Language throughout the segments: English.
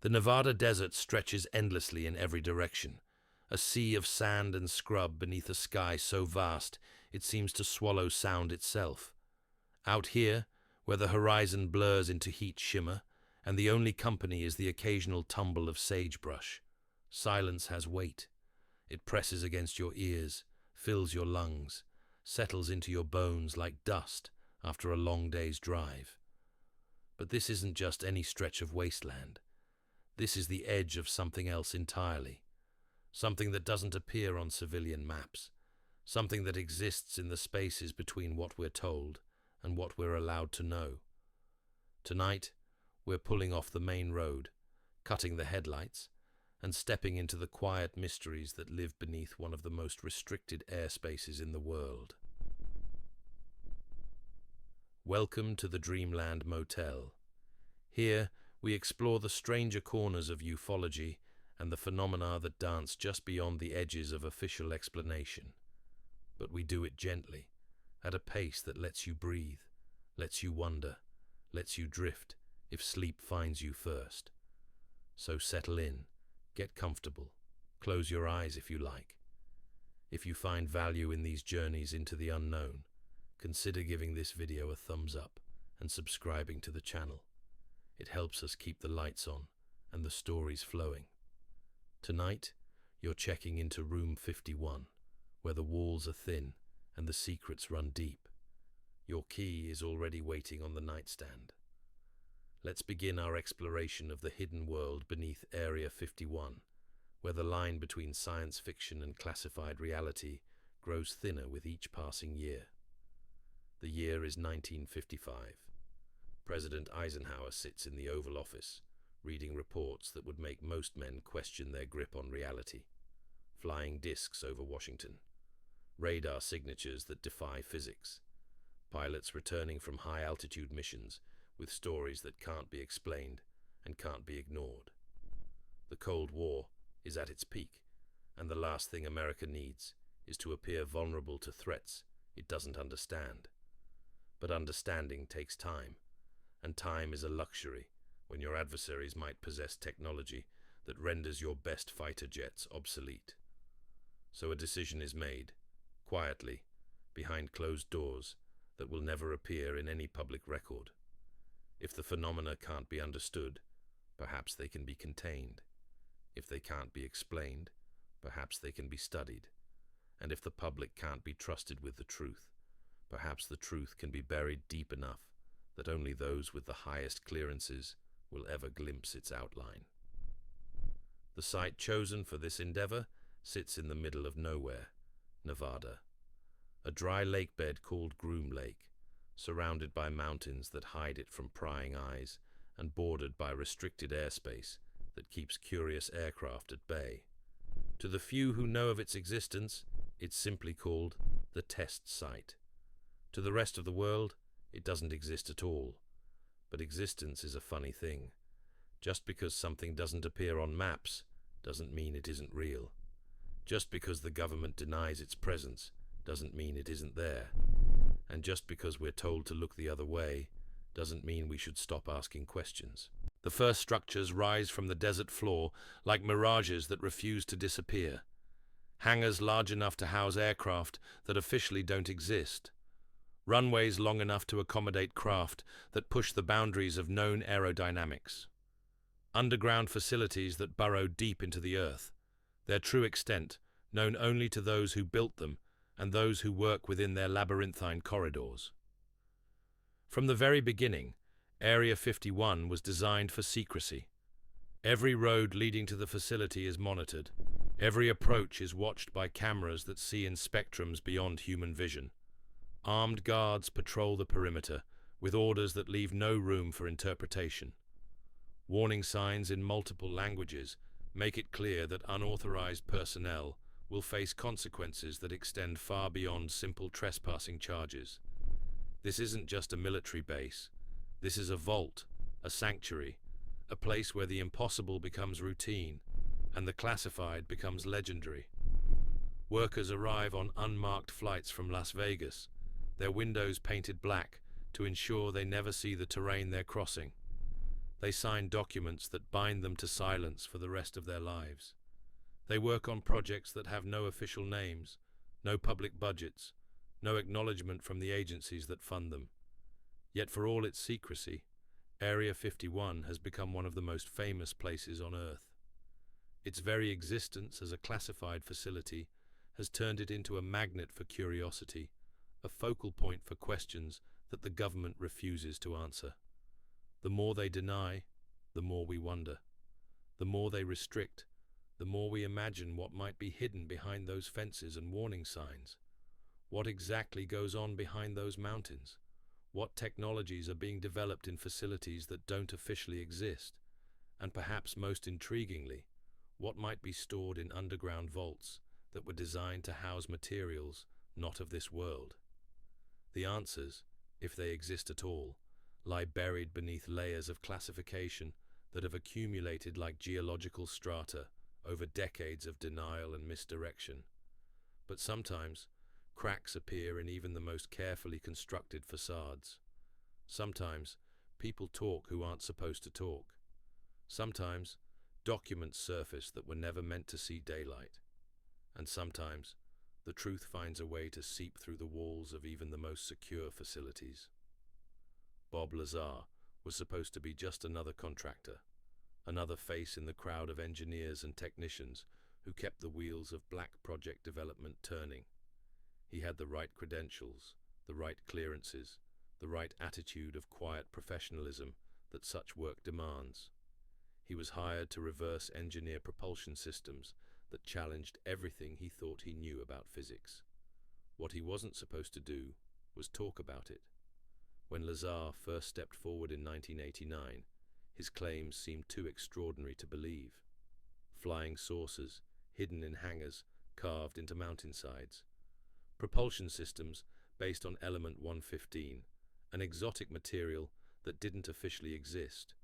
The Nevada desert stretches endlessly in every direction, a sea of sand and scrub beneath a sky so vast it seems to swallow sound itself. Out here, where the horizon blurs into heat shimmer, and the only company is the occasional tumble of sagebrush, silence has weight. It presses against your ears, fills your lungs, settles into your bones like dust after a long day's drive. But this isn't just any stretch of wasteland. This is the edge of something else entirely. Something that doesn't appear on civilian maps. Something that exists in the spaces between what we're told and what we're allowed to know. Tonight, we're pulling off the main road, cutting the headlights, and stepping into the quiet mysteries that live beneath one of the most restricted airspaces in the world. Welcome to the Dreamland Motel. Here, we explore the stranger corners of ufology and the phenomena that dance just beyond the edges of official explanation. But we do it gently, at a pace that lets you breathe, lets you wonder, lets you drift if sleep finds you first. So settle in, get comfortable, close your eyes if you like. If you find value in these journeys into the unknown, consider giving this video a thumbs up and subscribing to the channel. It helps us keep the lights on and the stories flowing. Tonight, you're checking into room 51, where the walls are thin and the secrets run deep. Your key is already waiting on the nightstand. Let's begin our exploration of the hidden world beneath Area 51, where the line between science fiction and classified reality grows thinner with each passing year. The year is 1955. President Eisenhower sits in the Oval Office, reading reports that would make most men question their grip on reality. Flying discs over Washington, radar signatures that defy physics, pilots returning from high-altitude missions with stories that can't be explained and can't be ignored. The Cold War is at its peak, and the last thing America needs is to appear vulnerable to threats it doesn't understand. But understanding takes time, and time is a luxury when your adversaries might possess technology that renders your best fighter jets obsolete. So a decision is made, quietly, behind closed doors, that will never appear in any public record. If the phenomena can't be understood, perhaps they can be contained. If they can't be explained, perhaps they can be studied. And if the public can't be trusted with the truth, perhaps the truth can be buried deep enough that only those with the highest clearances will ever glimpse its outline. The site chosen for this endeavor sits in the middle of nowhere, Nevada. A dry lake bed called Groom Lake, surrounded by mountains that hide it from prying eyes and bordered by restricted airspace that keeps curious aircraft at bay. To the few who know of its existence, it's simply called the test site. To the rest of the world, it doesn't exist at all. But existence is a funny thing. Just because something doesn't appear on maps doesn't mean it isn't real. Just because the government denies its presence doesn't mean it isn't there. And just because we're told to look the other way doesn't mean we should stop asking questions. The first structures rise from the desert floor like mirages that refuse to disappear. Hangars large enough to house aircraft that officially don't exist. Runways long enough to accommodate craft that push the boundaries of known aerodynamics. Underground facilities that burrow deep into the earth, their true extent known only to those who built them and those who work within their labyrinthine corridors. From the very beginning, Area 51 was designed for secrecy. Every road leading to the facility is monitored. Every approach is watched by cameras that see in spectrums beyond human vision. Armed guards patrol the perimeter, with orders that leave no room for interpretation. Warning signs in multiple languages make it clear that unauthorized personnel will face consequences that extend far beyond simple trespassing charges. This isn't just a military base. This is a vault, a sanctuary, a place where the impossible becomes routine and the classified becomes legendary. Workers arrive on unmarked flights from Las Vegas, their windows painted black to ensure they never see the terrain they're crossing. They sign documents that bind them to silence for the rest of their lives. They work on projects that have no official names, no public budgets, no acknowledgement from the agencies that fund them. Yet for all its secrecy, Area 51 has become one of the most famous places on Earth. Its very existence as a classified facility has turned it into a magnet for curiosity, a focal point for questions that the government refuses to answer. The more they deny, the more we wonder. The more they restrict, the more we imagine what might be hidden behind those fences and warning signs. What exactly goes on behind those mountains? What technologies are being developed in facilities that don't officially exist? And perhaps most intriguingly, what might be stored in underground vaults that were designed to house materials not of this world? The answers, if they exist at all, lie buried beneath layers of classification that have accumulated like geological strata over decades of denial and misdirection. But sometimes, cracks appear in even the most carefully constructed facades. Sometimes, people talk who aren't supposed to talk. Sometimes, documents surface that were never meant to see daylight. And sometimes, the truth finds a way to seep through the walls of even the most secure facilities. Bob Lazar was supposed to be just another contractor, another face in the crowd of engineers and technicians who kept the wheels of black project development turning. He had the right credentials, the right clearances, the right attitude of quiet professionalism that such work demands. He was hired to reverse engineer propulsion systems that challenged everything he thought he knew about physics. What he wasn't supposed to do was talk about it. When Lazar first stepped forward in 1989, his claims seemed too extraordinary to believe. Flying saucers, hidden in hangars, carved into mountainsides. Propulsion systems based on element 115, an exotic material that didn't officially exist.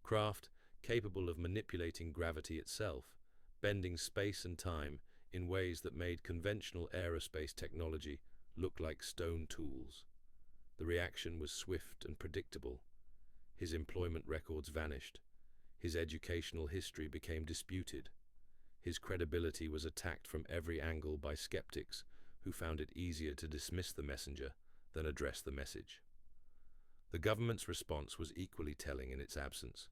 Craft capable of manipulating gravity itself, bending space and time in ways that made conventional aerospace technology look like stone tools. The reaction was swift and predictable. His employment records vanished. His educational history became disputed. His credibility was attacked from every angle by skeptics who found it easier to dismiss the messenger than address the message. The government's response was equally telling in its absence.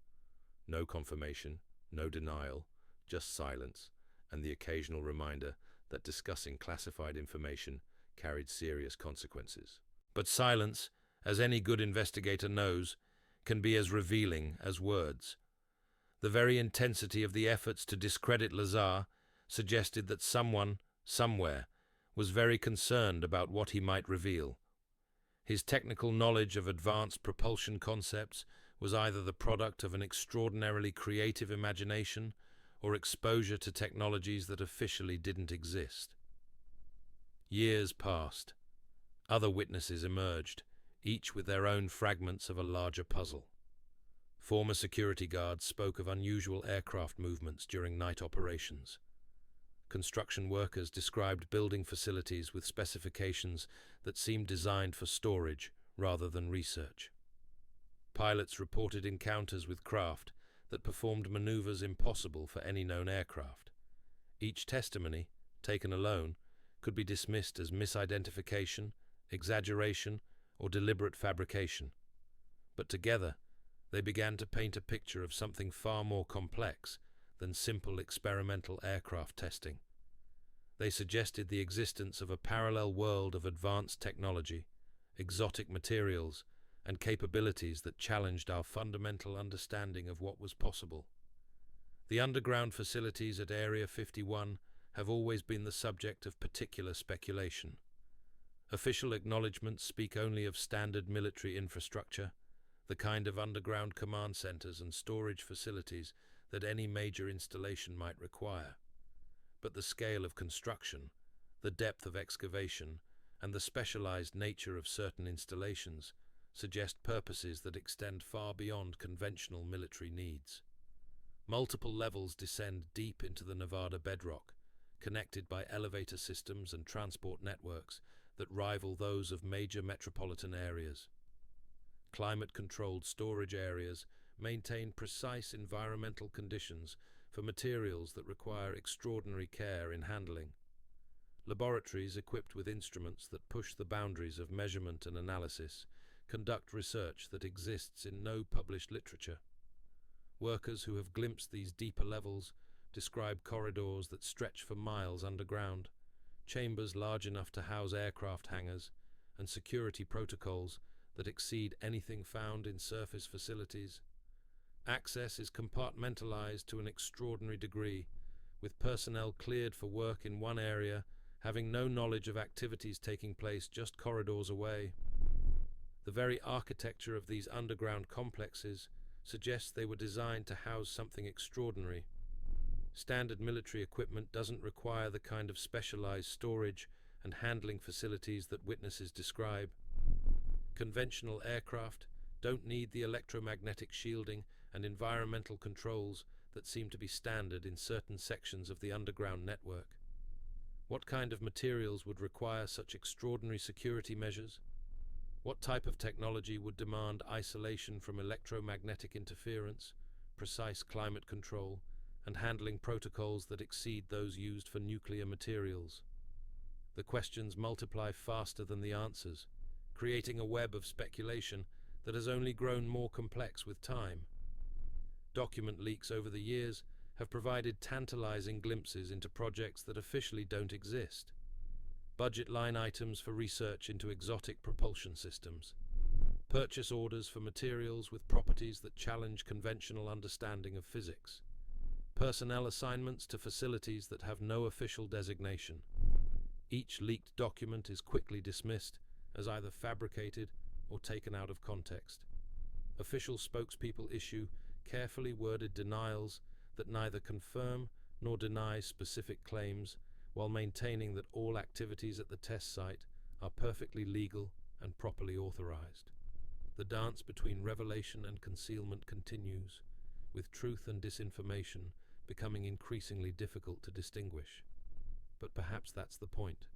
No confirmation, no denial, just silence, and the occasional reminder that discussing classified information carried serious consequences. But silence, as any good investigator knows, can be as revealing as words. The very intensity of the efforts to discredit Lazar suggested that someone, somewhere, was very concerned about what he might reveal. His technical knowledge of advanced propulsion concepts was either the product of an extraordinarily creative imagination or exposure to technologies that officially didn't exist. Years passed. Other witnesses emerged, each with their own fragments of a larger puzzle. Former security guards spoke of unusual aircraft movements during night operations. Construction workers described building facilities with specifications that seemed designed for storage rather than research. Pilots reported encounters with craft that performed maneuvers impossible for any known aircraft. Each testimony, taken alone, could be dismissed as misidentification, exaggeration, or deliberate fabrication. But together, they began to paint a picture of something far more complex than simple experimental aircraft testing. They suggested the existence of a parallel world of advanced technology, exotic materials, and capabilities that challenged our fundamental understanding of what was possible. The underground facilities at Area 51 have always been the subject of particular speculation. Official acknowledgements speak only of standard military infrastructure, the kind of underground command centers and storage facilities that any major installation might require. But the scale of construction, the depth of excavation, and the specialized nature of certain installations suggest purposes that extend far beyond conventional military needs. Multiple levels descend deep into the Nevada bedrock, connected by elevator systems and transport networks that rival those of major metropolitan areas. Climate-controlled storage areas maintain precise environmental conditions for materials that require extraordinary care in handling. Laboratories equipped with instruments that push the boundaries of measurement and analysis conduct research that exists in no published literature. Workers who have glimpsed these deeper levels describe corridors that stretch for miles underground, chambers large enough to house aircraft hangars, and security protocols that exceed anything found in surface facilities. Access is compartmentalized to an extraordinary degree, with personnel cleared for work in one area, having no knowledge of activities taking place just corridors away. The very architecture of these underground complexes suggests they were designed to house something extraordinary. Standard military equipment doesn't require the kind of specialized storage and handling facilities that witnesses describe. Conventional aircraft don't need the electromagnetic shielding and environmental controls that seem to be standard in certain sections of the underground network. What kind of materials would require such extraordinary security measures? What type of technology would demand isolation from electromagnetic interference, precise climate control, and handling protocols that exceed those used for nuclear materials? The questions multiply faster than the answers, creating a web of speculation that has only grown more complex with time. Document leaks over the years have provided tantalizing glimpses into projects that officially don't exist. Budget line items for research into exotic propulsion systems. Purchase orders for materials with properties that challenge conventional understanding of physics. Personnel assignments to facilities that have no official designation. Each leaked document is quickly dismissed as either fabricated or taken out of context. Official spokespeople issue carefully worded denials that neither confirm nor deny specific claims, while maintaining that all activities at the test site are perfectly legal and properly authorized. The dance between revelation and concealment continues, with truth and disinformation becoming increasingly difficult to distinguish. But perhaps that's the point.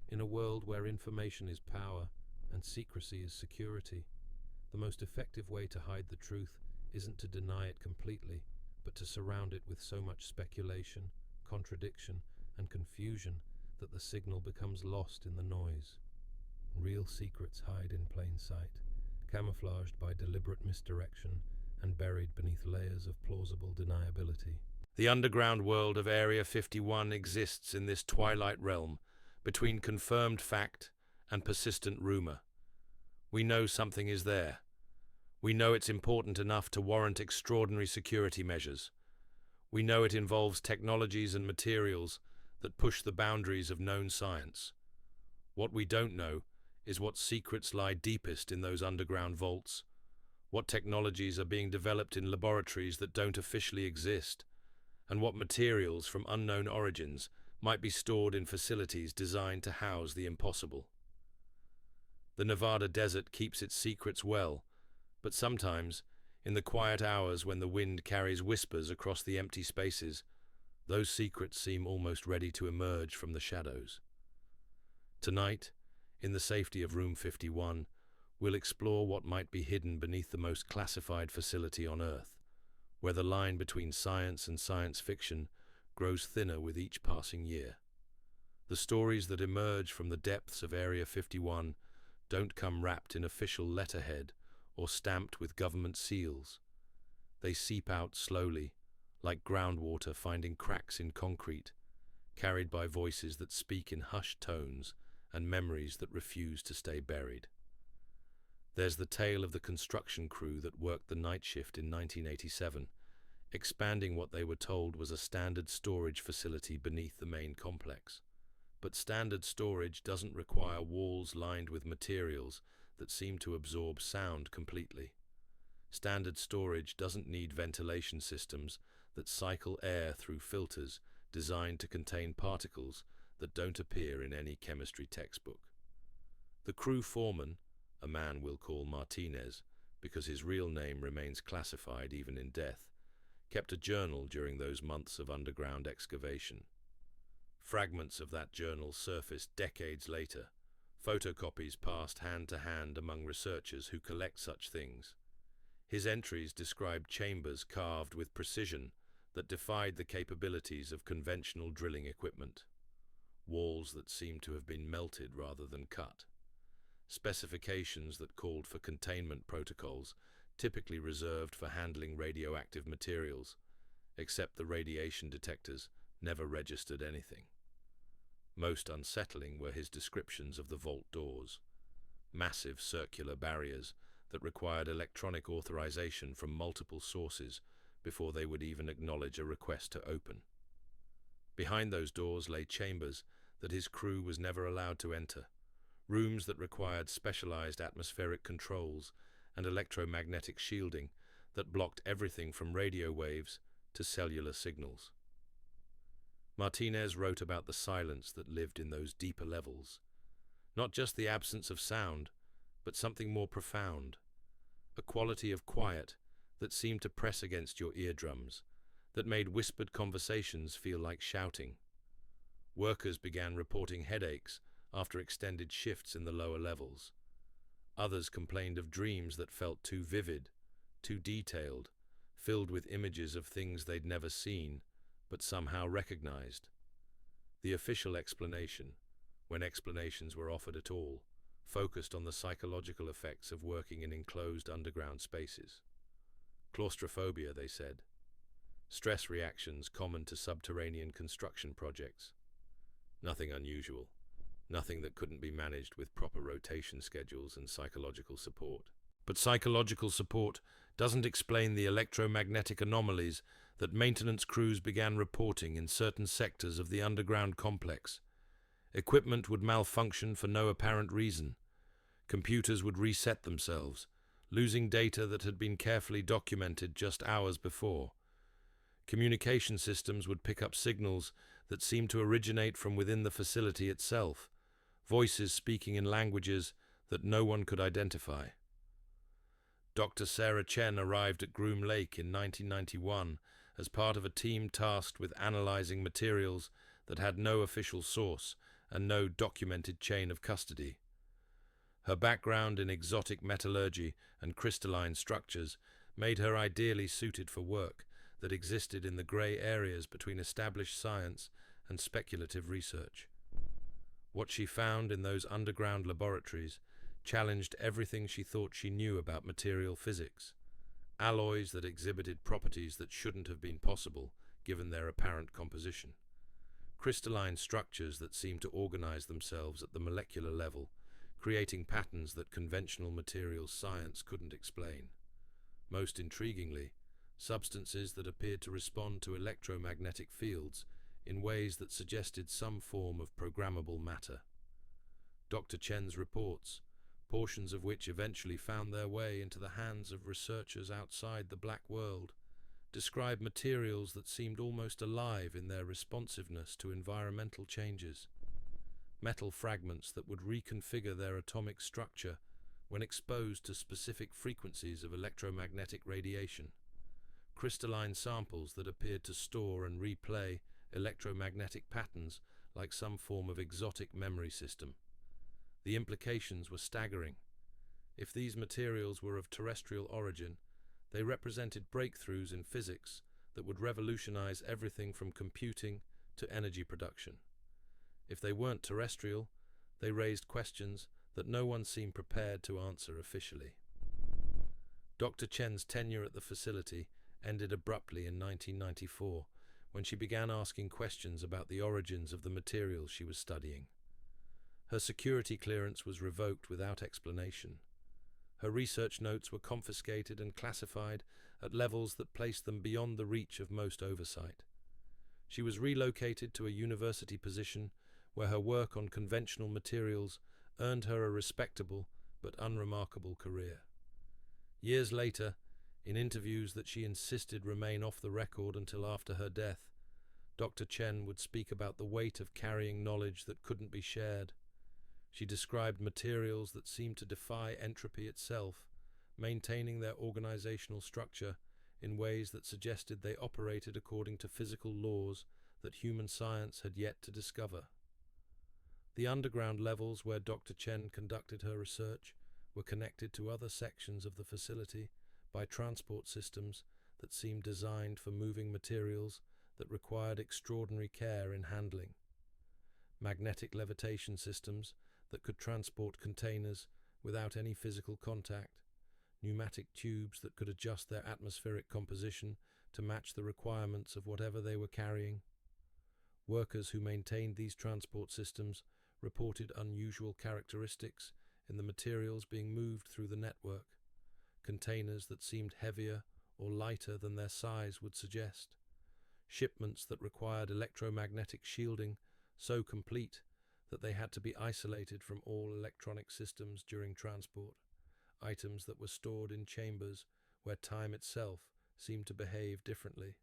In a world where information is power and secrecy is security, the most effective way to hide the truth isn't to deny it completely, but to surround it with so much speculation, contradiction, and confusion that the signal becomes lost in the noise. Real secrets hide in plain sight, camouflaged by deliberate misdirection and buried beneath layers of plausible deniability. The underground world of Area 51 exists in this twilight realm between confirmed fact and persistent rumor. We know something is there. We know it's important enough to warrant extraordinary security measures. We know it involves technologies and materials that push the boundaries of known science. What we don't know is what secrets lie deepest in those underground vaults, what technologies are being developed in laboratories that don't officially exist, and what materials from unknown origins might be stored in facilities designed to house the impossible. The Nevada desert keeps its secrets well, but sometimes, in the quiet hours when the wind carries whispers across the empty spaces, those secrets seem almost ready to emerge from the shadows. Tonight, in the safety of Room 51, we'll explore what might be hidden beneath the most classified facility on Earth, where the line between science and science fiction grows thinner with each passing year. The stories that emerge from the depths of Area 51 don't come wrapped in official letterhead or stamped with government seals. They seep out slowly, like groundwater finding cracks in concrete, carried by voices that speak in hushed tones and memories that refuse to stay buried. There's the tale of the construction crew that worked the night shift in 1987, expanding what they were told was a standard storage facility beneath the main complex. But standard storage doesn't require walls lined with materials that seem to absorb sound completely. Standard storage doesn't need ventilation systems that cycle air through filters designed to contain particles that don't appear in any chemistry textbook. The crew foreman, a man we'll call Martinez because his real name remains classified even in death, kept a journal during those months of underground excavation. Fragments of that journal surfaced decades later, photocopies passed hand to hand among researchers who collect such things. His entries described chambers carved with precision that defied the capabilities of conventional drilling equipment, walls that seemed to have been melted rather than cut, specifications that called for containment protocols typically reserved for handling radioactive materials, except the radiation detectors never registered anything. Most unsettling were his descriptions of the vault doors, massive circular barriers that required electronic authorization from multiple sources before they would even acknowledge a request to open. Behind those doors lay chambers that his crew was never allowed to enter, rooms that required specialized atmospheric controls and electromagnetic shielding that blocked everything from radio waves to cellular signals. Martinez wrote about the silence that lived in those deeper levels, not just the absence of sound, but something more profound, a quality of quiet that seemed to press against your eardrums, that made whispered conversations feel like shouting. Workers began reporting headaches after extended shifts in the lower levels. Others complained of dreams that felt too vivid, too detailed, filled with images of things they'd never seen, but somehow recognized. The official explanation, when explanations were offered at all, focused on the psychological effects of working in enclosed underground spaces. Claustrophobia, they said. Stress reactions common to subterranean construction projects. Nothing unusual. Nothing that couldn't be managed with proper rotation schedules and psychological support. But psychological support doesn't explain the electromagnetic anomalies that maintenance crews began reporting in certain sectors of the underground complex. Equipment would malfunction for no apparent reason. Computers would reset themselves, losing data that had been carefully documented just hours before. Communication systems would pick up signals that seemed to originate from within the facility itself, voices speaking in languages that no one could identify. Dr. Sarah Chen arrived at Groom Lake in 1991 as part of a team tasked with analyzing materials that had no official source and no documented chain of custody. Her background in exotic metallurgy and crystalline structures made her ideally suited for work that existed in the grey areas between established science and speculative research. What she found in those underground laboratories challenged everything she thought she knew about material physics. Alloys that exhibited properties that shouldn't have been possible given their apparent composition. Crystalline structures that seemed to organize themselves at the molecular level, creating patterns that conventional materials science couldn't explain. Most intriguingly, substances that appeared to respond to electromagnetic fields in ways that suggested some form of programmable matter. Dr. Chen's reports, portions of which eventually found their way into the hands of researchers outside the black world, describe materials that seemed almost alive in their responsiveness to environmental changes. Metal fragments that would reconfigure their atomic structure when exposed to specific frequencies of electromagnetic radiation. Crystalline samples that appeared to store and replay electromagnetic patterns like some form of exotic memory system. The implications were staggering. If these materials were of terrestrial origin, they represented breakthroughs in physics that would revolutionize everything from computing to energy production. If they weren't terrestrial, they raised questions that no one seemed prepared to answer officially. Dr. Chen's tenure at the facility ended abruptly in 1994 when she began asking questions about the origins of the materials she was studying. Her security clearance was revoked without explanation. Her research notes were confiscated and classified at levels that placed them beyond the reach of most oversight. She was relocated to a university position where her work on conventional materials earned her a respectable but unremarkable career. Years later, in interviews that she insisted remain off the record until after her death, Dr. Chen would speak about the weight of carrying knowledge that couldn't be shared. She described materials that seemed to defy entropy itself, maintaining their organizational structure in ways that suggested they operated according to physical laws that human science had yet to discover. The underground levels where Dr. Chen conducted her research were connected to other sections of the facility by transport systems that seemed designed for moving materials that required extraordinary care in handling, magnetic levitation systems that could transport containers without any physical contact, pneumatic tubes that could adjust their atmospheric composition to match the requirements of whatever they were carrying. Workers who maintained these transport systems reported unusual characteristics in the materials being moved through the network, containers that seemed heavier or lighter than their size would suggest, shipments that required electromagnetic shielding so complete that they had to be isolated from all electronic systems during transport, items that were stored in chambers where time itself seemed to behave differently.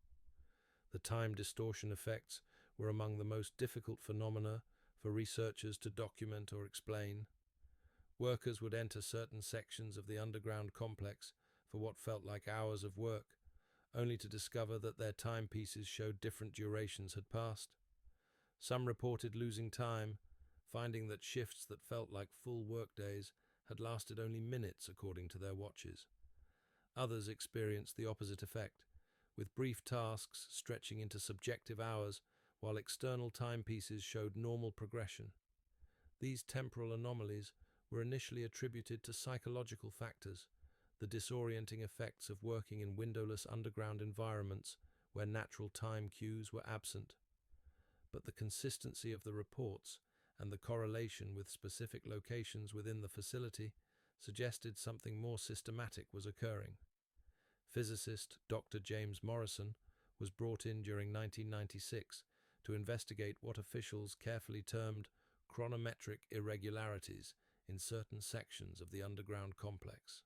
The time distortion effects were among the most difficult phenomena for researchers to document or explain. Workers would enter certain sections of the underground complex for what felt like hours of work, only to discover that their timepieces showed different durations had passed. Some reported losing time, finding that shifts that felt like full workdays had lasted only minutes according to their watches. Others experienced the opposite effect, with brief tasks stretching into subjective hours while external timepieces showed normal progression. These temporal anomalies were initially attributed to psychological factors, the disorienting effects of working in windowless underground environments where natural time cues were absent. But the consistency of the reports and the correlation with specific locations within the facility suggested something more systematic was occurring. Physicist Dr. James Morrison was brought in during 1996 to investigate what officials carefully termed chronometric irregularities in certain sections of the underground complex.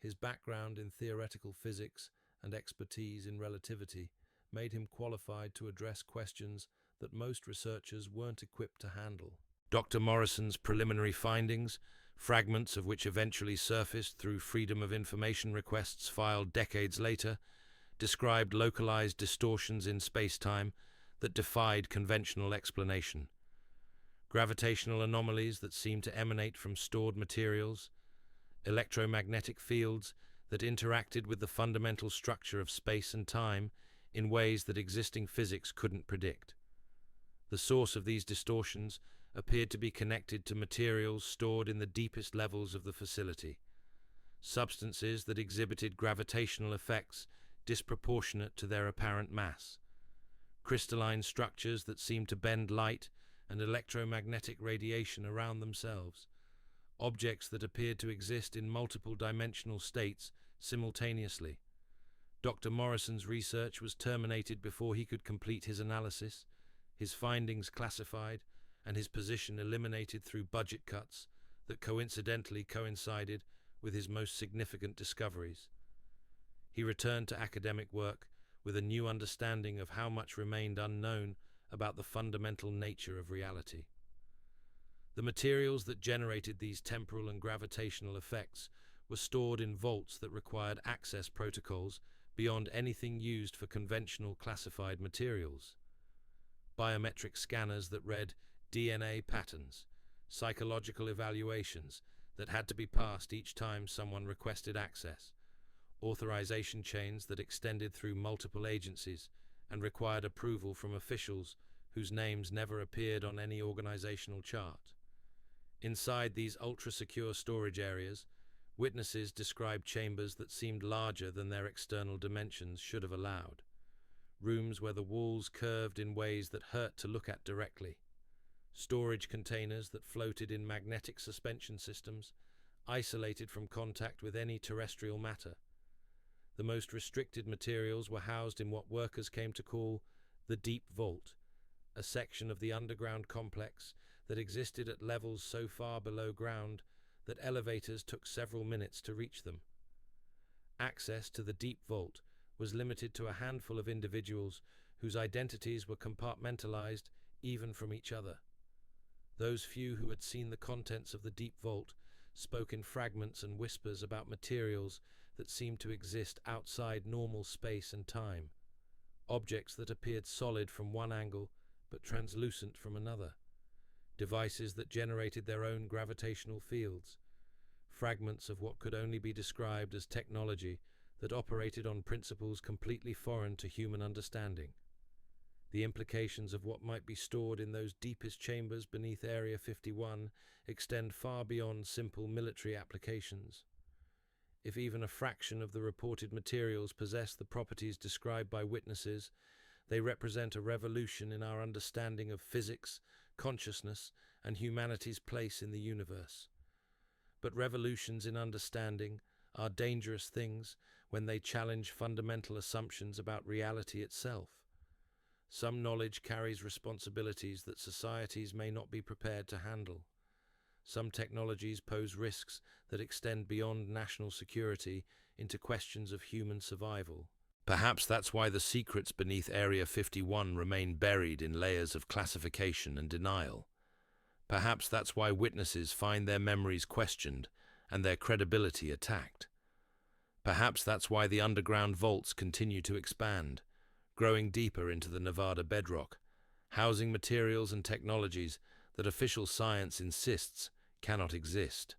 His background in theoretical physics and expertise in relativity made him qualified to address questions that most researchers weren't equipped to handle. Dr. Morrison's preliminary findings, fragments of which eventually surfaced through Freedom of Information requests filed decades later, described localized distortions in space-time that defied conventional explanation. Gravitational anomalies that seemed to emanate from stored materials, electromagnetic fields that interacted with the fundamental structure of space and time in ways that existing physics couldn't predict. The source of these distortions appeared to be connected to materials stored in the deepest levels of the facility, substances that exhibited gravitational effects disproportionate to their apparent mass, crystalline structures that seemed to bend light and electromagnetic radiation around themselves, objects that appeared to exist in multiple dimensional states simultaneously. Dr. Morrison's research was terminated before he could complete his analysis, his findings classified, and his position eliminated through budget cuts that coincidentally coincided with his most significant discoveries. He returned to academic work with a new understanding of how much remained unknown about the fundamental nature of reality. The materials that generated these temporal and gravitational effects were stored in vaults that required access protocols beyond anything used for conventional classified materials. Biometric scanners that read DNA patterns, psychological evaluations that had to be passed each time someone requested access, authorization chains that extended through multiple agencies and required approval from officials whose names never appeared on any organizational chart. Inside these ultra-secure storage areas, witnesses described chambers that seemed larger than their external dimensions should have allowed, rooms where the walls curved in ways that hurt to look at directly, storage containers that floated in magnetic suspension systems, isolated from contact with any terrestrial matter. The most restricted materials were housed in what workers came to call the Deep Vault, a section of the underground complex that existed at levels so far below ground that elevators took several minutes to reach them. Access to the Deep Vault was limited to a handful of individuals whose identities were compartmentalized even from each other. Those few who had seen the contents of the Deep Vault spoke in fragments and whispers about materials that seemed to exist outside normal space and time, objects that appeared solid from one angle but translucent from another, devices that generated their own gravitational fields, fragments of what could only be described as technology that operated on principles completely foreign to human understanding. The implications of what might be stored in those deepest chambers beneath Area 51 extend far beyond simple military applications. If even a fraction of the reported materials possess the properties described by witnesses, they represent a revolution in our understanding of physics, consciousness, and humanity's place in the universe. But revolutions in understanding are dangerous things when they challenge fundamental assumptions about reality itself. Some knowledge carries responsibilities that societies may not be prepared to handle. Some technologies pose risks that extend beyond national security into questions of human survival. Perhaps that's why the secrets beneath Area 51 remain buried in layers of classification and denial. Perhaps that's why witnesses find their memories questioned and their credibility attacked. Perhaps that's why the underground vaults continue to expand, growing deeper into the Nevada bedrock, housing materials and technologies that official science insists cannot exist.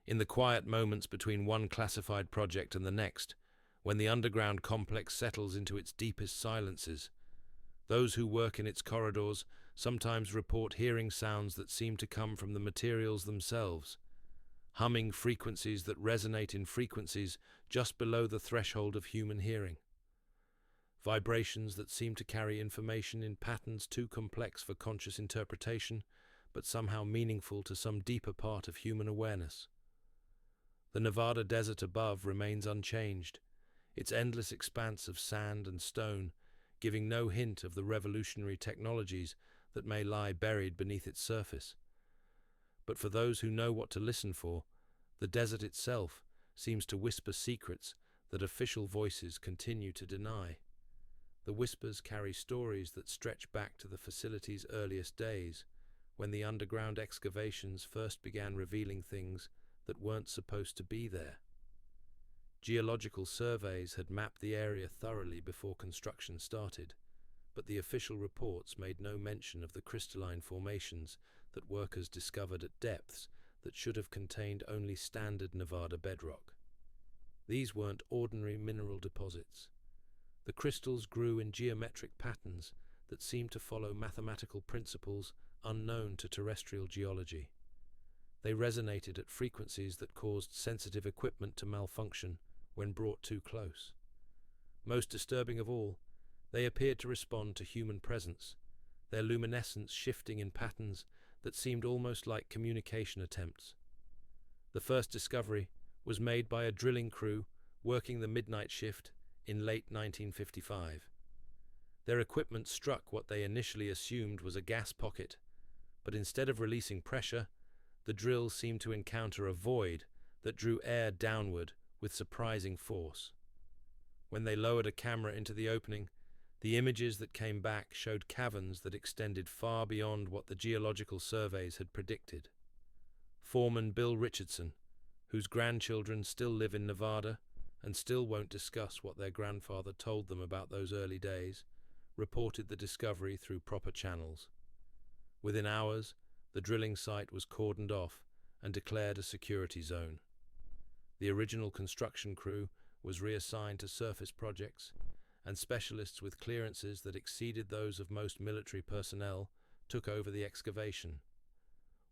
In the quiet moments between one classified project and the next, when the underground complex settles into its deepest silences, those who work in its corridors sometimes report hearing sounds that seem to come from the materials themselves, humming frequencies that resonate in frequencies just below the threshold of human hearing. Vibrations that seem to carry information in patterns too complex for conscious interpretation, but somehow meaningful to some deeper part of human awareness. The Nevada desert above remains unchanged, its endless expanse of sand and stone giving no hint of the revolutionary technologies that may lie buried beneath its surface. But for those who know what to listen for, the desert itself seems to whisper secrets that official voices continue to deny. The whispers carry stories that stretch back to the facility's earliest days, when the underground excavations first began revealing things that weren't supposed to be there. Geological surveys had mapped the area thoroughly before construction started, but the official reports made no mention of the crystalline formations that workers discovered at depths that should have contained only standard Nevada bedrock. These weren't ordinary mineral deposits. The crystals grew in geometric patterns that seemed to follow mathematical principles unknown to terrestrial geology. They resonated at frequencies that caused sensitive equipment to malfunction when brought too close. Most disturbing of all, they appeared to respond to human presence, their luminescence shifting in patterns that seemed almost like communication attempts. The first discovery was made by a drilling crew working the midnight shift in late 1955. Their equipment struck what they initially assumed was a gas pocket, but instead of releasing pressure, the drill seemed to encounter a void that drew air downward with surprising force. When they lowered a camera into the opening, the images that came back showed caverns that extended far beyond what the geological surveys had predicted. Foreman Bill Richardson, whose grandchildren still live in Nevada and still won't discuss what their grandfather told them about those early days, reported the discovery through proper channels. Within hours, the drilling site was cordoned off and declared a security zone. The original construction crew was reassigned to surface projects, and specialists with clearances that exceeded those of most military personnel took over the excavation.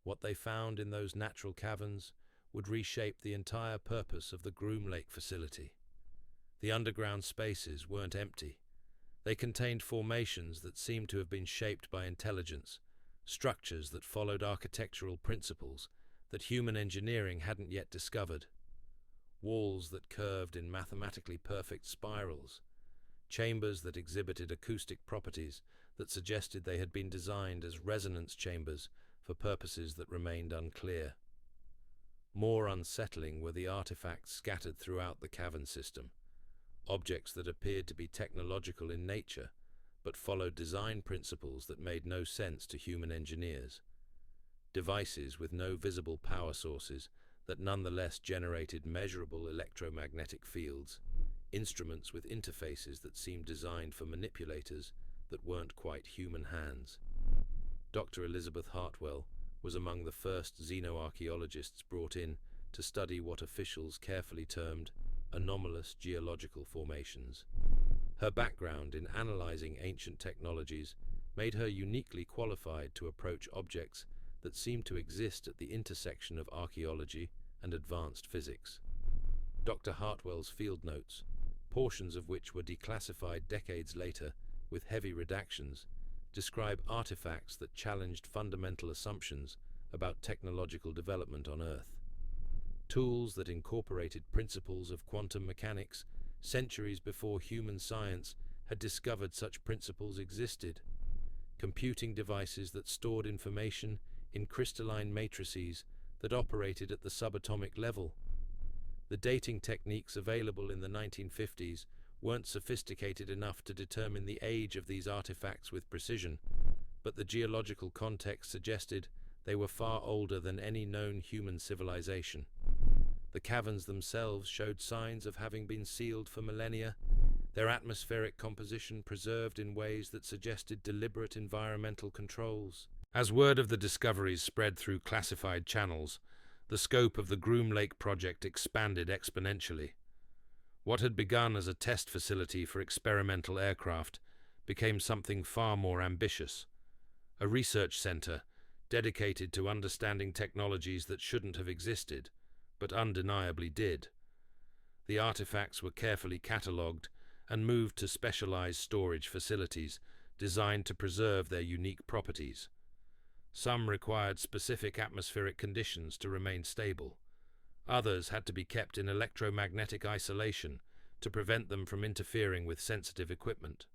What they found in those natural caverns would reshape the entire purpose of the Groom Lake facility. The underground spaces weren't empty. They contained formations that seemed to have been shaped by intelligence, structures that followed architectural principles that human engineering hadn't yet discovered. Walls that curved in mathematically perfect spirals, chambers that exhibited acoustic properties that suggested they had been designed as resonance chambers for purposes that remained unclear. More unsettling were the artifacts scattered throughout the cavern system, objects that appeared to be technological in nature, but followed design principles that made no sense to human engineers. Devices with no visible power sources that nonetheless generated measurable electromagnetic fields, instruments with interfaces that seemed designed for manipulators that weren't quite human hands. Dr. Elizabeth Hartwell was among the first xenoarchaeologists brought in to study what officials carefully termed anomalous geological formations. Her background in analyzing ancient technologies made her uniquely qualified to approach objects that seemed to exist at the intersection of archaeology and advanced physics. Dr. Hartwell's field notes, portions of which were declassified decades later with heavy redactions, describe artifacts that challenged fundamental assumptions about technological development on Earth. Tools that incorporated principles of quantum mechanics centuries before human science had discovered such principles existed. Computing devices that stored information in crystalline matrices that operated at the subatomic level. The dating techniques available in the 1950s weren't sophisticated enough to determine the age of these artifacts with precision, but the geological context suggested they were far older than any known human civilization. The caverns themselves showed signs of having been sealed for millennia, their atmospheric composition preserved in ways that suggested deliberate environmental controls. As word of the discoveries spread through classified channels, the scope of the Groom Lake project expanded exponentially. What had begun as a test facility for experimental aircraft became something far more ambitious, a research center dedicated to understanding technologies that shouldn't have existed, but undeniably did. The artifacts were carefully catalogued and moved to specialized storage facilities designed to preserve their unique properties. Some required specific atmospheric conditions to remain stable. Others had to be kept in electromagnetic isolation to prevent them from interfering with sensitive equipment.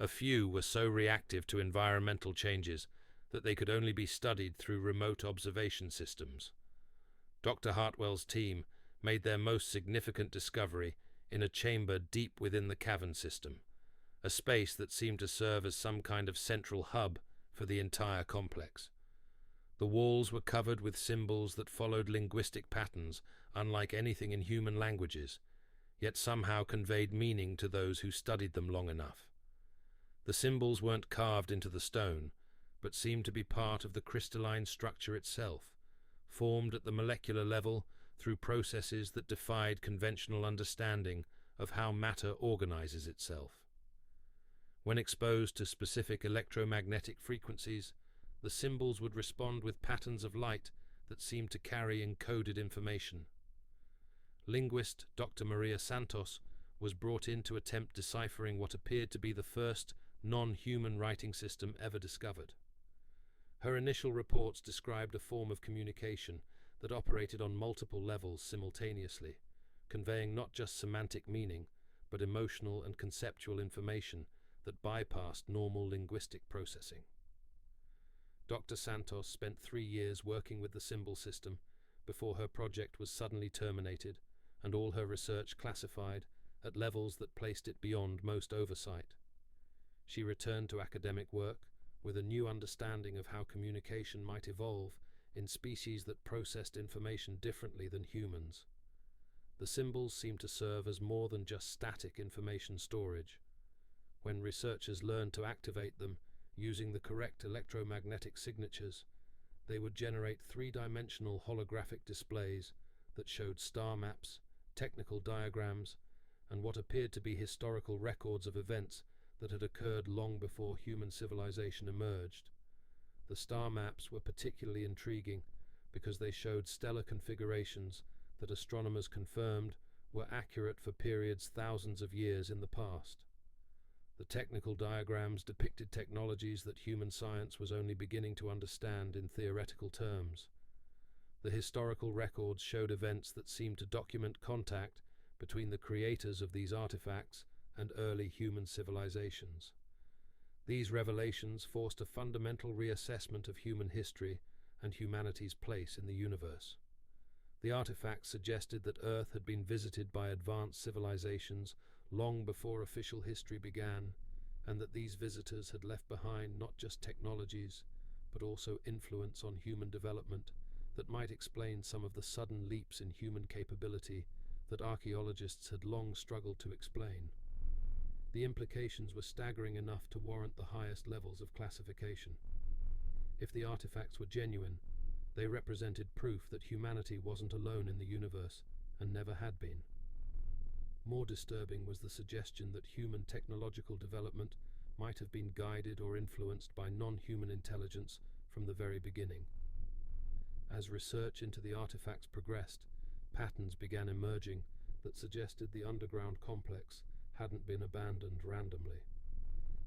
A few were so reactive to environmental changes that they could only be studied through remote observation systems. Dr. Hartwell's team made their most significant discovery in a chamber deep within the cavern system, a space that seemed to serve as some kind of central hub for the entire complex. The walls were covered with symbols that followed linguistic patterns unlike anything in human languages, yet somehow conveyed meaning to those who studied them long enough. The symbols weren't carved into the stone, but seemed to be part of the crystalline structure itself, formed at the molecular level through processes that defied conventional understanding of how matter organizes itself. When exposed to specific electromagnetic frequencies, the symbols would respond with patterns of light that seemed to carry encoded information. Linguist Dr. Maria Santos was brought in to attempt deciphering what appeared to be the first non-human writing system ever discovered. Her initial reports described a form of communication that operated on multiple levels simultaneously, conveying not just semantic meaning, but emotional and conceptual information that bypassed normal linguistic processing. Dr. Santos spent 3 years working with the symbol system before her project was suddenly terminated and all her research classified at levels that placed it beyond most oversight. She returned to academic work with a new understanding of how communication might evolve in species that processed information differently than humans. The symbols seemed to serve as more than just static information storage. When researchers learned to activate them using the correct electromagnetic signatures, they would generate 3-dimensional holographic displays that showed star maps, technical diagrams, and what appeared to be historical records of events that had occurred long before human civilization emerged. The star maps were particularly intriguing because they showed stellar configurations that astronomers confirmed were accurate for periods thousands of years in the past. The technical diagrams depicted technologies that human science was only beginning to understand in theoretical terms. The historical records showed events that seemed to document contact between the creators of these artifacts and early human civilizations. These revelations forced a fundamental reassessment of human history and humanity's place in the universe. The artifacts suggested that Earth had been visited by advanced civilizations long before official history began, and that these visitors had left behind not just technologies, but also influence on human development that might explain some of the sudden leaps in human capability that archaeologists had long struggled to explain. The implications were staggering enough to warrant the highest levels of classification. If the artifacts were genuine, they represented proof that humanity wasn't alone in the universe and never had been. More disturbing was the suggestion that human technological development might have been guided or influenced by non-human intelligence from the very beginning. As research into the artifacts progressed, patterns began emerging that suggested the underground complex hadn't been abandoned randomly.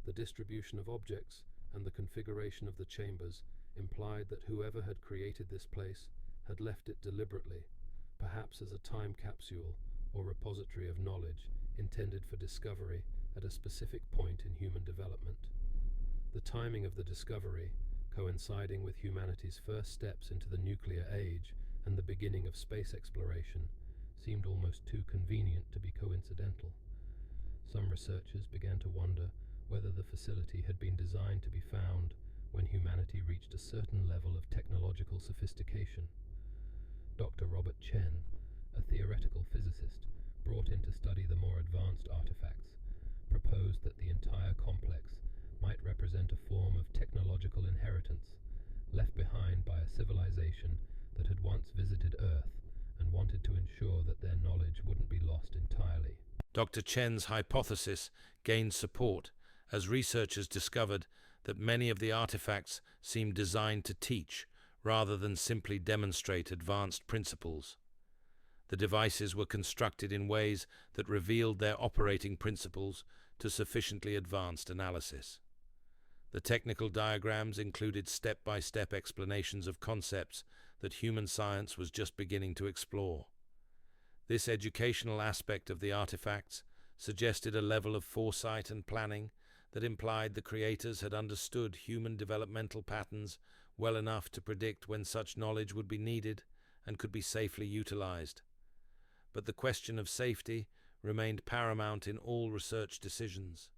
The distribution of objects and the configuration of the chambers implied that whoever had created this place had left it deliberately, perhaps as a time capsule or repository of knowledge intended for discovery at a specific point in human development. The timing of the discovery, coinciding with humanity's first steps into the nuclear age and the beginning of space exploration, seemed almost too convenient to be coincidental. Some researchers began to wonder whether the facility had been designed to be found when humanity reached a certain level of technological sophistication. Dr. Robert Chen, a theoretical physicist brought in to study the more advanced artifacts, proposed that the entire complex might represent a form of technological inheritance left behind by a civilization that had once visited Earth and wanted to ensure that their knowledge wouldn't be lost entirely. Dr. Chen's hypothesis gained support as researchers discovered that many of the artifacts seemed designed to teach rather than simply demonstrate advanced principles. The devices were constructed in ways that revealed their operating principles to sufficiently advanced analysis. The technical diagrams included step-by-step explanations of concepts that human science was just beginning to explore. This educational aspect of the artifacts suggested a level of foresight and planning that implied the creators had understood human developmental patterns well enough to predict when such knowledge would be needed and could be safely utilized. But the question of safety remained paramount in all research decisions.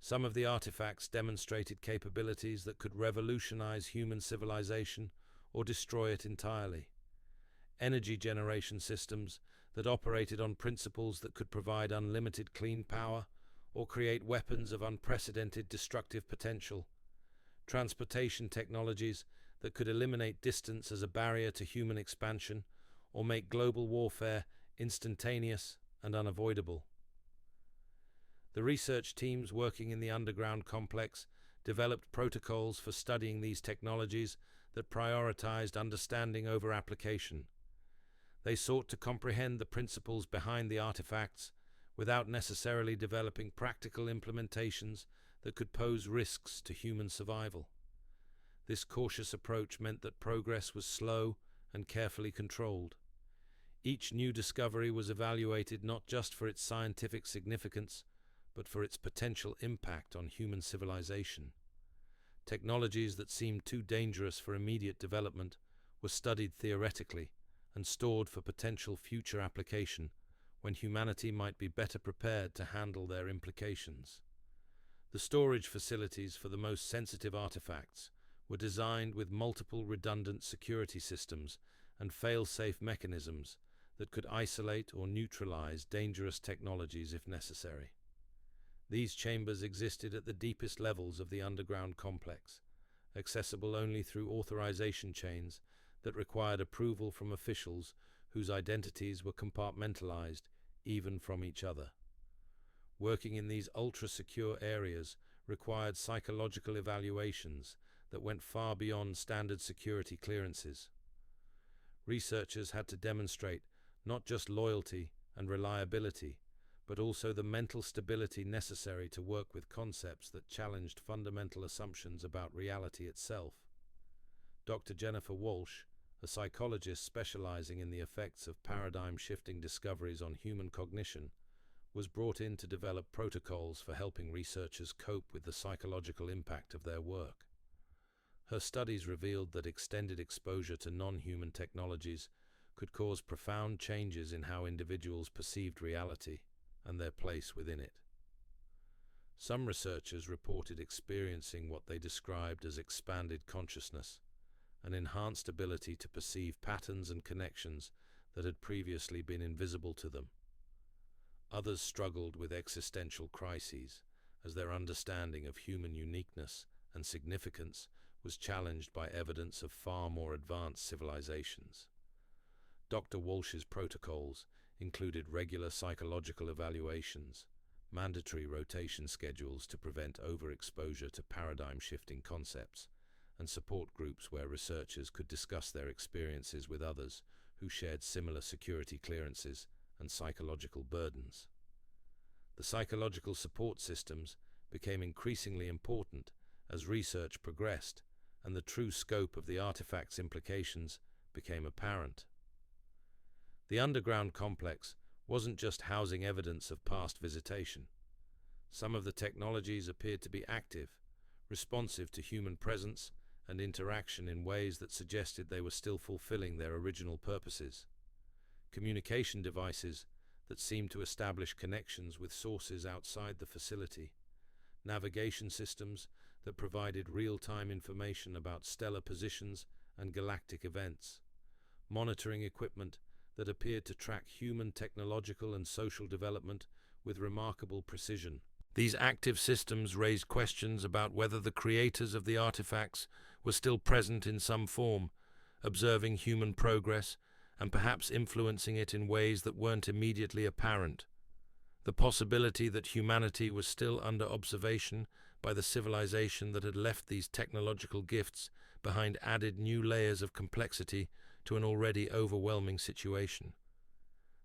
Some of the artifacts demonstrated capabilities that could revolutionize human civilization or destroy it entirely. Energy generation systems that operated on principles that could provide unlimited clean power or create weapons of unprecedented destructive potential. Transportation technologies that could eliminate distance as a barrier to human expansion or make global warfare instantaneous and unavoidable. The research teams working in the underground complex developed protocols for studying these technologies that prioritized understanding over application. They sought to comprehend the principles behind the artifacts without necessarily developing practical implementations that could pose risks to human survival. This cautious approach meant that progress was slow and carefully controlled. Each new discovery was evaluated not just for its scientific significance, but for its potential impact on human civilization. Technologies that seemed too dangerous for immediate development were studied theoretically and stored for potential future application when humanity might be better prepared to handle their implications. The storage facilities for the most sensitive artifacts were designed with multiple redundant security systems and fail-safe mechanisms that could isolate or neutralize dangerous technologies if necessary. These chambers existed at the deepest levels of the underground complex, accessible only through authorization chains that required approval from officials whose identities were compartmentalized even from each other. Working in these ultra-secure areas required psychological evaluations that went far beyond standard security clearances. Researchers had to demonstrate not just loyalty and reliability, but also the mental stability necessary to work with concepts that challenged fundamental assumptions about reality itself. Dr. Jennifer Walsh, a psychologist specializing in the effects of paradigm-shifting discoveries on human cognition, was brought in to develop protocols for helping researchers cope with the psychological impact of their work. Her studies revealed that extended exposure to non-human technologies could cause profound changes in how individuals perceived reality and their place within it. Some researchers reported experiencing what they described as expanded consciousness, an enhanced ability to perceive patterns and connections that had previously been invisible to them. Others struggled with existential crises, as their understanding of human uniqueness and significance was challenged by evidence of far more advanced civilizations. Dr. Walsh's protocols included regular psychological evaluations, mandatory rotation schedules to prevent overexposure to paradigm-shifting concepts, and support groups where researchers could discuss their experiences with others who shared similar security clearances and psychological burdens. The psychological support systems became increasingly important as research progressed and the true scope of the artifact's implications became apparent. The underground complex wasn't just housing evidence of past visitation. Some of the technologies appeared to be active, responsive to human presence and interaction in ways that suggested they were still fulfilling their original purposes. Communication devices that seemed to establish connections with sources outside the facility, navigation systems that provided real-time information about stellar positions and galactic events, monitoring equipment that appeared to track human technological and social development with remarkable precision. These active systems raised questions about whether the creators of the artifacts were still present in some form, observing human progress and perhaps influencing it in ways that weren't immediately apparent. The possibility that humanity was still under observation by the civilization that had left these technological gifts behind added new layers of complexity to an already overwhelming situation.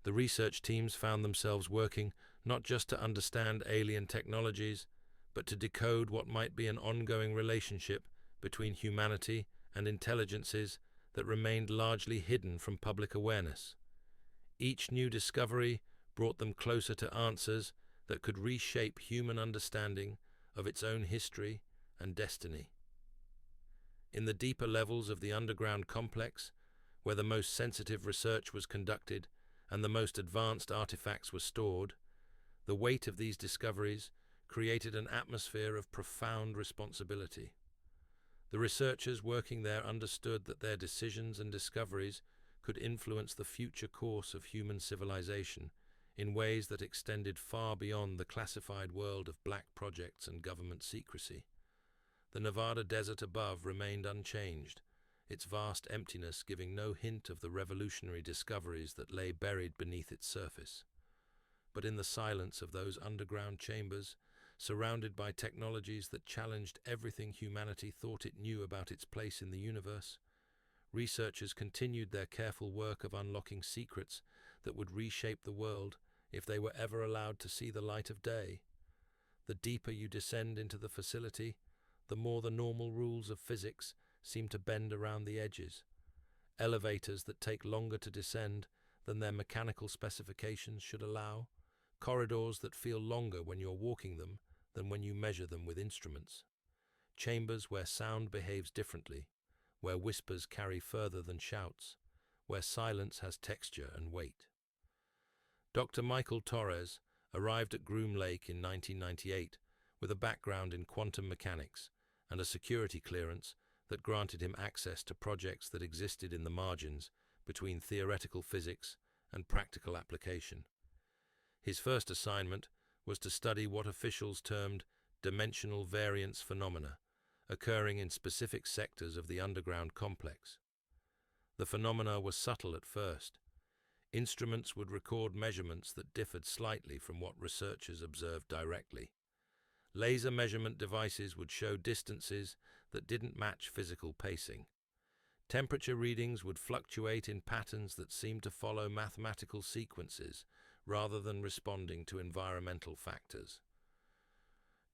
The research teams found themselves working not just to understand alien technologies, but to decode what might be an ongoing relationship between humanity and intelligences that remained largely hidden from public awareness. Each new discovery brought them closer to answers that could reshape human understanding of its own history and destiny. In the deeper levels of the underground complex, where the most sensitive research was conducted and the most advanced artifacts were stored, the weight of these discoveries created an atmosphere of profound responsibility. The researchers working there understood that their decisions and discoveries could influence the future course of human civilization in ways that extended far beyond the classified world of black projects and government secrecy. The Nevada desert above remained unchanged, its vast emptiness giving no hint of the revolutionary discoveries that lay buried beneath its surface. But in the silence of those underground chambers, surrounded by technologies that challenged everything humanity thought it knew about its place in the universe, researchers continued their careful work of unlocking secrets that would reshape the world if they were ever allowed to see the light of day. The deeper you descend into the facility, the more the normal rules of physics seem to bend around the edges. Elevators that take longer to descend than their mechanical specifications should allow, corridors that feel longer when you're walking them than when you measure them with instruments, chambers where sound behaves differently, where whispers carry further than shouts, where silence has texture and weight. Dr. Michael Torres arrived at Groom Lake in 1998 with a background in quantum mechanics and a security clearance that granted him access to projects that existed in the margins between theoretical physics and practical application. His first assignment was to study what officials termed dimensional variance phenomena, occurring in specific sectors of the underground complex. The phenomena were subtle at first. Instruments would record measurements that differed slightly from what researchers observed directly. Laser measurement devices would show distances that didn't match physical pacing. Temperature readings would fluctuate in patterns that seemed to follow mathematical sequences rather than responding to environmental factors.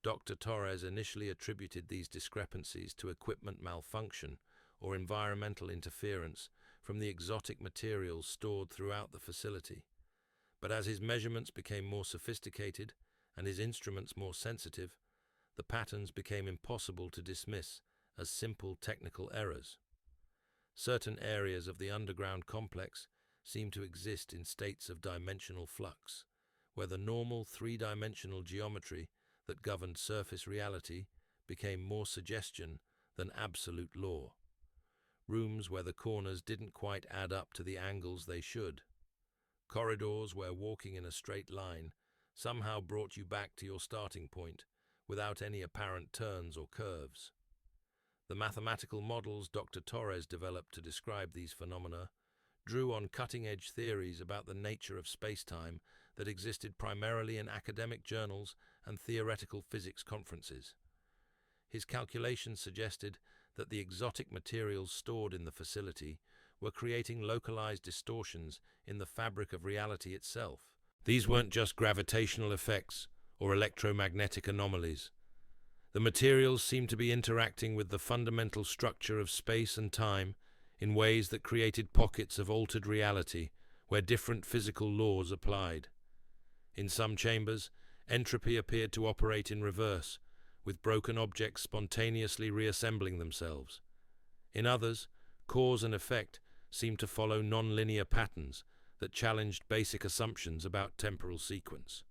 Dr. Torres initially attributed these discrepancies to equipment malfunction or environmental interference from the exotic materials stored throughout the facility. But as his measurements became more sophisticated and his instruments more sensitive, the patterns became impossible to dismiss as simple technical errors. Certain areas of the underground complex seemed to exist in states of dimensional flux, where the normal three-dimensional geometry that governed surface reality became more suggestion than absolute law. Rooms where the corners didn't quite add up to the angles they should. Corridors where walking in a straight line somehow brought you back to your starting point without any apparent turns or curves. The mathematical models Dr. Torres developed to describe these phenomena drew on cutting-edge theories about the nature of space-time that existed primarily in academic journals and theoretical physics conferences. His calculations suggested that the exotic materials stored in the facility were creating localized distortions in the fabric of reality itself. These weren't just gravitational effects or electromagnetic anomalies. The materials seemed to be interacting with the fundamental structure of space and time in ways that created pockets of altered reality where different physical laws applied. In some chambers, entropy appeared to operate in reverse, with broken objects spontaneously reassembling themselves. In others, cause and effect seemed to follow non-linear patterns that challenged basic assumptions about temporal sequence.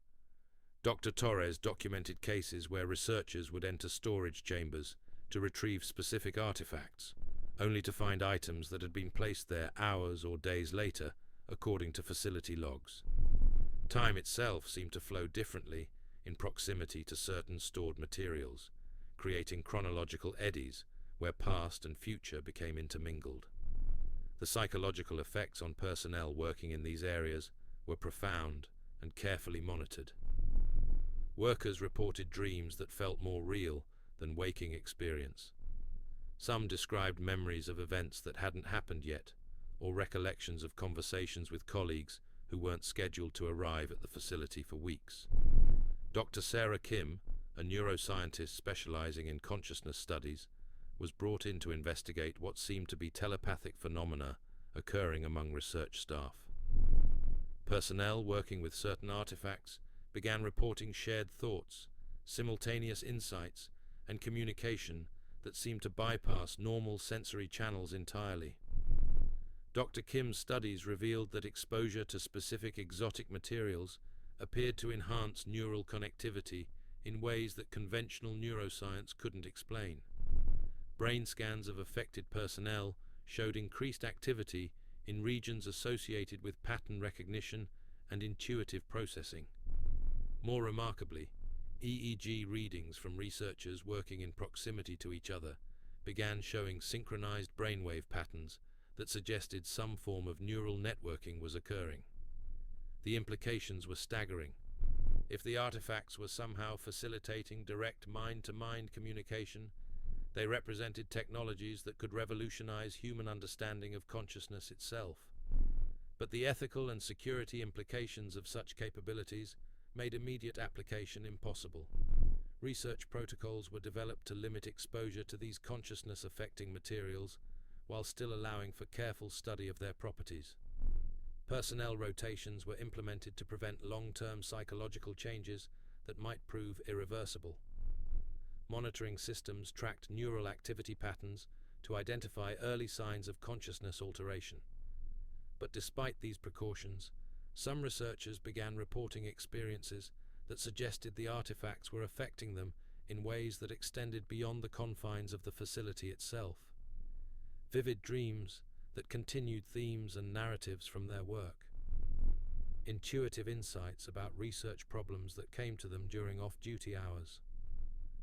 Dr. Torres documented cases where researchers would enter storage chambers to retrieve specific artifacts, only to find items that had been placed there hours or days later, according to facility logs. Time itself seemed to flow differently in proximity to certain stored materials, creating chronological eddies where past and future became intermingled. The psychological effects on personnel working in these areas were profound and carefully monitored. Workers reported dreams that felt more real than waking experience. Some described memories of events that hadn't happened yet, or recollections of conversations with colleagues who weren't scheduled to arrive at the facility for weeks. Dr. Sarah Kim, a neuroscientist specializing in consciousness studies, was brought in to investigate what seemed to be telepathic phenomena occurring among research staff. Personnel working with certain artifacts began reporting shared thoughts, simultaneous insights, and communication that seemed to bypass normal sensory channels entirely. Dr. Kim's studies revealed that exposure to specific exotic materials appeared to enhance neural connectivity in ways that conventional neuroscience couldn't explain. Brain scans of affected personnel showed increased activity in regions associated with pattern recognition and intuitive processing. More remarkably, EEG readings from researchers working in proximity to each other began showing synchronized brainwave patterns that suggested some form of neural networking was occurring. The implications were staggering. If the artifacts were somehow facilitating direct mind-to-mind communication, they represented technologies that could revolutionize human understanding of consciousness itself. But the ethical and security implications of such capabilities made immediate application impossible. Research protocols were developed to limit exposure to these consciousness-affecting materials while still allowing for careful study of their properties. Personnel rotations were implemented to prevent long-term psychological changes that might prove irreversible. Monitoring systems tracked neural activity patterns to identify early signs of consciousness alteration. But despite these precautions, some researchers began reporting experiences that suggested the artifacts were affecting them in ways that extended beyond the confines of the facility itself. Vivid dreams that continued themes and narratives from their work. Intuitive insights about research problems that came to them during off-duty hours.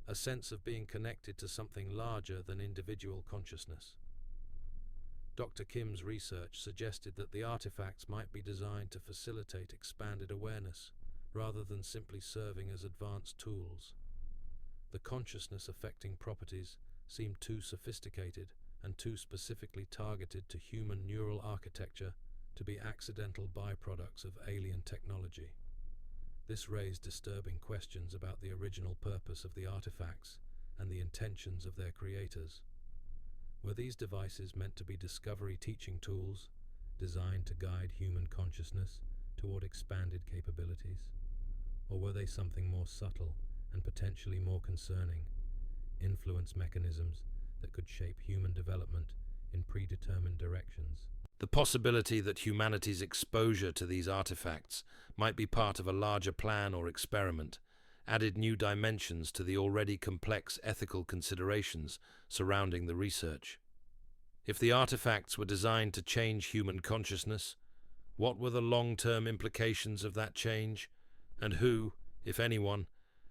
A sense of being connected to something larger than individual consciousness. Dr. Kim's research suggested that the artifacts might be designed to facilitate expanded awareness, rather than simply serving as advanced tools. The consciousness-affecting properties seemed too sophisticated and too specifically targeted to human neural architecture to be accidental byproducts of alien technology. This raised disturbing questions about the original purpose of the artifacts and the intentions of their creators. Were these devices meant to be discovery teaching tools, designed to guide human consciousness toward expanded capabilities? Or were they something more subtle and potentially more concerning, influence mechanisms that could shape human development in predetermined directions? The possibility that humanity's exposure to these artifacts might be part of a larger plan or experiment added new dimensions to the already complex ethical considerations surrounding the research. If the artifacts were designed to change human consciousness, what were the long-term implications of that change, and who, if anyone,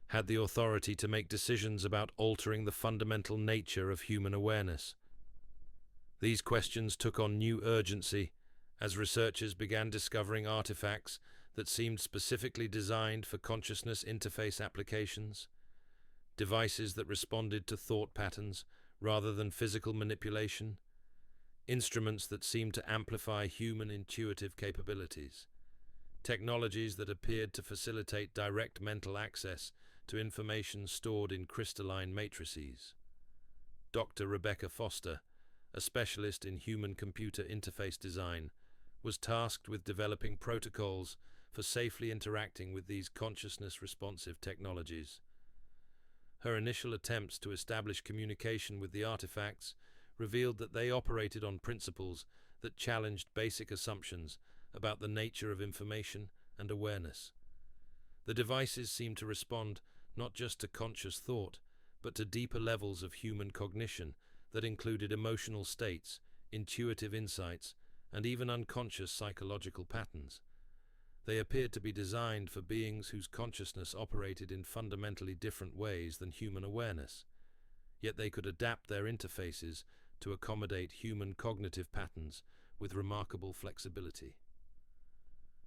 had the authority to make decisions about altering the fundamental nature of human awareness? These questions took on new urgency as researchers began discovering artifacts that seemed specifically designed for consciousness interface applications, devices that responded to thought patterns rather than physical manipulation, instruments that seemed to amplify human intuitive capabilities, technologies that appeared to facilitate direct mental access to information stored in crystalline matrices. Dr. Rebecca Foster, a specialist in human-computer interface design, was tasked with developing protocols for safely interacting with these consciousness-responsive technologies. Her initial attempts to establish communication with the artifacts revealed that they operated on principles that challenged basic assumptions about the nature of information and awareness. The devices seemed to respond not just to conscious thought, but to deeper levels of human cognition that included emotional states, intuitive insights, and even unconscious psychological patterns. They appeared to be designed for beings whose consciousness operated in fundamentally different ways than human awareness, yet they could adapt their interfaces to accommodate human cognitive patterns with remarkable flexibility.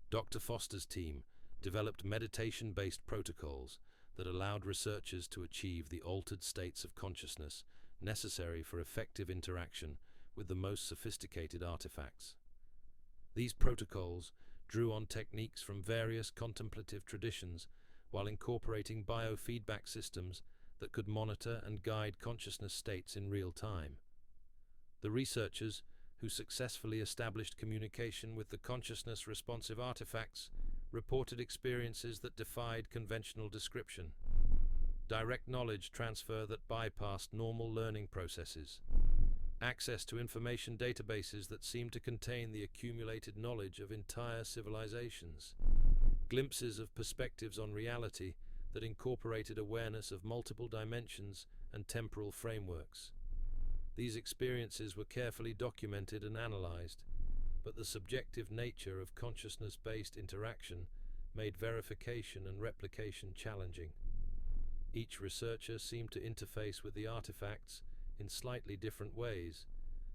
Dr. Foster's team developed meditation-based protocols that allowed researchers to achieve the altered states of consciousness necessary for effective interaction with the most sophisticated artifacts. These protocols drew on techniques from various contemplative traditions while incorporating biofeedback systems that could monitor and guide consciousness states in real time. The researchers, who successfully established communication with the consciousness-responsive artifacts, reported experiences that defied conventional description. Direct knowledge transfer that bypassed normal learning processes. Access to information databases that seemed to contain the accumulated knowledge of entire civilizations. Glimpses of perspectives on reality that incorporated awareness of multiple dimensions and temporal frameworks. These experiences were carefully documented and analyzed, but the subjective nature of consciousness-based interaction made verification and replication challenging. Each researcher seemed to interface with the artifacts in slightly different ways,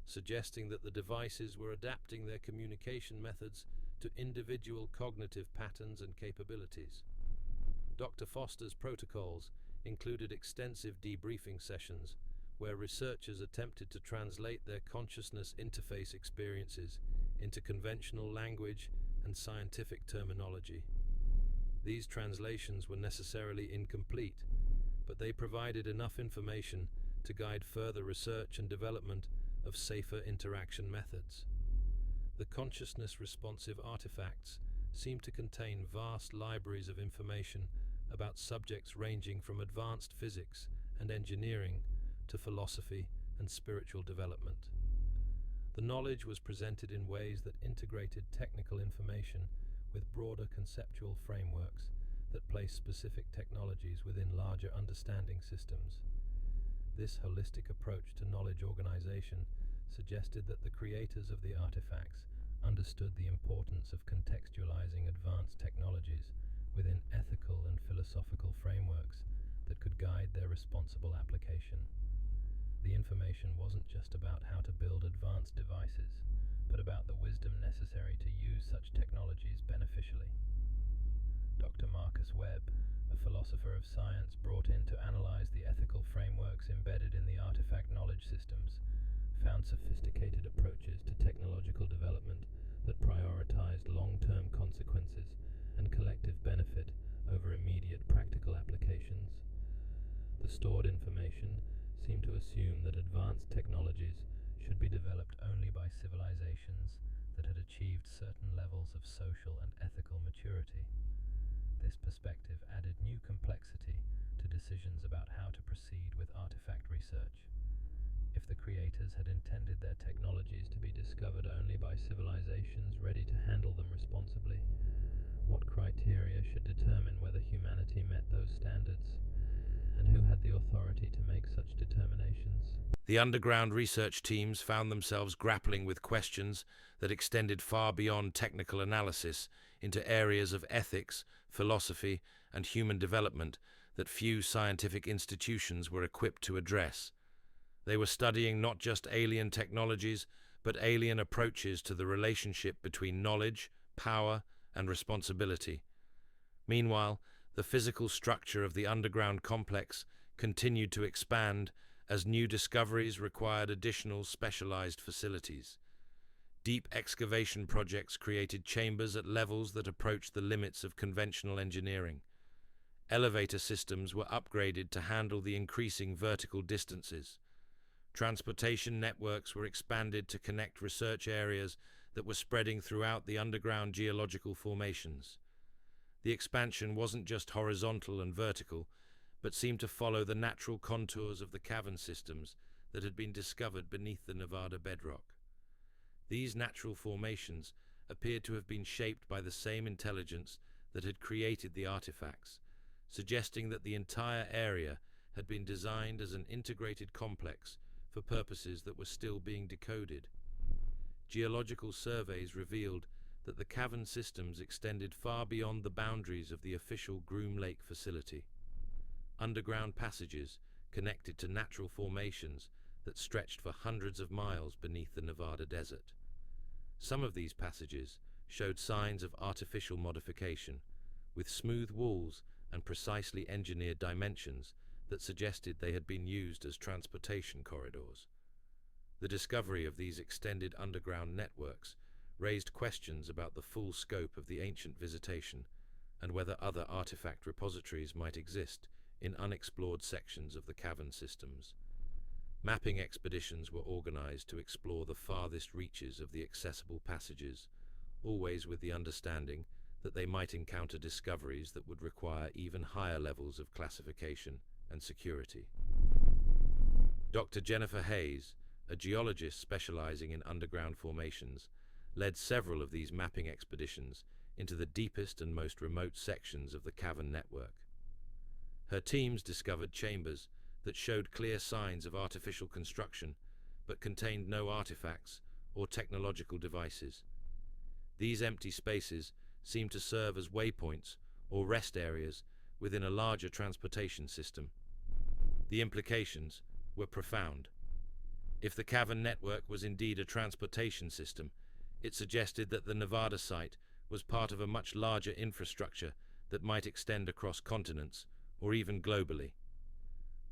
suggesting that the devices were adapting their communication methods to individual cognitive patterns and capabilities. Dr. Foster's protocols included extensive debriefing sessions where researchers attempted to translate their consciousness interface experiences into conventional language and scientific terminology. These translations were necessarily incomplete, but they provided enough information to guide further research and development of safer interaction methods. The consciousness-responsive artifacts seem to contain vast libraries of information about subjects ranging from advanced physics and engineering to philosophy and spiritual development. The knowledge was presented in ways that integrated technical information with broader conceptual frameworks that place specific technologies within larger understanding systems. This holistic approach to knowledge organization suggested that the creators of the artifacts understood the importance of contextualizing advanced technologies within ethical and philosophical frameworks that could guide their responsible application. The information wasn't just about how to build advanced devices, but about the wisdom necessary to use such technologies beneficially. Dr. Marcus Webb, a philosopher of science brought in to analyze the ethical frameworks embedded in the artifact knowledge systems, found sophisticated approaches to technological development that prioritized long-term consequences and collective benefit over immediate practical applications. The stored information seemed to assume that advanced technologies should be developed only by civilizations that had achieved certain levels of social and ethical maturity. This perspective added new complexity to decisions about how to proceed with artifact research. If the creators had intended their technologies to be discovered only by civilizations ready to handle them responsibly, what criteria should determine whether humanity met those standards? And who had the authority to make such determinations? The underground research teams found themselves grappling with questions that extended far beyond technical analysis into areas of ethics, philosophy, and human development that few scientific institutions were equipped to address. They were studying not just alien technologies, but alien approaches to the relationship between knowledge, power, and responsibility. Meanwhile, the physical structure of the underground complex continued to expand as new discoveries required additional specialized facilities. Deep excavation projects created chambers at levels that approached the limits of conventional engineering. Elevator systems were upgraded to handle the increasing vertical distances. Transportation networks were expanded to connect research areas that were spreading throughout the underground geological formations. The expansion wasn't just horizontal and vertical, but seemed to follow the natural contours of the cavern systems that had been discovered beneath the Nevada bedrock. These natural formations appeared to have been shaped by the same intelligence that had created the artifacts, suggesting that the entire area had been designed as an integrated complex for purposes that were still being decoded. Geological surveys revealed that the cavern systems extended far beyond the boundaries of the official Groom Lake facility. Underground passages connected to natural formations that stretched for hundreds of miles beneath the Nevada desert. Some of these passages showed signs of artificial modification, with smooth walls and precisely engineered dimensions that suggested they had been used as transportation corridors. The discovery of these extended underground networks raised questions about the full scope of the ancient visitation and whether other artifact repositories might exist in unexplored sections of the cavern systems. Mapping expeditions were organized to explore the farthest reaches of the accessible passages, always with the understanding that they might encounter discoveries that would require even higher levels of classification and security. Dr. Jennifer Hayes, a geologist specializing in underground formations, led several of these mapping expeditions into the deepest and most remote sections of the cavern network. Her teams discovered chambers that showed clear signs of artificial construction, but contained no artifacts or technological devices. These empty spaces seemed to serve as waypoints or rest areas within a larger transportation system. The implications were profound. If the cavern network was indeed a transportation system, it suggested that the Nevada site was part of a much larger infrastructure that might extend across continents or even globally.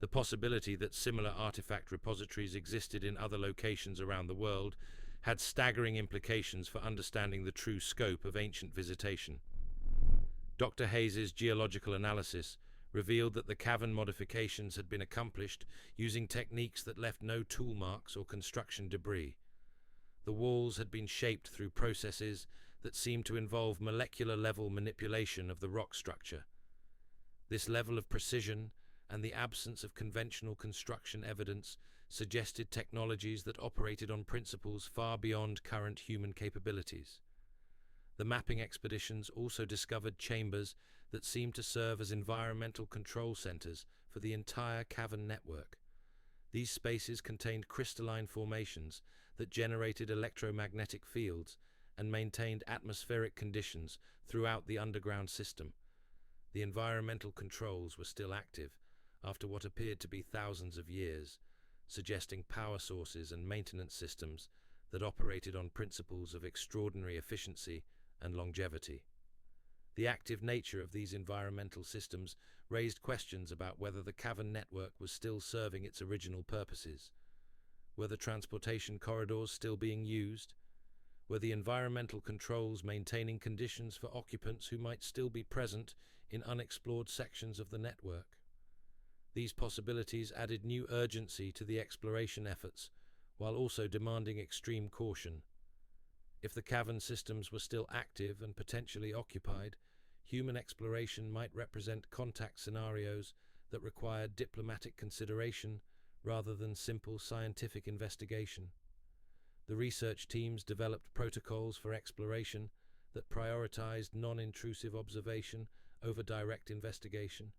The possibility that similar artifact repositories existed in other locations around the world had staggering implications for understanding the true scope of ancient visitation. Dr. Hayes's geological analysis revealed that the cavern modifications had been accomplished using techniques that left no tool marks or construction debris. The walls had been shaped through processes that seemed to involve molecular-level manipulation of the rock structure. This level of precision and the absence of conventional construction evidence suggested technologies that operated on principles far beyond current human capabilities. The mapping expeditions also discovered chambers that seemed to serve as environmental control centers for the entire cavern network. These spaces contained crystalline formations that generated electromagnetic fields and maintained atmospheric conditions throughout the underground system. The environmental controls were still active after what appeared to be thousands of years, suggesting power sources and maintenance systems that operated on principles of extraordinary efficiency and longevity. The active nature of these environmental systems raised questions about whether the cavern network was still serving its original purposes. Were the transportation corridors still being used? Were the environmental controls maintaining conditions for occupants who might still be present in unexplored sections of the network? These possibilities added new urgency to the exploration efforts, while also demanding extreme caution. If the cavern systems were still active and potentially occupied, human exploration might represent contact scenarios that required diplomatic consideration rather than simple scientific investigation. The research teams developed protocols for exploration that prioritized non-intrusive observation over direct investigation.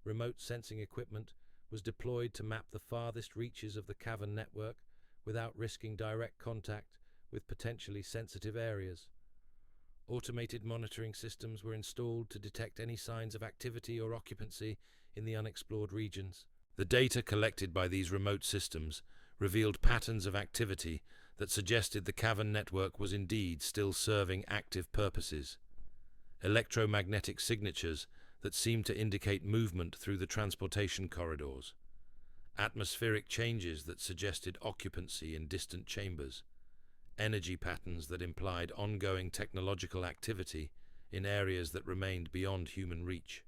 Remote sensing equipment was deployed to map the farthest reaches of the cavern network without risking direct contact with potentially sensitive areas. Automated monitoring systems were installed to detect any signs of activity or occupancy in the unexplored regions. The data collected by these remote systems revealed patterns of activity that suggested the cavern network was indeed still serving active purposes. Electromagnetic signatures that seemed to indicate movement through the transportation corridors. Atmospheric changes that suggested occupancy in distant chambers. Energy patterns that implied ongoing technological activity in areas that remained beyond human reach.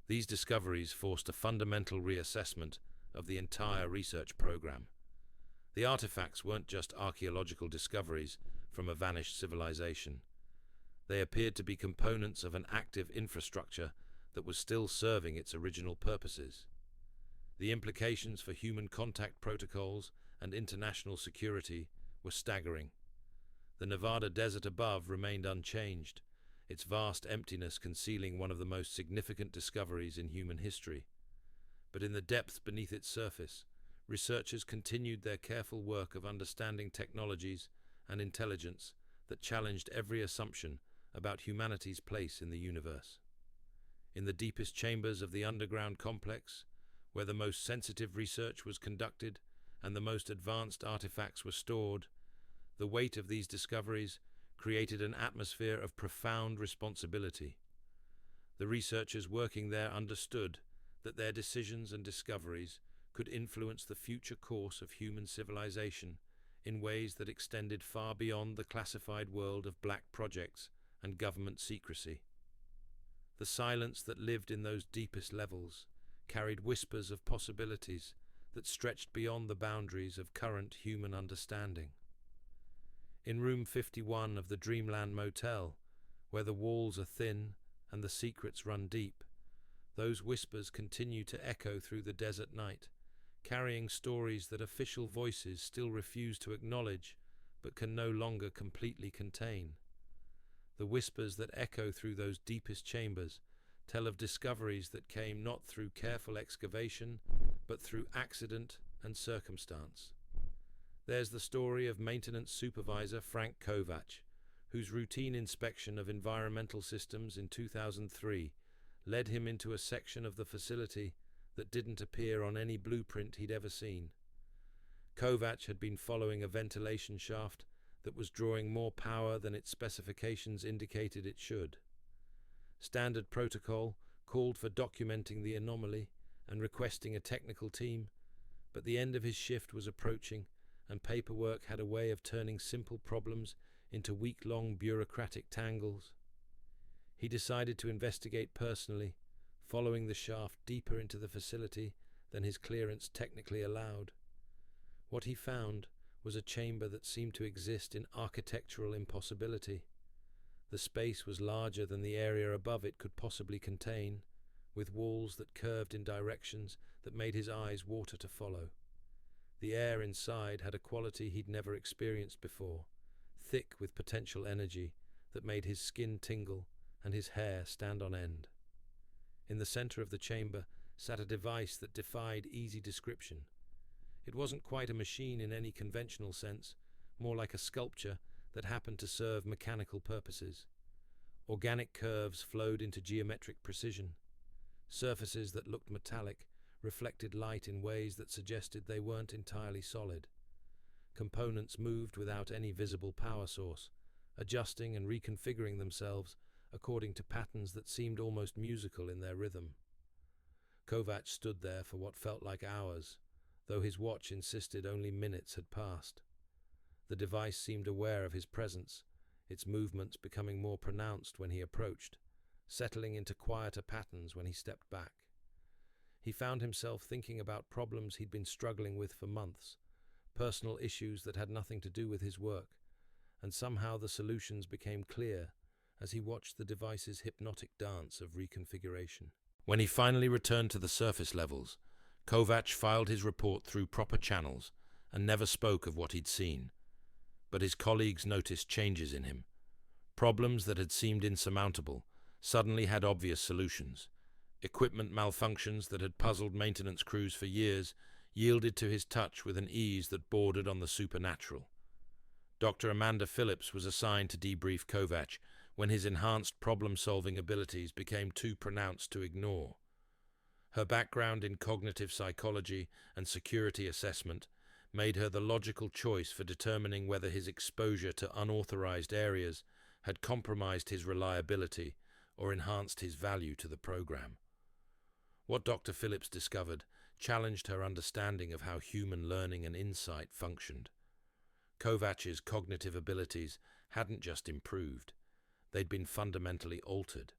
These discoveries forced a fundamental reassessment of the entire research program. The artifacts weren't just archaeological discoveries from a vanished civilization. They appeared to be components of an active infrastructure that was still serving its original purposes. The implications for human contact protocols and international security were staggering. The Nevada desert above remained unchanged, its vast emptiness concealing one of the most significant discoveries in human history. But in the depths beneath its surface, researchers continued their careful work of understanding technologies and intelligence that challenged every assumption about humanity's place in the universe. In the deepest chambers of the underground complex, where the most sensitive research was conducted and the most advanced artifacts were stored, the weight of these discoveries created an atmosphere of profound responsibility. The researchers working there understood that their decisions and discoveries could influence the future course of human civilization in ways that extended far beyond the classified world of black projects and government secrecy. The silence that lived in those deepest levels carried whispers of possibilities that stretched beyond the boundaries of current human understanding. In room 51 of the Dreamland Motel, where the walls are thin and the secrets run deep, those whispers continue to echo through the desert night, carrying stories that official voices still refuse to acknowledge but can no longer completely contain. The whispers that echo through those deepest chambers tell of discoveries that came not through careful excavation, but through accident and circumstance. There's the story of maintenance supervisor Frank Kovac, whose routine inspection of environmental systems in 2003 led him into a section of the facility that didn't appear on any blueprint he'd ever seen. Kovac had been following a ventilation shaft that was drawing more power than its specifications indicated it should. Standard protocol called for documenting the anomaly and requesting a technical team, but the end of his shift was approaching, and paperwork had a way of turning simple problems into week-long bureaucratic tangles. He decided to investigate personally, following the shaft deeper into the facility than his clearance technically allowed. What he found was a chamber that seemed to exist in architectural impossibility. The space was larger than the area above it could possibly contain, with walls that curved in directions that made his eyes water to follow. The air inside had a quality he'd never experienced before, thick with potential energy that made his skin tingle and his hair stand on end. In the center of the chamber sat a device that defied easy description. It wasn't quite a machine in any conventional sense, more like a sculpture that happened to serve mechanical purposes. Organic curves flowed into geometric precision. Surfaces that looked metallic reflected light in ways that suggested they weren't entirely solid. Components moved without any visible power source, adjusting and reconfiguring themselves according to patterns that seemed almost musical in their rhythm. Kovac stood there for what felt like hours, though his watch insisted only minutes had passed. The device seemed aware of his presence, its movements becoming more pronounced when he approached, settling into quieter patterns when he stepped back. He found himself thinking about problems he'd been struggling with for months, personal issues that had nothing to do with his work, and somehow the solutions became clear as he watched the device's hypnotic dance of reconfiguration. When he finally returned to the surface levels, Kovac filed his report through proper channels and never spoke of what he'd seen. But his colleagues noticed changes in him. Problems that had seemed insurmountable suddenly had obvious solutions. Equipment malfunctions that had puzzled maintenance crews for years yielded to his touch with an ease that bordered on the supernatural. Dr. Amanda Phillips was assigned to debrief Kovac when his enhanced problem-solving abilities became too pronounced to ignore. Her background in cognitive psychology and security assessment made her the logical choice for determining whether his exposure to unauthorized areas had compromised his reliability or enhanced his value to the program. What Dr. Phillips discovered challenged her understanding of how human learning and insight functioned. Kovach's cognitive abilities hadn't just improved, they'd been fundamentally altered.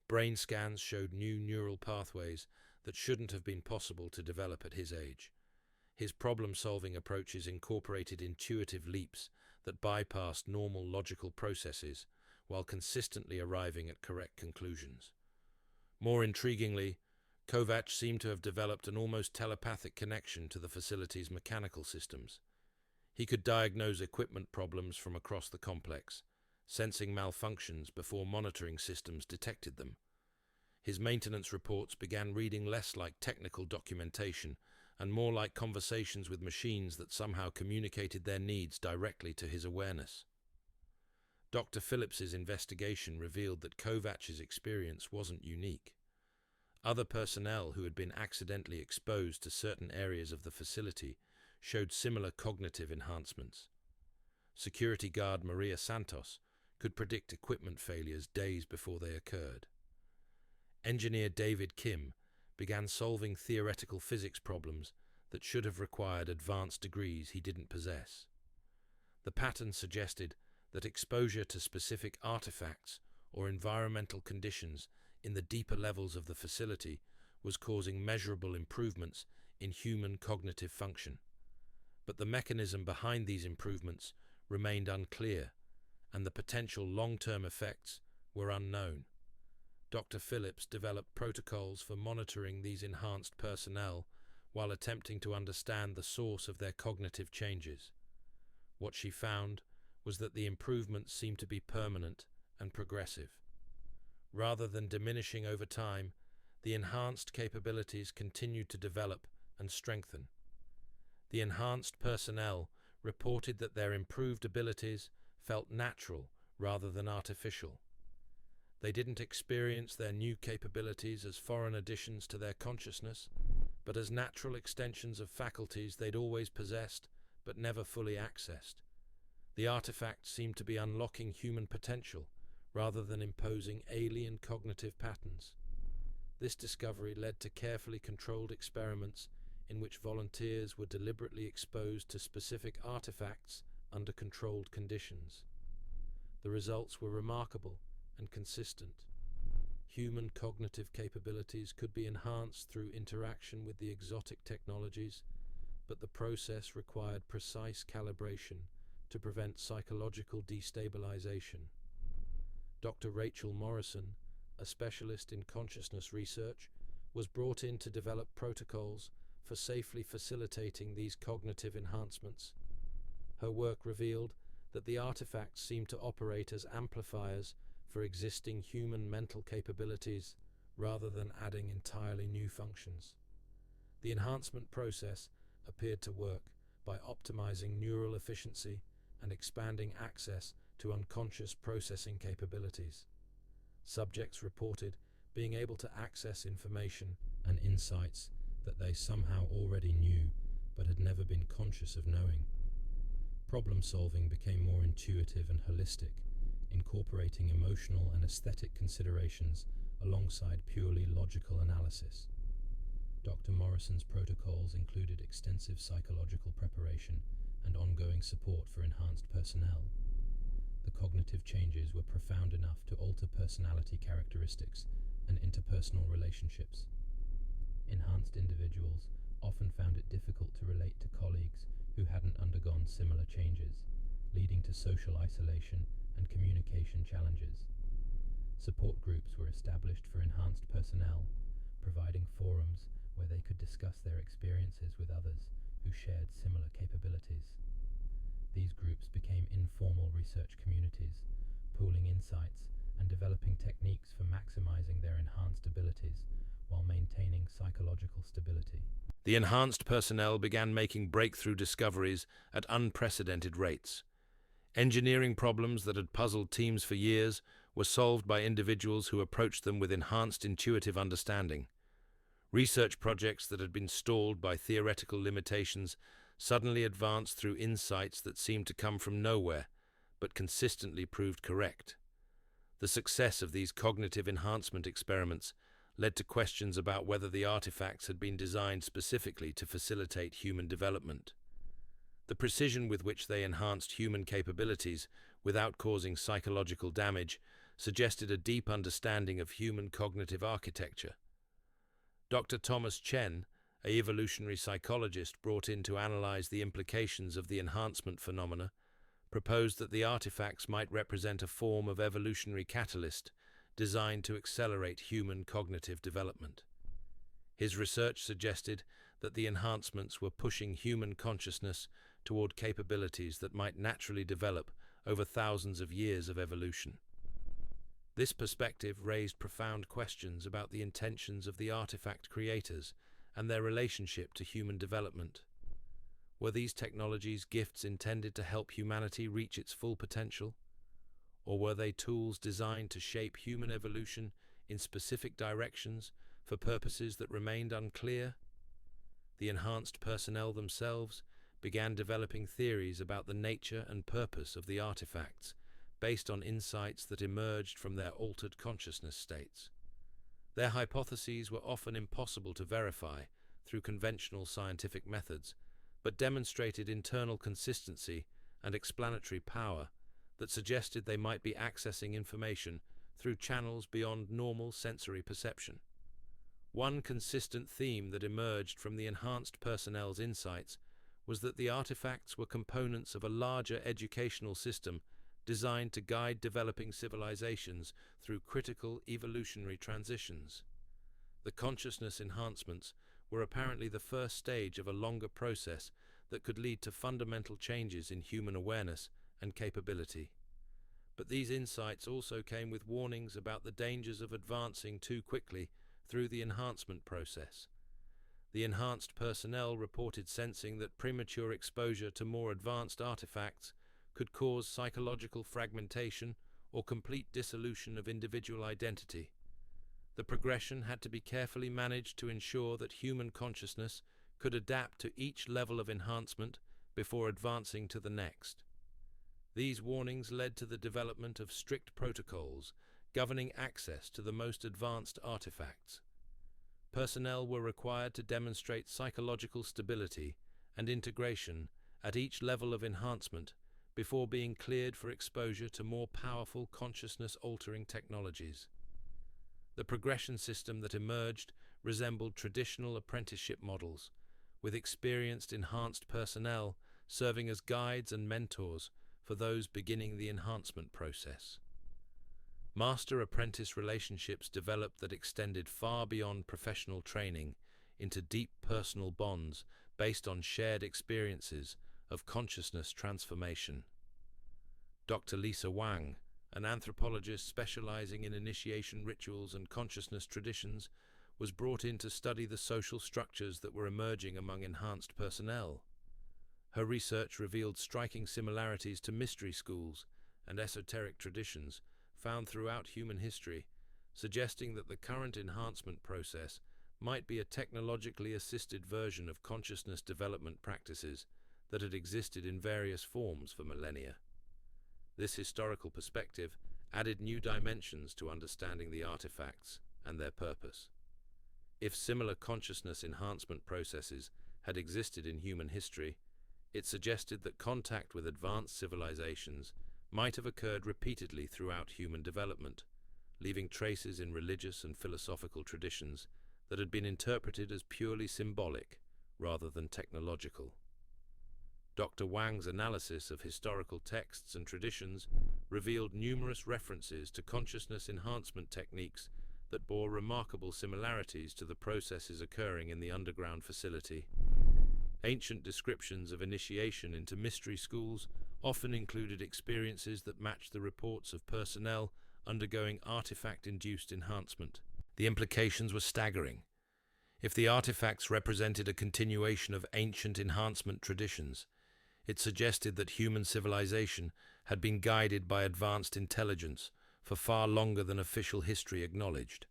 Brain scans showed new neural pathways that shouldn't have been possible to develop at his age. His problem-solving approaches incorporated intuitive leaps that bypassed normal logical processes while consistently arriving at correct conclusions. More intriguingly, Kovach seemed to have developed an almost telepathic connection to the facility's mechanical systems. He could diagnose equipment problems from across the complex, sensing malfunctions before monitoring systems detected them. His maintenance reports began reading less like technical documentation and more like conversations with machines that somehow communicated their needs directly to his awareness. Dr. Phillips's investigation revealed that Kovach's experience wasn't unique. Other personnel who had been accidentally exposed to certain areas of the facility showed similar cognitive enhancements. Security guard Maria Santos could predict equipment failures days before they occurred. Engineer David Kim began solving theoretical physics problems that should have required advanced degrees he didn't possess. The pattern suggested that exposure to specific artifacts or environmental conditions in the deeper levels of the facility was causing measurable improvements in human cognitive function. But the mechanism behind these improvements remained unclear, and the potential long-term effects were unknown. Dr. Phillips developed protocols for monitoring these enhanced personnel while attempting to understand the source of their cognitive changes. What she found was that the improvements seemed to be permanent and progressive. Rather than diminishing over time, the enhanced capabilities continued to develop and strengthen. The enhanced personnel reported that their improved abilities felt natural rather than artificial. They didn't experience their new capabilities as foreign additions to their consciousness, but as natural extensions of faculties they'd always possessed but never fully accessed. The artifacts seemed to be unlocking human potential rather than imposing alien cognitive patterns. This discovery led to carefully controlled experiments in which volunteers were deliberately exposed to specific artifacts under controlled conditions. The results were remarkable and consistent. Human cognitive capabilities could be enhanced through interaction with the exotic technologies, but the process required precise calibration to prevent psychological destabilization. Dr. Rachel Morrison, a specialist in consciousness research, was brought in to develop protocols for safely facilitating these cognitive enhancements. Her work revealed that the artifacts seemed to operate as amplifiers for existing human mental capabilities rather than adding entirely new functions. The enhancement process appeared to work by optimizing neural efficiency and expanding access to unconscious processing capabilities. Subjects reported being able to access information and insights that they somehow already knew but had never been conscious of knowing. Problem solving became more intuitive and holistic, incorporating emotional and aesthetic considerations alongside purely logical analysis. Dr. Morrison's protocols included extensive psychological preparation and ongoing support for enhanced personnel. The cognitive changes were profound enough to alter personality characteristics and interpersonal relationships. Enhanced individuals often found it difficult to relate to colleagues who hadn't undergone similar changes, leading to social isolation and communication challenges. Support groups were established for enhanced personnel, providing forums where they could discuss their experiences with others who shared similar capabilities. These groups became informal research communities, pooling insights and developing techniques for maximizing their enhanced abilities while maintaining psychological stability. The enhanced personnel began making breakthrough discoveries at unprecedented rates. Engineering problems that had puzzled teams for years were solved by individuals who approached them with enhanced intuitive understanding. Research projects that had been stalled by theoretical limitations suddenly advanced through insights that seemed to come from nowhere, but consistently proved correct. The success of these cognitive enhancement experiments led to questions about whether the artifacts had been designed specifically to facilitate human development. The precision with which they enhanced human capabilities without causing psychological damage suggested a deep understanding of human cognitive architecture. Dr. Thomas Chen, an evolutionary psychologist brought in to analyze the implications of the enhancement phenomena, proposed that the artifacts might represent a form of evolutionary catalyst designed to accelerate human cognitive development. His research suggested that the enhancements were pushing human consciousness toward capabilities that might naturally develop over thousands of years of evolution. This perspective raised profound questions about the intentions of the artifact creators and their relationship to human development. Were these technologies gifts intended to help humanity reach its full potential? Or were they tools designed to shape human evolution in specific directions for purposes that remained unclear? The enhanced personnel themselves began developing theories about the nature and purpose of the artifacts based on insights that emerged from their altered consciousness states. Their hypotheses were often impossible to verify through conventional scientific methods, but demonstrated internal consistency and explanatory power that suggested they might be accessing information through channels beyond normal sensory perception. One consistent theme that emerged from the enhanced personnel's insights was that the artifacts were components of a larger educational system designed to guide developing civilizations through critical evolutionary transitions. The consciousness enhancements were apparently the first stage of a longer process that could lead to fundamental changes in human awareness and capability. But these insights also came with warnings about the dangers of advancing too quickly through the enhancement process. The enhanced personnel reported sensing that premature exposure to more advanced artifacts could cause psychological fragmentation or complete dissolution of individual identity. The progression had to be carefully managed to ensure that human consciousness could adapt to each level of enhancement before advancing to the next. These warnings led to the development of strict protocols governing access to the most advanced artifacts. Personnel were required to demonstrate psychological stability and integration at each level of enhancement before being cleared for exposure to more powerful consciousness-altering technologies. The progression system that emerged resembled traditional apprenticeship models, with experienced enhanced personnel serving as guides and mentors for those beginning the enhancement process. Master-apprentice relationships developed that extended far beyond professional training into deep personal bonds based on shared experiences of consciousness transformation. Dr. Lisa Wang, an anthropologist specializing in initiation rituals and consciousness traditions, was brought in to study the social structures that were emerging among enhanced personnel. Her research revealed striking similarities to mystery schools and esoteric traditions found throughout human history, suggesting that the current enhancement process might be a technologically assisted version of consciousness development practices that had existed in various forms for millennia. This historical perspective added new dimensions to understanding the artifacts and their purpose. If similar consciousness enhancement processes had existed in human history, it suggested that contact with advanced civilizations might have occurred repeatedly throughout human development, leaving traces in religious and philosophical traditions that had been interpreted as purely symbolic rather than technological. Dr. Wang's analysis of historical texts and traditions revealed numerous references to consciousness enhancement techniques that bore remarkable similarities to the processes occurring in the underground facility. Ancient descriptions of initiation into mystery schools often included experiences that matched the reports of personnel undergoing artifact-induced enhancement. The implications were staggering. If the artifacts represented a continuation of ancient enhancement traditions, it suggested that human civilization had been guided by advanced intelligence for far longer than official history acknowledged.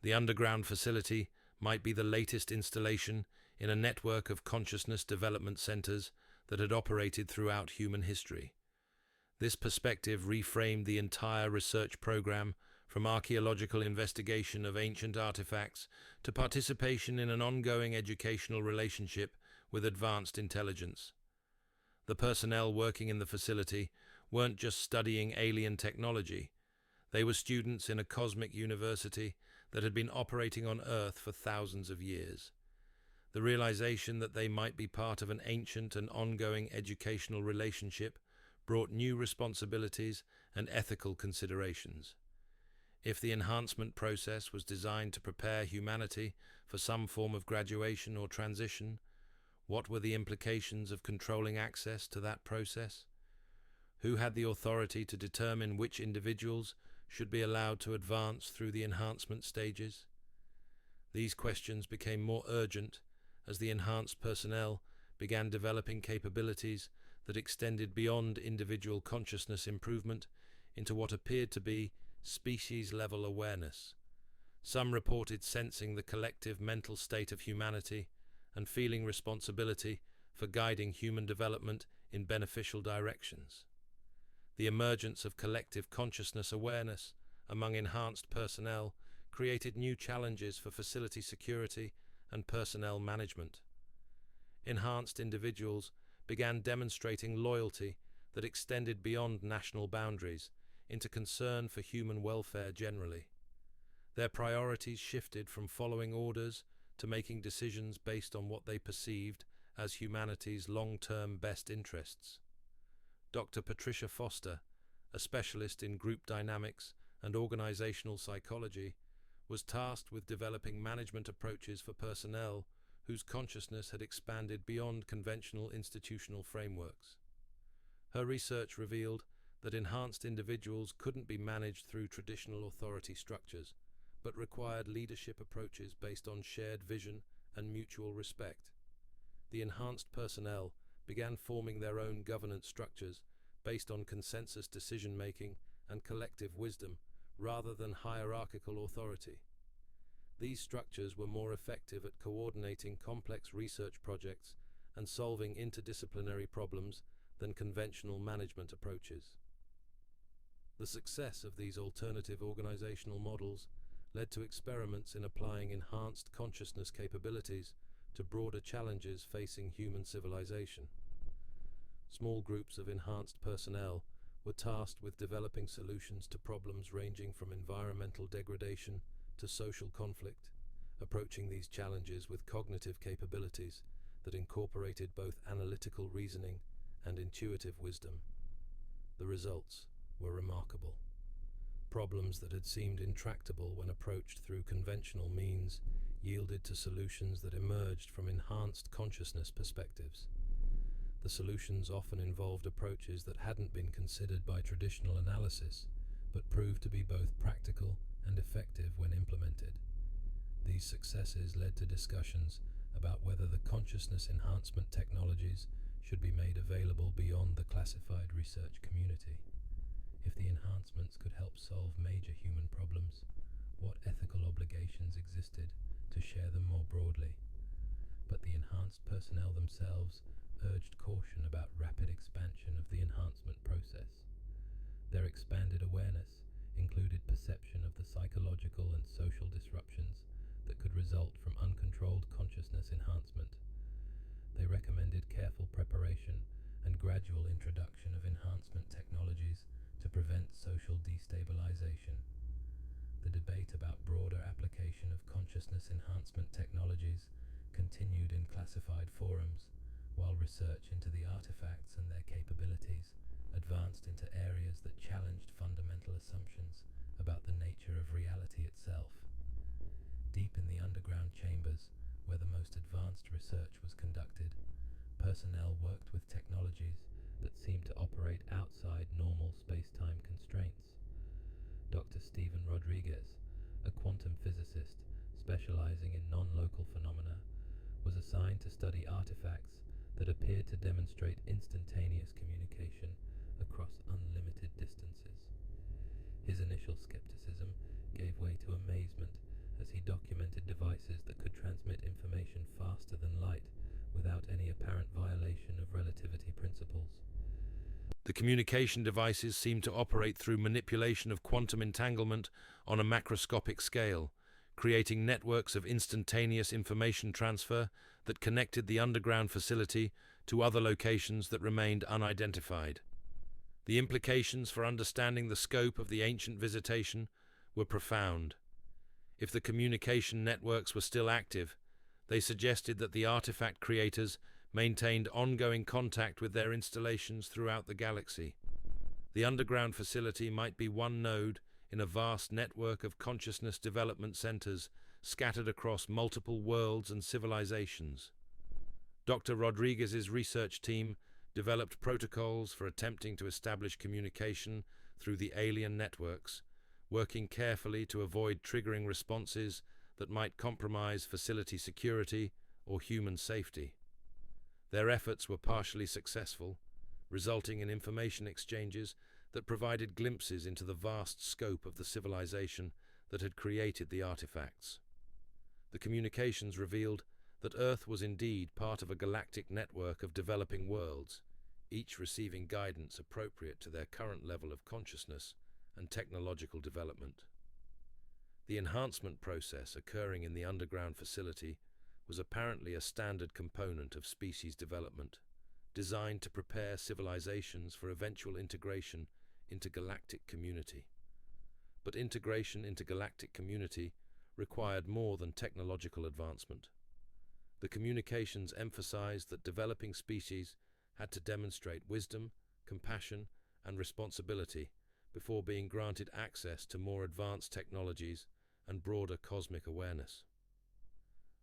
The underground facility might be the latest installation in a network of consciousness development centers that had operated throughout human history. This perspective reframed the entire research program, from archaeological investigation of ancient artifacts to participation in an ongoing educational relationship with advanced intelligence. The personnel working in the facility weren't just studying alien technology. They were students in a cosmic university that had been operating on Earth for thousands of years. The realization that they might be part of an ancient and ongoing educational relationship brought new responsibilities and ethical considerations. If the enhancement process was designed to prepare humanity for some form of graduation or transition, what were the implications of controlling access to that process? Who had the authority to determine which individuals should be allowed to advance through the enhancement stages? These questions became more urgent as the enhanced personnel began developing capabilities that extended beyond individual consciousness improvement into what appeared to be species-level awareness. Some reported sensing the collective mental state of humanity and feeling responsibility for guiding human development in beneficial directions. The emergence of collective consciousness awareness among enhanced personnel created new challenges for facility security and personnel management. Enhanced individuals began demonstrating loyalty that extended beyond national boundaries into concern for human welfare generally. Their priorities shifted from following orders to making decisions based on what they perceived as humanity's long-term best interests. Dr. Patricia Foster, a specialist in group dynamics and organizational psychology, was tasked with developing management approaches for personnel whose consciousness had expanded beyond conventional institutional frameworks. Her research revealed that enhanced individuals couldn't be managed through traditional authority structures, but required leadership approaches based on shared vision and mutual respect. The enhanced personnel began forming their own governance structures based on consensus decision-making and collective wisdom, rather than hierarchical authority. These structures were more effective at coordinating complex research projects and solving interdisciplinary problems than conventional management approaches. The success of these alternative organizational models led to experiments in applying enhanced consciousness capabilities to broader challenges facing human civilization. Small groups of enhanced personnel were tasked with developing solutions to problems ranging from environmental degradation to social conflict, approaching these challenges with cognitive capabilities that incorporated both analytical reasoning and intuitive wisdom. The results were remarkable. Problems that had seemed intractable when approached through conventional means yielded to solutions that emerged from enhanced consciousness perspectives. The solutions often involved approaches that hadn't been considered by traditional analysis, but proved to be both practical and effective when implemented. These successes led to discussions about whether the consciousness enhancement technologies should be made available beyond the classified research community. If the enhancements could help solve major human problems, what ethical obligations existed to share them more broadly? But the enhanced personnel themselves urged caution about rapid expansion of the enhancement process. Their expanded awareness included perception of the psychological and social disruptions that could result from uncontrolled consciousness enhancement. They recommended careful preparation and gradual introduction of enhancement technologies to prevent social destabilization. The debate about broader application of consciousness enhancement technologies continued in classified forums, while research into the artifacts and their capabilities advanced into areas that challenged fundamental assumptions about the nature of reality itself. Deep in the underground chambers, where the most advanced research was conducted, personnel worked with technologies that seemed to operate outside normal space-time constraints. Dr. Stephen Rodriguez, a quantum physicist specializing in non-local phenomena, was assigned to study artifacts that appeared to demonstrate instantaneous communication across unlimited distances. His initial skepticism gave way to amazement as he documented devices that could transmit information faster than light without any apparent violation of relativity principles. The communication devices seemed to operate through manipulation of quantum entanglement on a macroscopic scale, creating networks of instantaneous information transfer that connected the underground facility to other locations that remained unidentified. The implications for understanding the scope of the ancient visitation were profound. If the communication networks were still active, they suggested that the artifact creators maintained ongoing contact with their installations throughout the galaxy. The underground facility might be one node in a vast network of consciousness development centers scattered across multiple worlds and civilizations. Dr. Rodriguez's research team developed protocols for attempting to establish communication through the alien networks, working carefully to avoid triggering responses that might compromise facility security or human safety. Their efforts were partially successful, resulting in information exchanges that provided glimpses into the vast scope of the civilization that had created the artifacts. The communications revealed that Earth was indeed part of a galactic network of developing worlds, each receiving guidance appropriate to their current level of consciousness and technological development. The enhancement process occurring in the underground facility was apparently a standard component of species development, designed to prepare civilizations for eventual integration into galactic community. But integration into galactic community required more than technological advancement. The communications emphasized that developing species had to demonstrate wisdom, compassion, and responsibility before being granted access to more advanced technologies and broader cosmic awareness.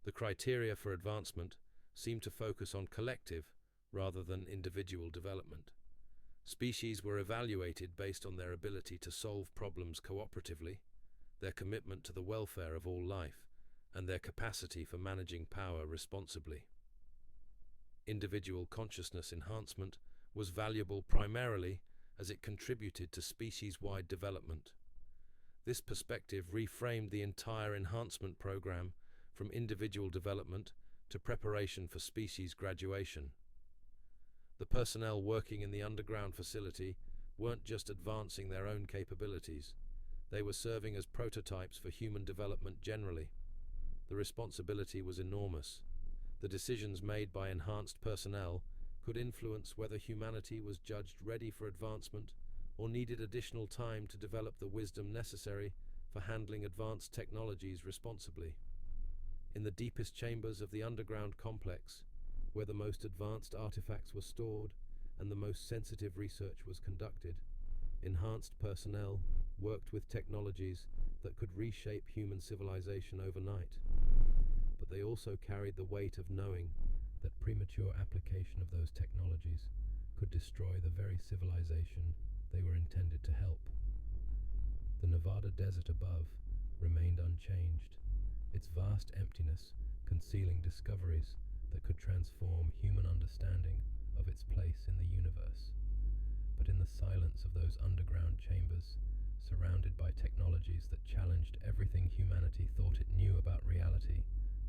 The criteria for advancement seemed to focus on collective rather than individual development. Species were evaluated based on their ability to solve problems cooperatively, their commitment to the welfare of all life, and their capacity for managing power responsibly. Individual consciousness enhancement was valuable primarily as it contributed to species-wide development. This perspective reframed the entire enhancement program from individual development to preparation for species graduation. The personnel working in the underground facility weren't just advancing their own capabilities, they were serving as prototypes for human development generally. The responsibility was enormous. The decisions made by enhanced personnel could influence whether humanity was judged ready for advancement or needed additional time to develop the wisdom necessary for handling advanced technologies responsibly. In the deepest chambers of the underground complex, where the most advanced artifacts were stored and the most sensitive research was conducted, enhanced personnel worked with technologies that could reshape human civilization overnight. But they also carried the weight of knowing that premature application of those technologies could destroy the very civilization they were intended to help. The Nevada desert above remained unchanged, its vast emptiness concealing discoveries that could transform human understanding of its place in the universe. But in the silence of those underground chambers, surrounded by technologies that challenged everything humanity thought it knew about reality,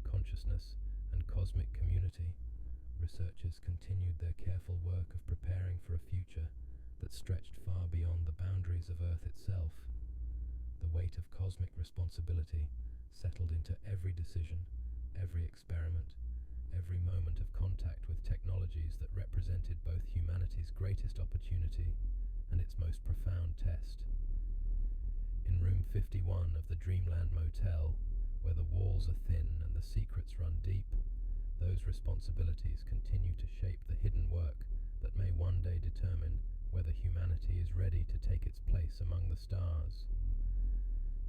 consciousness, and cosmic community, researchers continued their careful work of preparing for a future that stretched far beyond the boundaries of Earth itself. The weight of cosmic responsibility settled into every decision, every experiment, every moment of contact with technologies that represented both humanity's greatest opportunity and its most profound test. In room 51 of the Dreamland Motel, where the walls are thin and the secrets run deep, those responsibilities continue to shape the hidden work that may one day determine whether humanity is ready to take its place among the stars.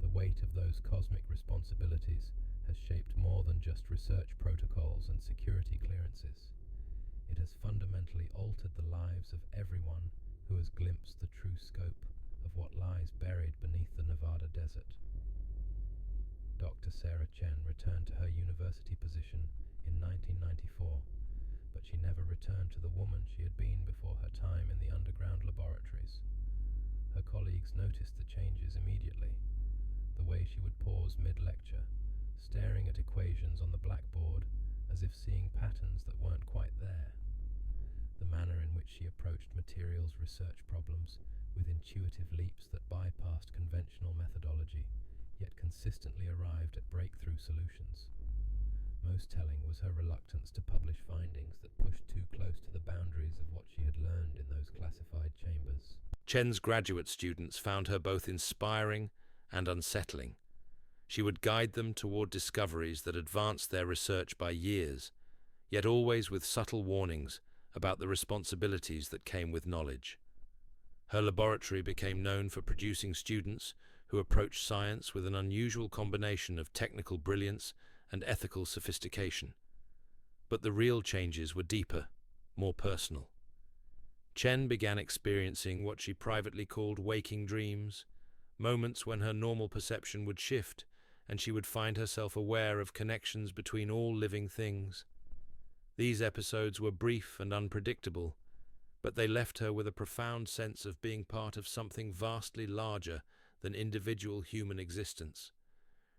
The weight of those cosmic responsibilities has shaped more than just research protocols and security clearances. It has fundamentally altered the lives of everyone who has glimpsed the true scope of what lies buried beneath the Nevada desert. Dr. Sarah Chen returned to her university position in 1994, but she never returned to the woman she had been before her time in the underground laboratories. Her colleagues noticed the changes immediately. The way she would pause mid-lecture, staring at equations on the blackboard as if seeing patterns that weren't quite there. The manner in which she approached materials research problems with intuitive leaps that bypassed conventional methodology, yet consistently arrived at breakthrough solutions. Most telling was her reluctance to publish findings that pushed too close to the boundaries of what she had learned in those classified chambers. Chen's graduate students found her both inspiring and unsettling. She would guide them toward discoveries that advanced their research by years, yet always with subtle warnings about the responsibilities that came with knowledge. Her laboratory became known for producing students who approached science with an unusual combination of technical brilliance and ethical sophistication. But the real changes were deeper, more personal. Chen began experiencing what she privately called waking dreams, moments when her normal perception would shift and she would find herself aware of connections between all living things. These episodes were brief and unpredictable, but they left her with a profound sense of being part of something vastly larger than individual human existence.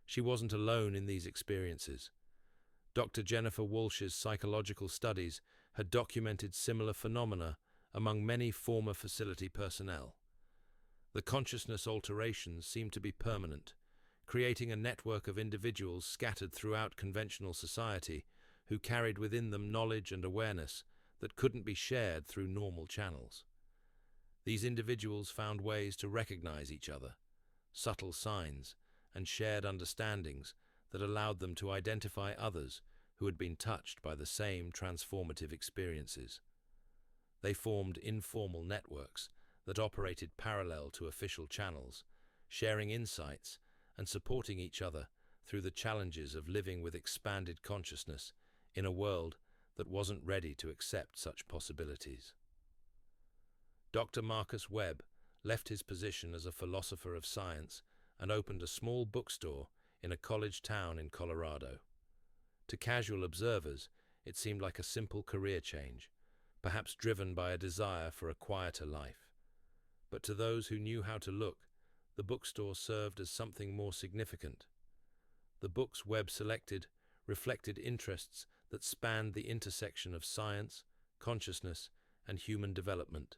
She wasn't alone in these experiences. Dr. Jennifer Walsh's psychological studies had documented similar phenomena among many former facility personnel. The consciousness alterations seemed to be permanent, creating a network of individuals scattered throughout conventional society who carried within them knowledge and awareness that couldn't be shared through normal channels. These individuals found ways to recognize each other, subtle signs, and shared understandings that allowed them to identify others who had been touched by the same transformative experiences. They formed informal networks that operated parallel to official channels, sharing insights and supporting each other through the challenges of living with expanded consciousness in a world that wasn't ready to accept such possibilities. Dr. Marcus Webb left his position as a philosopher of science and opened a small bookstore in a college town in Colorado. To casual observers, it seemed like a simple career change, perhaps driven by a desire for a quieter life. But to those who knew how to look, the bookstore served as something more significant. The books Webb selected reflected interests that spanned the intersection of science, consciousness, and human development.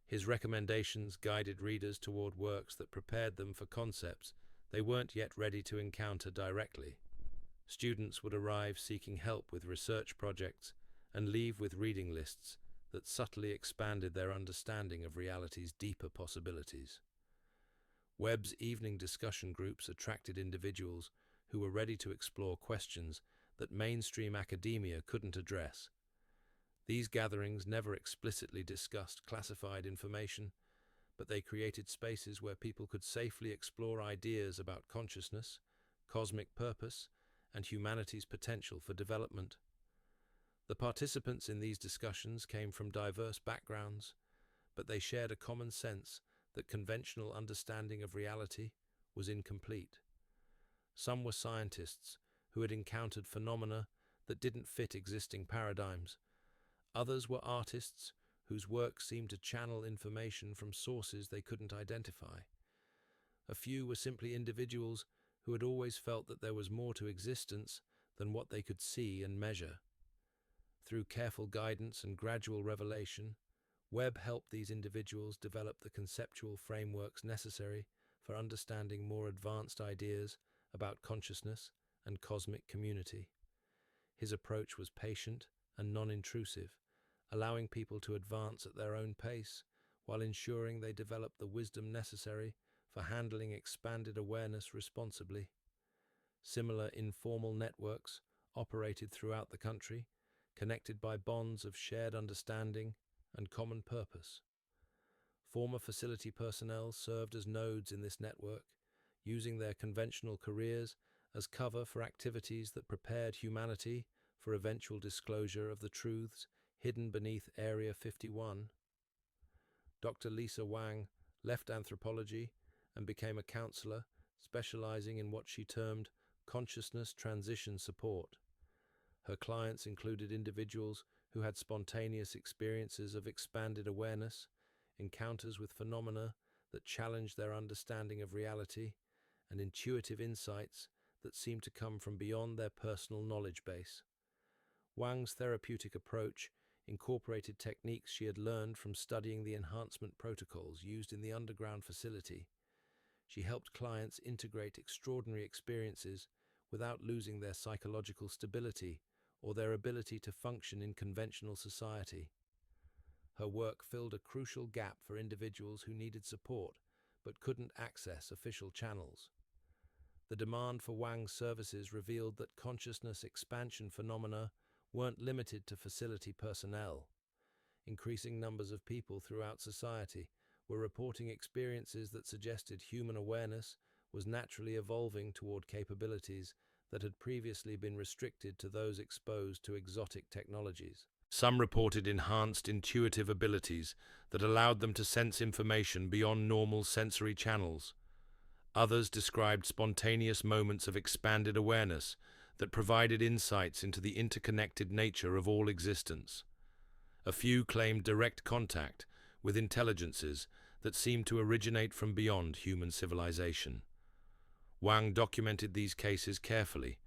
His recommendations guided readers toward works that prepared them for concepts they weren't yet ready to encounter directly. Students would arrive seeking help with research projects and leave with reading lists that subtly expanded their understanding of reality's deeper possibilities. Webb's evening discussion groups attracted individuals who were ready to explore questions that mainstream academia couldn't address. These gatherings never explicitly discussed classified information, but they created spaces where people could safely explore ideas about consciousness, cosmic purpose, and humanity's potential for development. The participants in these discussions came from diverse backgrounds, but they shared a common sense that conventional understanding of reality was incomplete. Some were scientists who had encountered phenomena that didn't fit existing paradigms. Others were artists whose work seemed to channel information from sources they couldn't identify. A few were simply individuals who had always felt that there was more to existence than what they could see and measure. Through careful guidance and gradual revelation, Webb helped these individuals develop the conceptual frameworks necessary for understanding more advanced ideas about consciousness and cosmic community. His approach was patient and non-intrusive, allowing people to advance at their own pace while ensuring they developed the wisdom necessary for handling expanded awareness responsibly. Similar informal networks operated throughout the country, connected by bonds of shared understanding and common purpose. Former facility personnel served as nodes in this network, using their conventional careers as cover for activities that prepared humanity for eventual disclosure of the truths hidden beneath Area 51. Dr. Lisa Wang left anthropology and became a counselor specializing in what she termed consciousness transition support. Her clients included individuals who had spontaneous experiences of expanded awareness, encounters with phenomena that challenged their understanding of reality, and intuitive insights that seemed to come from beyond their personal knowledge base. Wang's therapeutic approach incorporated techniques she had learned from studying the enhancement protocols used in the underground facility. She helped clients integrate extraordinary experiences without losing their psychological stability or their ability to function in conventional society. Her work filled a crucial gap for individuals who needed support but couldn't access official channels. The demand for Wang's services revealed that consciousness expansion phenomena weren't limited to facility personnel. Increasing numbers of people throughout society were reporting experiences that suggested human awareness was naturally evolving toward capabilities that had previously been restricted to those exposed to exotic technologies. Some reported enhanced intuitive abilities that allowed them to sense information beyond normal sensory channels. Others described spontaneous moments of expanded awareness that provided insights into the interconnected nature of all existence. A few claimed direct contact with intelligences that seemed to originate from beyond human civilization. Wang documented these cases carefully,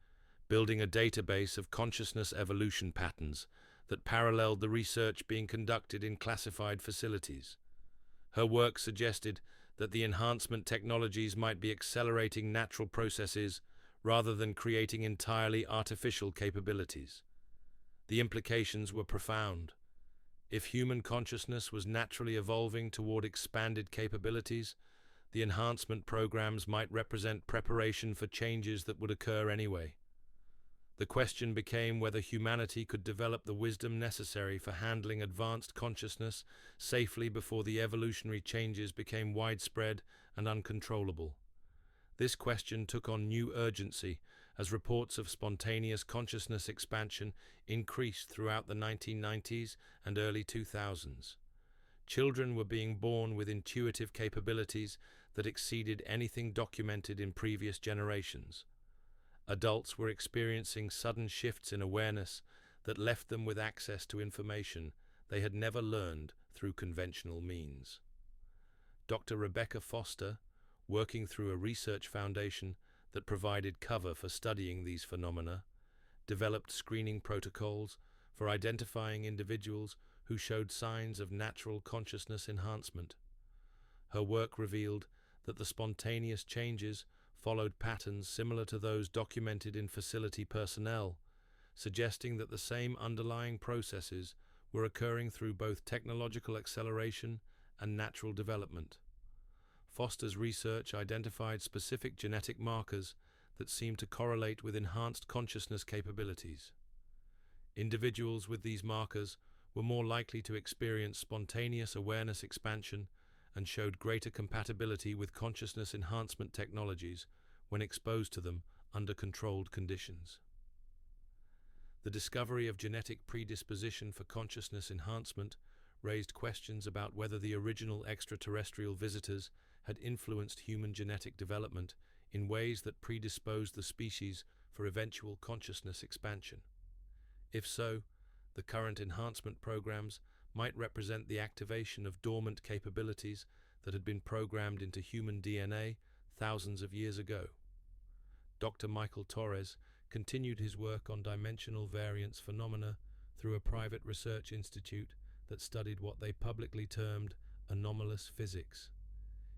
building a database of consciousness evolution patterns that paralleled the research being conducted in classified facilities. Her work suggested that the enhancement technologies might be accelerating natural processes rather than creating entirely artificial capabilities. The implications were profound. If human consciousness was naturally evolving toward expanded capabilities, the enhancement programs might represent preparation for changes that would occur anyway. The question became whether humanity could develop the wisdom necessary for handling advanced consciousness safely before the evolutionary changes became widespread and uncontrollable. This question took on new urgency as reports of spontaneous consciousness expansion increased throughout the 1990s and early 2000s. Children were being born with intuitive capabilities that exceeded anything documented in previous generations. Adults were experiencing sudden shifts in awareness that left them with access to information they had never learned through conventional means. Dr. Rebecca Foster, working through a research foundation that provided cover for studying these phenomena, developed screening protocols for identifying individuals who showed signs of natural consciousness enhancement. Her work revealed that the spontaneous changes followed patterns similar to those documented in facility personnel, suggesting that the same underlying processes were occurring through both technological acceleration and natural development. Foster's research identified specific genetic markers that seemed to correlate with enhanced consciousness capabilities. Individuals with these markers were more likely to experience spontaneous awareness expansion and showed greater compatibility with consciousness enhancement technologies when exposed to them under controlled conditions. The discovery of genetic predisposition for consciousness enhancement raised questions about whether the original extraterrestrial visitors had influenced human genetic development in ways that predisposed the species for eventual consciousness expansion. If so, the current enhancement programs might represent the activation of dormant capabilities that had been programmed into human DNA thousands of years ago. Dr. Michael Torres continued his work on dimensional variance phenomena through a private research institute that studied what they publicly termed anomalous physics.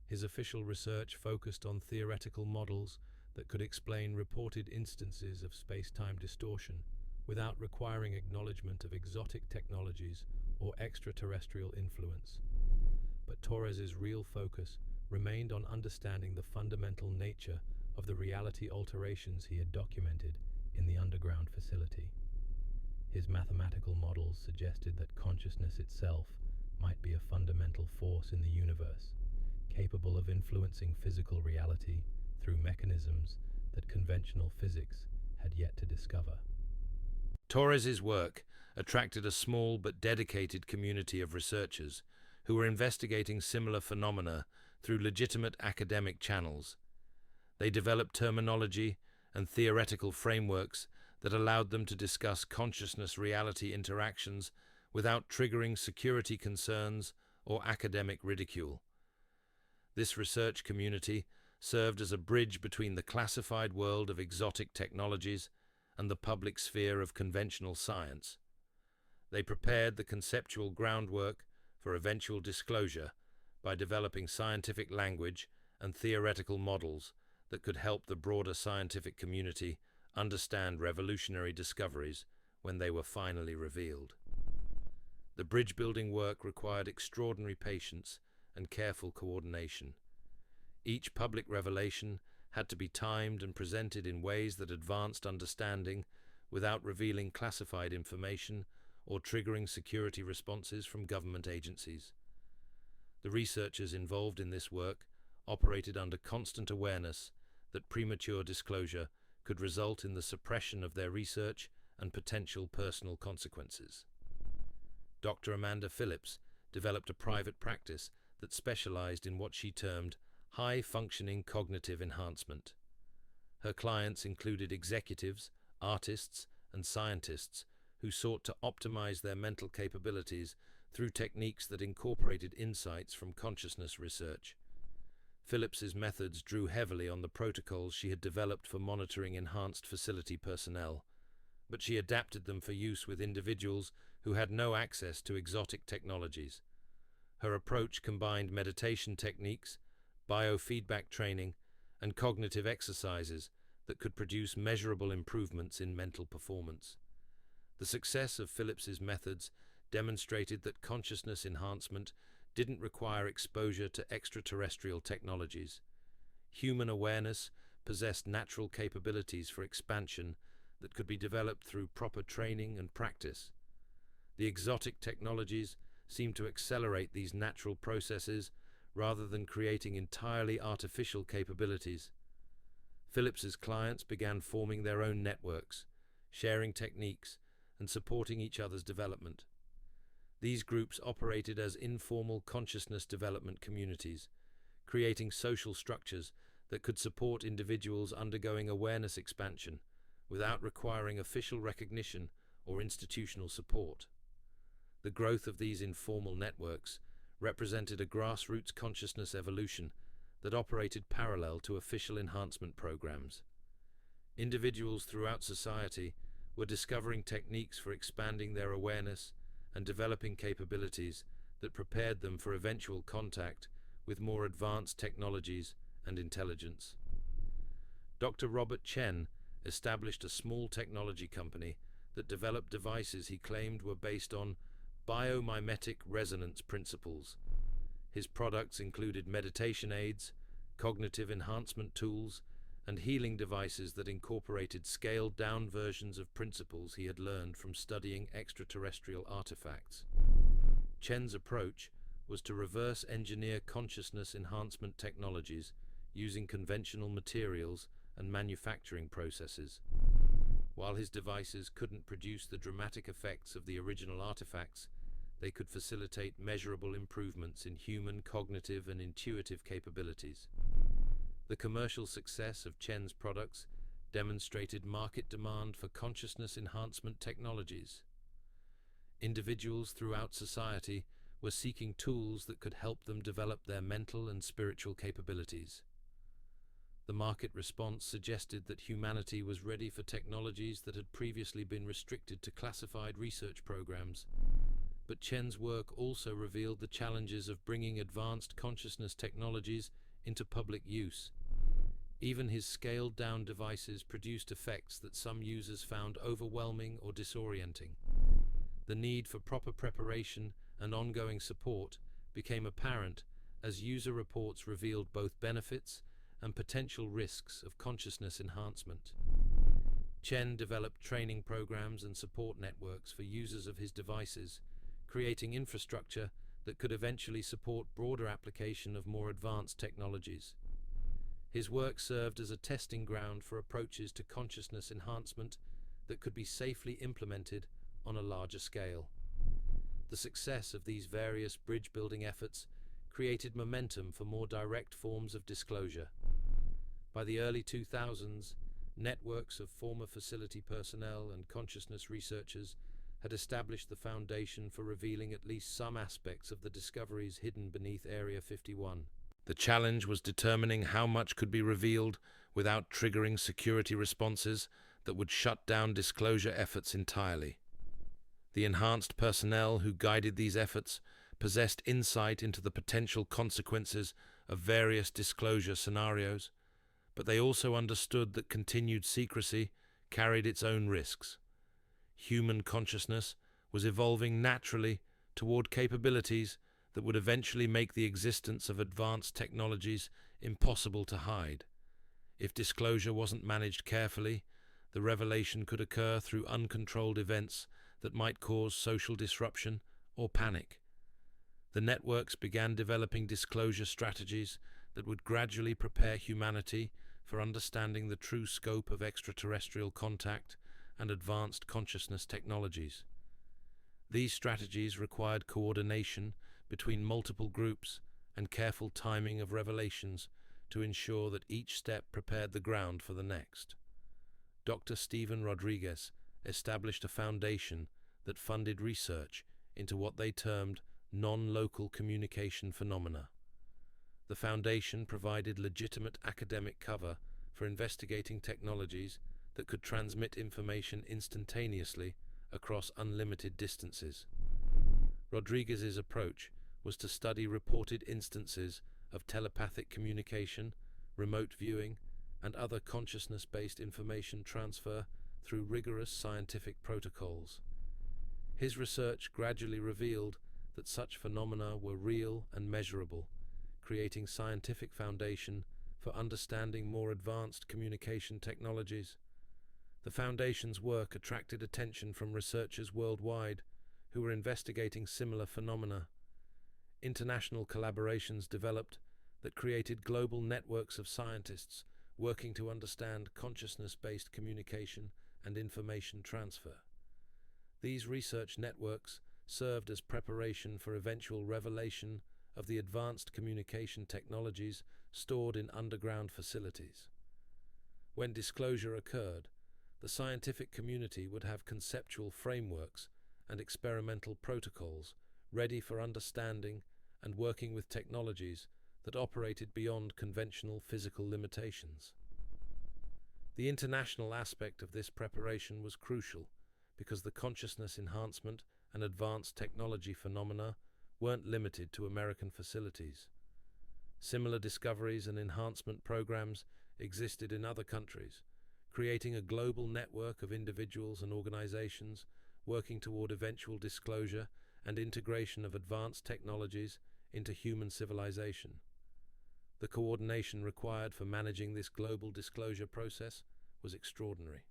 His official research focused on theoretical models that could explain reported instances of space-time distortion without requiring acknowledgement of exotic technologies or extraterrestrial influence. But Torres's real focus remained on understanding the fundamental nature of the reality alterations he had documented in the underground facility. His mathematical models suggested that consciousness itself might be a fundamental force in the universe, capable of influencing physical reality through mechanisms that conventional physics had yet to discover. Torres's work attracted a small but dedicated community of researchers who were investigating similar phenomena through legitimate academic channels. They developed terminology and theoretical frameworks that allowed them to discuss consciousness-reality interactions without triggering security concerns or academic ridicule. This research community served as a bridge between the classified world of exotic technologies and the public sphere of conventional science. They prepared the conceptual groundwork for eventual disclosure by developing scientific language and theoretical models that could help the broader scientific community understand revolutionary discoveries when they were finally revealed. The bridge-building work required extraordinary patience and careful coordination. Each public revelation had to be timed and presented in ways that advanced understanding without revealing classified information or triggering security responses from government agencies. The researchers involved in this work operated under constant awareness that premature disclosure could result in the suppression of their research and potential personal consequences. Dr. Amanda Phillips developed a private practice that specialized in what she termed high-functioning cognitive enhancement. Her clients included executives, artists, and scientists who sought to optimize their mental capabilities through techniques that incorporated insights from consciousness research. Phillips's methods drew heavily on the protocols she had developed for monitoring enhanced facility personnel, but she adapted them for use with individuals who had no access to exotic technologies. Her approach combined meditation techniques, biofeedback training, and cognitive exercises that could produce measurable improvements in mental performance. The success of Phillips's methods demonstrated that consciousness enhancement didn't require exposure to extraterrestrial technologies. Human awareness possessed natural capabilities for expansion that could be developed through proper training and practice. The exotic technologies seemed to accelerate these natural processes rather than creating entirely artificial capabilities. Phillips's clients began forming their own networks, sharing techniques, and supporting each other's development. These groups operated as informal consciousness development communities, creating social structures that could support individuals undergoing awareness expansion without requiring official recognition or institutional support. The growth of these informal networks represented a grassroots consciousness evolution that operated parallel to official enhancement programs. Individuals throughout society were discovering techniques for expanding their awareness and developing capabilities that prepared them for eventual contact with more advanced technologies and intelligence. Dr. Robert Chen established a small technology company that developed devices he claimed were based on biomimetic resonance principles. His products included meditation aids, cognitive enhancement tools, and healing devices that incorporated scaled-down versions of principles he had learned from studying extraterrestrial artifacts. Chen's approach was to reverse engineer consciousness enhancement technologies using conventional materials and manufacturing processes. While his devices couldn't produce the dramatic effects of the original artifacts, they could facilitate measurable improvements in human cognitive and intuitive capabilities. The commercial success of Chen's products demonstrated market demand for consciousness enhancement technologies. Individuals throughout society were seeking tools that could help them develop their mental and spiritual capabilities. The market response suggested that humanity was ready for technologies that had previously been restricted to classified research programs. But Chen's work also revealed the challenges of bringing advanced consciousness technologies into public use. Even his scaled-down devices produced effects that some users found overwhelming or disorienting. The need for proper preparation and ongoing support became apparent as user reports revealed both benefits and potential risks of consciousness enhancement. Chen developed training programs and support networks for users of his devices, creating infrastructure that could eventually support broader application of more advanced technologies. His work served as a testing ground for approaches to consciousness enhancement that could be safely implemented on a larger scale. The success of these various bridge-building efforts created momentum for more direct forms of disclosure. By the early 2000s, networks of former facility personnel and consciousness researchers had established the foundation for revealing at least some aspects of the discoveries hidden beneath Area 51. The challenge was determining how much could be revealed without triggering security responses that would shut down disclosure efforts entirely. The enhanced personnel who guided these efforts possessed insight into the potential consequences of various disclosure scenarios, but they also understood that continued secrecy carried its own risks. Human consciousness was evolving naturally toward capabilities that would eventually make the existence of advanced technologies impossible to hide. If disclosure wasn't managed carefully, the revelation could occur through uncontrolled events that might cause social disruption or panic. The networks began developing disclosure strategies that would gradually prepare humanity for understanding the true scope of extraterrestrial contact and advanced consciousness technologies. These strategies required coordination between multiple groups and careful timing of revelations to ensure that each step prepared the ground for the next. Dr. Stephen Rodriguez established a foundation that funded research into what they termed non-local communication phenomena. The foundation provided legitimate academic cover for investigating technologies that could transmit information instantaneously across unlimited distances. Rodriguez's approach was to study reported instances of telepathic communication, remote viewing, and other consciousness-based information transfer through rigorous scientific protocols. His research gradually revealed that such phenomena were real and measurable, creating scientific foundation for understanding more advanced communication technologies. The Foundation's work attracted attention from researchers worldwide who were investigating similar phenomena. International collaborations developed that created global networks of scientists working to understand consciousness-based communication and information transfer. These research networks served as preparation for eventual revelation of the advanced communication technologies stored in underground facilities. When disclosure occurred, the scientific community would have conceptual frameworks and experimental protocols ready for understanding and working with technologies that operated beyond conventional physical limitations. The international aspect of this preparation was crucial because the consciousness enhancement and advanced technology phenomena weren't limited to American facilities. Similar discoveries and enhancement programs existed in other countries, creating a global network of individuals and organizations working toward eventual disclosure and integration of advanced technologies into human civilization. The coordination required for managing this global disclosure process was extraordinary.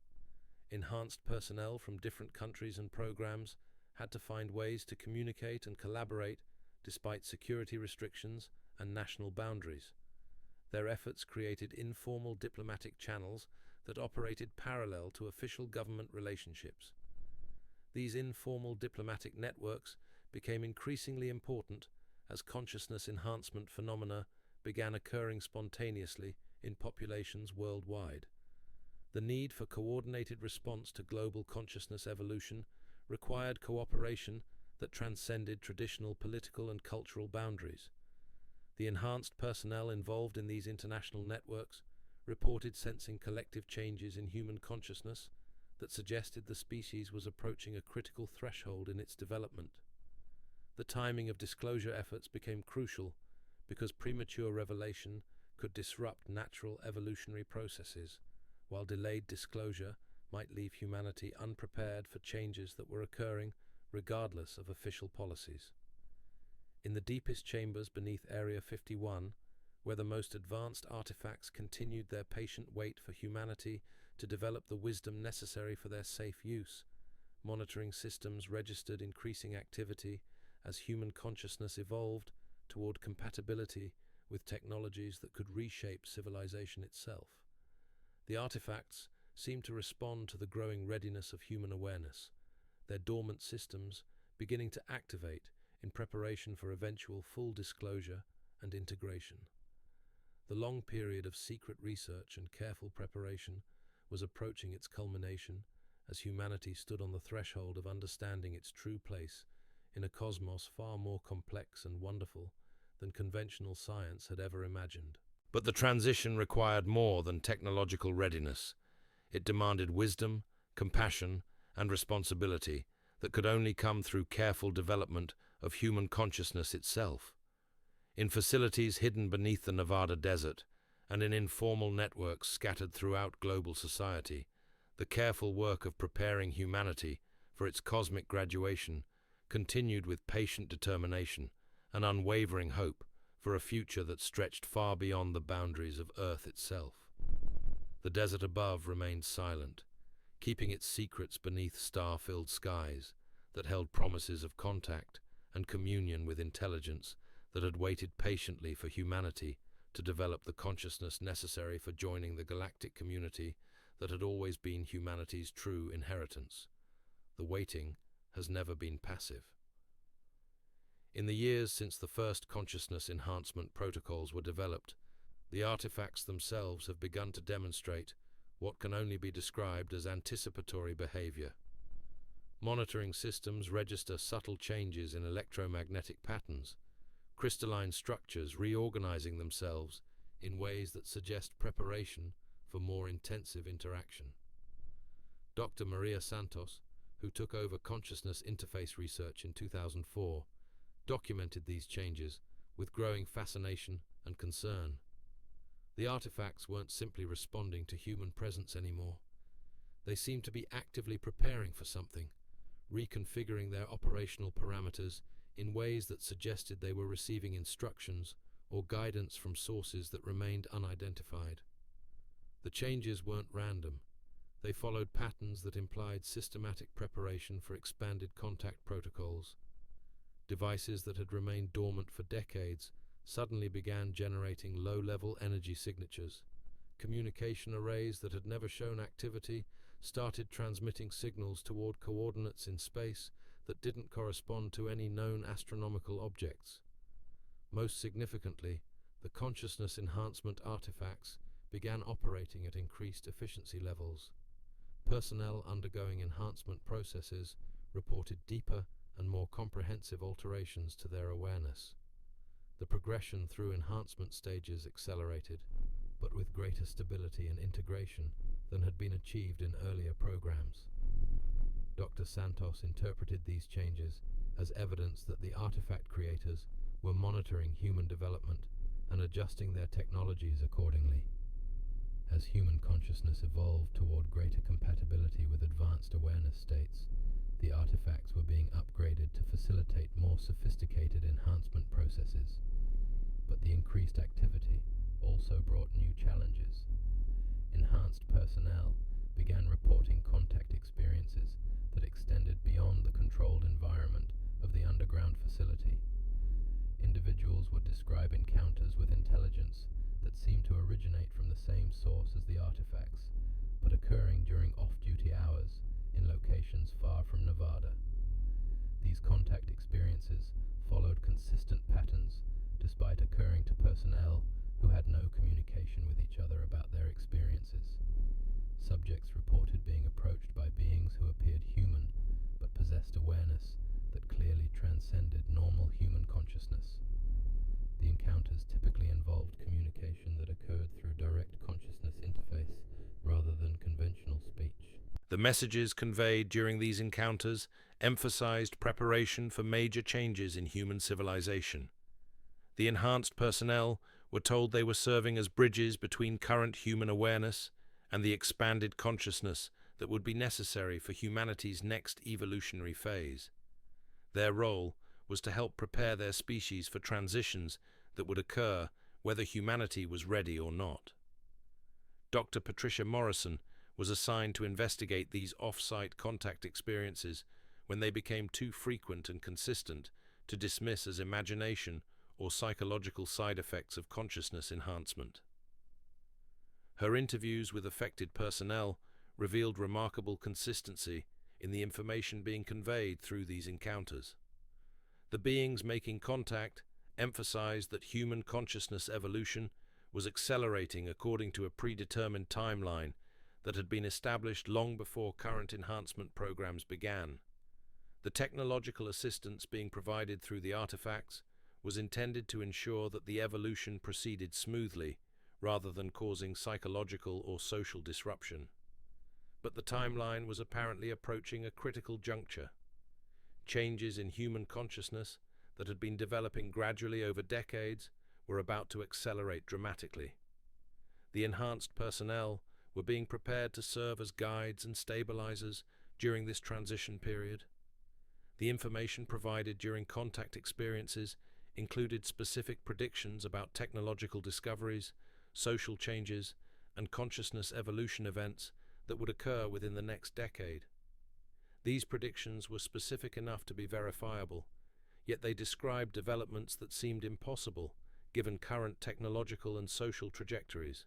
Enhanced personnel from different countries and programs had to find ways to communicate and collaborate despite security restrictions and national boundaries. Their efforts created informal diplomatic channels that operated parallel to official government relationships. These informal diplomatic networks became increasingly important as consciousness enhancement phenomena began occurring spontaneously in populations worldwide. The need for coordinated response to global consciousness evolution required cooperation that transcended traditional political and cultural boundaries. The enhanced personnel involved in these international networks reported sensing collective changes in human consciousness that suggested the species was approaching a critical threshold in its development. The timing of disclosure efforts became crucial because premature revelation could disrupt natural evolutionary processes, while delayed disclosure might leave humanity unprepared for changes that were occurring regardless of official policies. In the deepest chambers beneath Area 51, where the most advanced artifacts continued their patient wait for humanity to develop the wisdom necessary for their safe use, monitoring systems registered increasing activity as human consciousness evolved toward compatibility with technologies that could reshape civilization itself. The artifacts seemed to respond to the growing readiness of human awareness, their dormant systems beginning to activate in preparation for eventual full disclosure and integration. The long period of secret research and careful preparation was approaching its culmination as humanity stood on the threshold of understanding its true place in a cosmos far more complex and wonderful than conventional science had ever imagined. But the transition required more than technological readiness. It demanded wisdom, compassion, and responsibility that could only come through careful development of human consciousness itself. In facilities hidden beneath the Nevada desert and in informal networks scattered throughout global society, the careful work of preparing humanity for its cosmic graduation continued with patient determination and unwavering hope for a future that stretched far beyond the boundaries of Earth itself. The desert above remained silent, keeping its secrets beneath star-filled skies that held promises of contact and communion with intelligence that had waited patiently for humanity to develop the consciousness necessary for joining the galactic community that had always been humanity's true inheritance. The waiting has never been passive. In the years since the first consciousness enhancement protocols were developed, the artifacts themselves have begun to demonstrate what can only be described as anticipatory behavior. Monitoring systems register subtle changes in electromagnetic patterns, crystalline structures reorganizing themselves in ways that suggest preparation for more intensive interaction. Dr. Maria Santos, who took over consciousness interface research in 2004, documented these changes with growing fascination and concern. The artifacts weren't simply responding to human presence anymore. They seemed to be actively preparing for something, reconfiguring their operational parameters in ways that suggested they were receiving instructions or guidance from sources that remained unidentified. The changes weren't random. They followed patterns that implied systematic preparation for expanded contact protocols. Devices that had remained dormant for decades suddenly began generating low-level energy signatures. Communication arrays that had never shown activity started transmitting signals toward coordinates in space that didn't correspond to any known astronomical objects. Most significantly, the consciousness enhancement artifacts began operating at increased efficiency levels. Personnel undergoing enhancement processes reported deeper and more comprehensive alterations to their awareness. The progression through enhancement stages accelerated, but with greater stability and integration than had been achieved in earlier programs. Dr. Santos interpreted these changes as evidence that the artifact creators were monitoring human development and adjusting their technologies accordingly. As human consciousness evolved toward greater compatibility with advanced awareness states, the artifacts were being upgraded to facilitate more sophisticated enhancement processes. But the increased activity also brought new challenges. Enhanced personnel began reporting contact experiences that extended beyond the controlled environment of the underground facility. Individuals would describe encounters with intelligence that seemed to originate from the same source as the artifacts, but occurring during off-duty hours in locations far from Nevada. These contact experiences followed consistent patterns despite occurring to personnel who had no communication with each other about their experiences. Subjects reported being approached by beings who appeared human but possessed awareness that clearly transcended normal human consciousness. The encounters typically involved communication that occurred through direct consciousness interface rather than conventional speech. The messages conveyed during these encounters emphasized preparation for major changes in human civilization. The enhanced personnel were told they were serving as bridges between current human awareness and the expanded consciousness that would be necessary for humanity's next evolutionary phase. Their role was to help prepare their species for transitions that would occur whether humanity was ready or not. Dr. Patricia Morrison was assigned to investigate these off-site contact experiences when they became too frequent and consistent to dismiss as imagination or psychological side effects of consciousness enhancement. Her interviews with affected personnel revealed remarkable consistency in the information being conveyed through these encounters. The beings making contact emphasized that human consciousness evolution was accelerating according to a predetermined timeline that had been established long before current enhancement programs began. The technological assistance being provided through the artifacts was intended to ensure that the evolution proceeded smoothly, rather than causing psychological or social disruption. But the timeline was apparently approaching a critical juncture. Changes in human consciousness that had been developing gradually over decades were about to accelerate dramatically. The enhanced personnel were being prepared to serve as guides and stabilizers during this transition period. The information provided during contact experiences included specific predictions about technological discoveries, social changes, and consciousness evolution events that would occur within the next decade. These predictions were specific enough to be verifiable, yet they described developments that seemed impossible given current technological and social trajectories.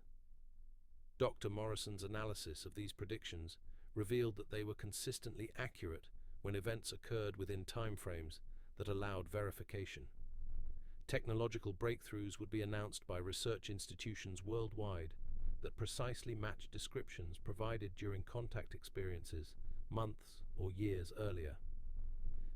Dr. Morrison's analysis of these predictions revealed that they were consistently accurate when events occurred within timeframes that allowed verification. Technological breakthroughs would be announced by research institutions worldwide that precisely matched descriptions provided during contact experiences months or years earlier.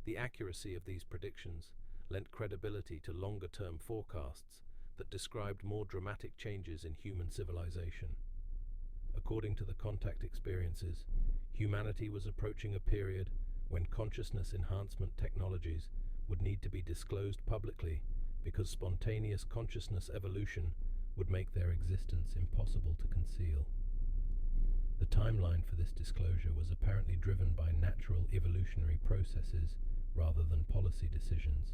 The accuracy of these predictions lent credibility to longer-term forecasts that described more dramatic changes in human civilization. According to the contact experiences, humanity was approaching a period when consciousness enhancement technologies would need to be disclosed publicly because spontaneous consciousness evolution would make their existence impossible to conceal. The timeline for this disclosure was apparently driven by natural evolutionary processes rather than policy decisions.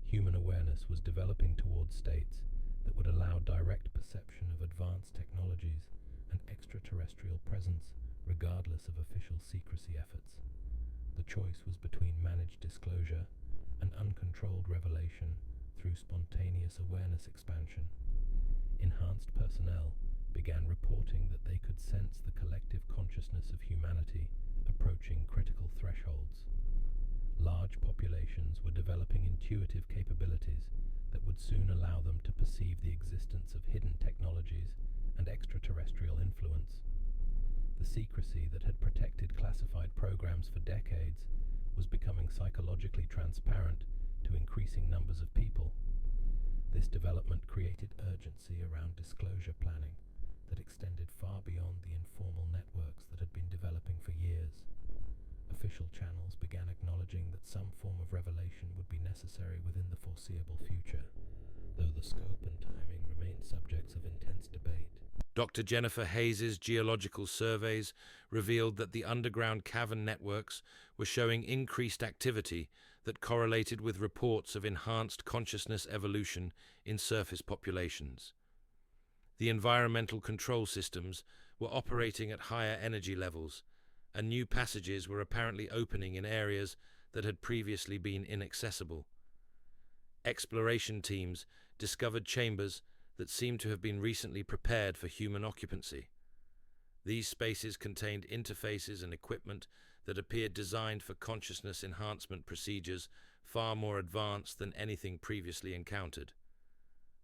Human awareness was developing towards states that would allow direct perception of advanced technologies and extraterrestrial presence regardless of official secrecy efforts. The choice was between managed disclosure and uncontrolled revelation through spontaneous awareness expansion. Enhanced personnel began reporting that they could sense the collective consciousness of humanity approaching critical thresholds. Large populations were developing intuitive capabilities that would soon allow them to perceive the existence of hidden technologies and extraterrestrial influence. The secrecy that had protected classified programs for decades was becoming psychologically transparent to increasing numbers of people. This development created urgency around disclosure planning that extended far beyond the informal networks that had been developing for years. Official channels began acknowledging that some form of revelation would be necessary within the foreseeable future, though the scope and timing remained subjects of intense debate. Dr. Jennifer Hayes's geological surveys revealed that the underground cavern networks were showing increased activity that correlated with reports of enhanced consciousness evolution in surface populations. The environmental control systems were operating at higher energy levels, and new passages were apparently opening in areas that had previously been inaccessible. Exploration teams discovered chambers that seemed to have been recently prepared for human occupancy. These spaces contained interfaces and equipment that appeared designed for consciousness enhancement procedures far more advanced than anything previously encountered.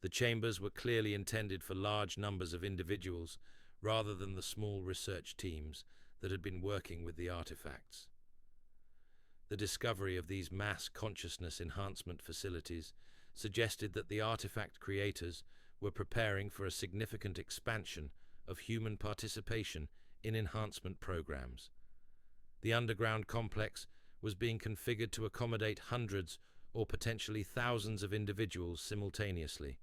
The chambers were clearly intended for large numbers of individuals rather than the small research teams that had been working with the artifacts. The discovery of these mass consciousness enhancement facilities suggested that the artifact creators were preparing for a significant expansion of human participation in enhancement programs. The underground complex was being configured to accommodate hundreds or potentially thousands of individuals simultaneously.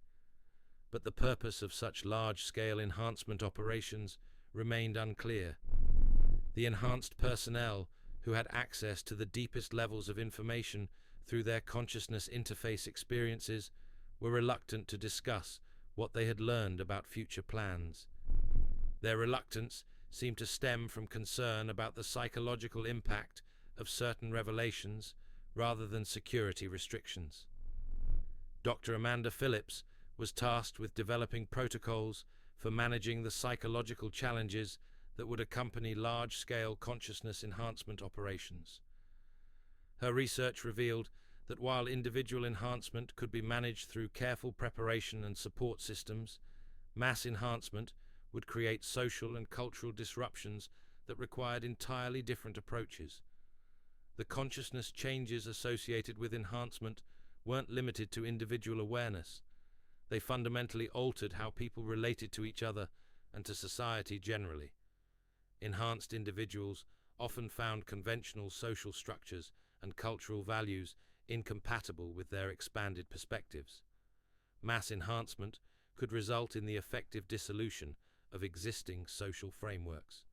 But the purpose of such large-scale enhancement operations remained unclear. The enhanced personnel, who had access to the deepest levels of information through their consciousness interface experiences, were reluctant to discuss what they had learned about future plans. Their reluctance seemed to stem from concern about the psychological impact of certain revelations rather than security restrictions. Dr. Amanda Phillips was tasked with developing protocols for managing the psychological challenges that would accompany large-scale consciousness enhancement operations. Her research revealed that while individual enhancement could be managed through careful preparation and support systems, mass enhancement would create social and cultural disruptions that required entirely different approaches. The consciousness changes associated with enhancement weren't limited to individual awareness. They fundamentally altered how people related to each other and to society generally. Enhanced individuals often found conventional social structures and cultural values incompatible with their expanded perspectives. Mass enhancement could result in the effective dissolution of existing social frameworks.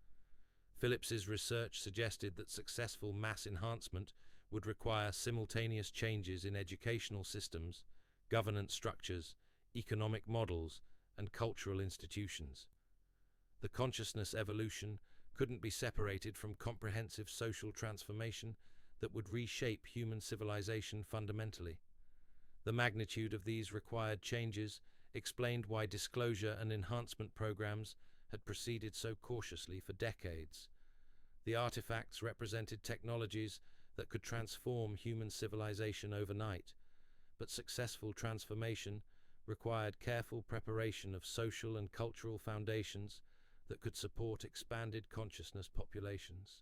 Phillips's research suggested that successful mass enhancement would require simultaneous changes in educational systems, governance structures, economic models, and cultural institutions. The consciousness evolution couldn't be separated from comprehensive social transformation that would reshape human civilization fundamentally. The magnitude of these required changes explained why disclosure and enhancement programs had proceeded so cautiously for decades. The artifacts represented technologies that could transform human civilization overnight, but successful transformation required careful preparation of social and cultural foundations that could support expanded consciousness populations.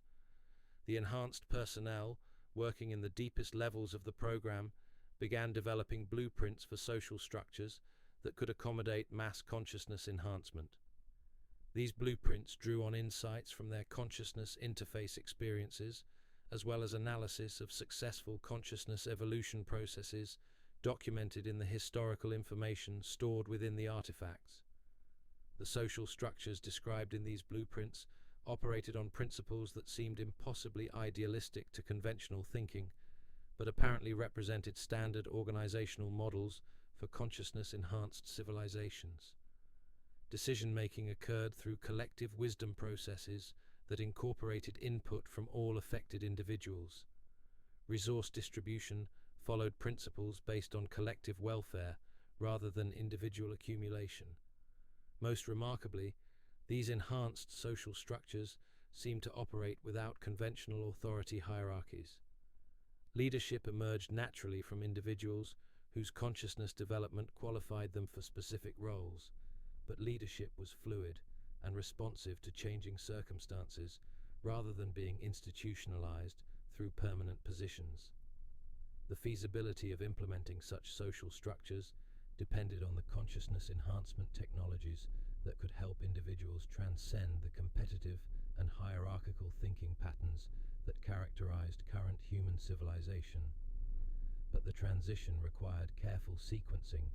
The enhanced personnel, working in the deepest levels of the program, began developing blueprints for social structures that could accommodate mass consciousness enhancement. These blueprints drew on insights from their consciousness interface experiences, as well as analysis of successful consciousness evolution processes documented in the historical information stored within the artifacts. The social structures described in these blueprints operated on principles that seemed impossibly idealistic to conventional thinking, but apparently represented standard organizational models for consciousness-enhanced civilizations. Decision-making occurred through collective wisdom processes that incorporated input from all affected individuals. Resource distribution followed principles based on collective welfare rather than individual accumulation. Most remarkably, these enhanced social structures seemed to operate without conventional authority hierarchies. Leadership emerged naturally from individuals whose consciousness development qualified them for specific roles, but leadership was fluid and responsive to changing circumstances rather than being institutionalized through permanent positions. The feasibility of implementing such social structures depended on the consciousness enhancement technologies that could help individuals transcend the competitive and hierarchical thinking patterns that characterized current human civilization. But the transition required careful sequencing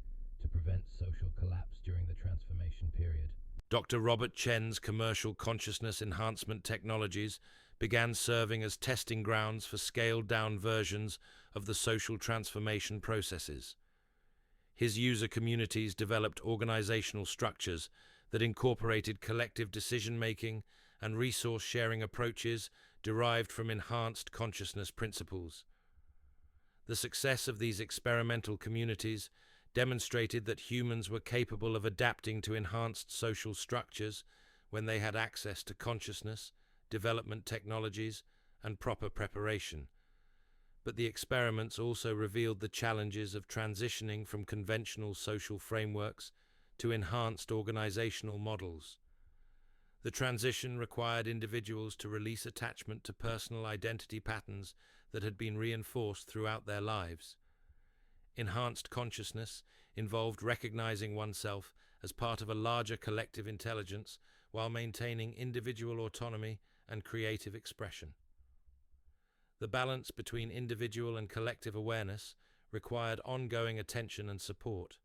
to prevent social collapse during the transformation period. Dr. Robert Chen's commercial consciousness enhancement technologies began serving as testing grounds for scaled-down versions of the social transformation processes. His user communities developed organizational structures that incorporated collective decision-making and resource-sharing approaches derived from enhanced consciousness principles. The success of these experimental communities demonstrated that humans were capable of adapting to enhanced social structures when they had access to consciousness, development technologies, and proper preparation. But the experiments also revealed the challenges of transitioning from conventional social frameworks to enhanced organizational models. The transition required individuals to release attachment to personal identity patterns that had been reinforced throughout their lives. Enhanced consciousness involved recognizing oneself as part of a larger collective intelligence while maintaining individual autonomy and creative expression. The balance between individual and collective awareness required ongoing attention and support.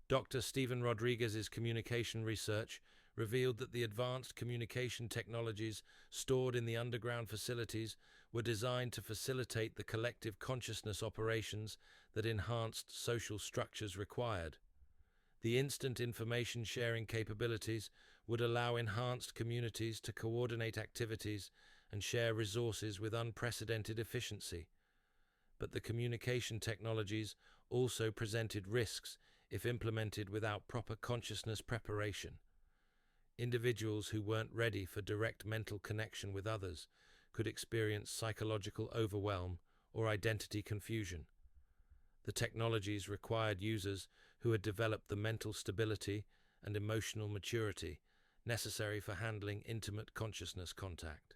Dr. Stephen Rodriguez's communication research revealed that the advanced communication technologies stored in the underground facilities were designed to facilitate the collective consciousness operations that enhanced social structures required. The instant information sharing capabilities would allow enhanced communities to coordinate activities and share resources with unprecedented efficiency. But the communication technologies also presented risks if implemented without proper consciousness preparation. Individuals who weren't ready for direct mental connection with others could experience psychological overwhelm or identity confusion. The technologies required users who had developed the mental stability and emotional maturity necessary for handling intimate consciousness contact.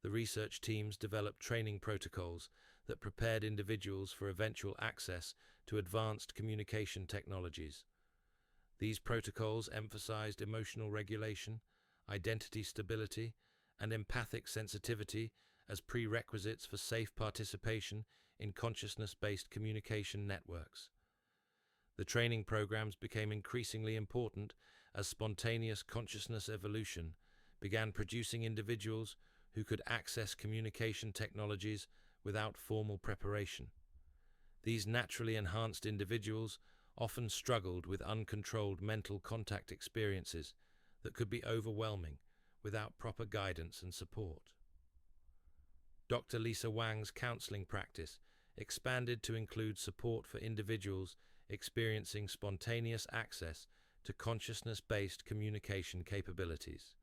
The research teams developed training protocols that prepared individuals for eventual access to advanced communication technologies. These protocols emphasized emotional regulation, identity stability, and empathic sensitivity as prerequisites for safe participation in consciousness-based communication networks. The training programs became increasingly important as spontaneous consciousness evolution began producing individuals who could access communication technologies without formal preparation. These naturally enhanced individuals often struggled with uncontrolled mental contact experiences that could be overwhelming without proper guidance and support. Dr. Lisa Wang's counseling practice expanded to include support for individuals experiencing spontaneous access to consciousness-based communication capabilities.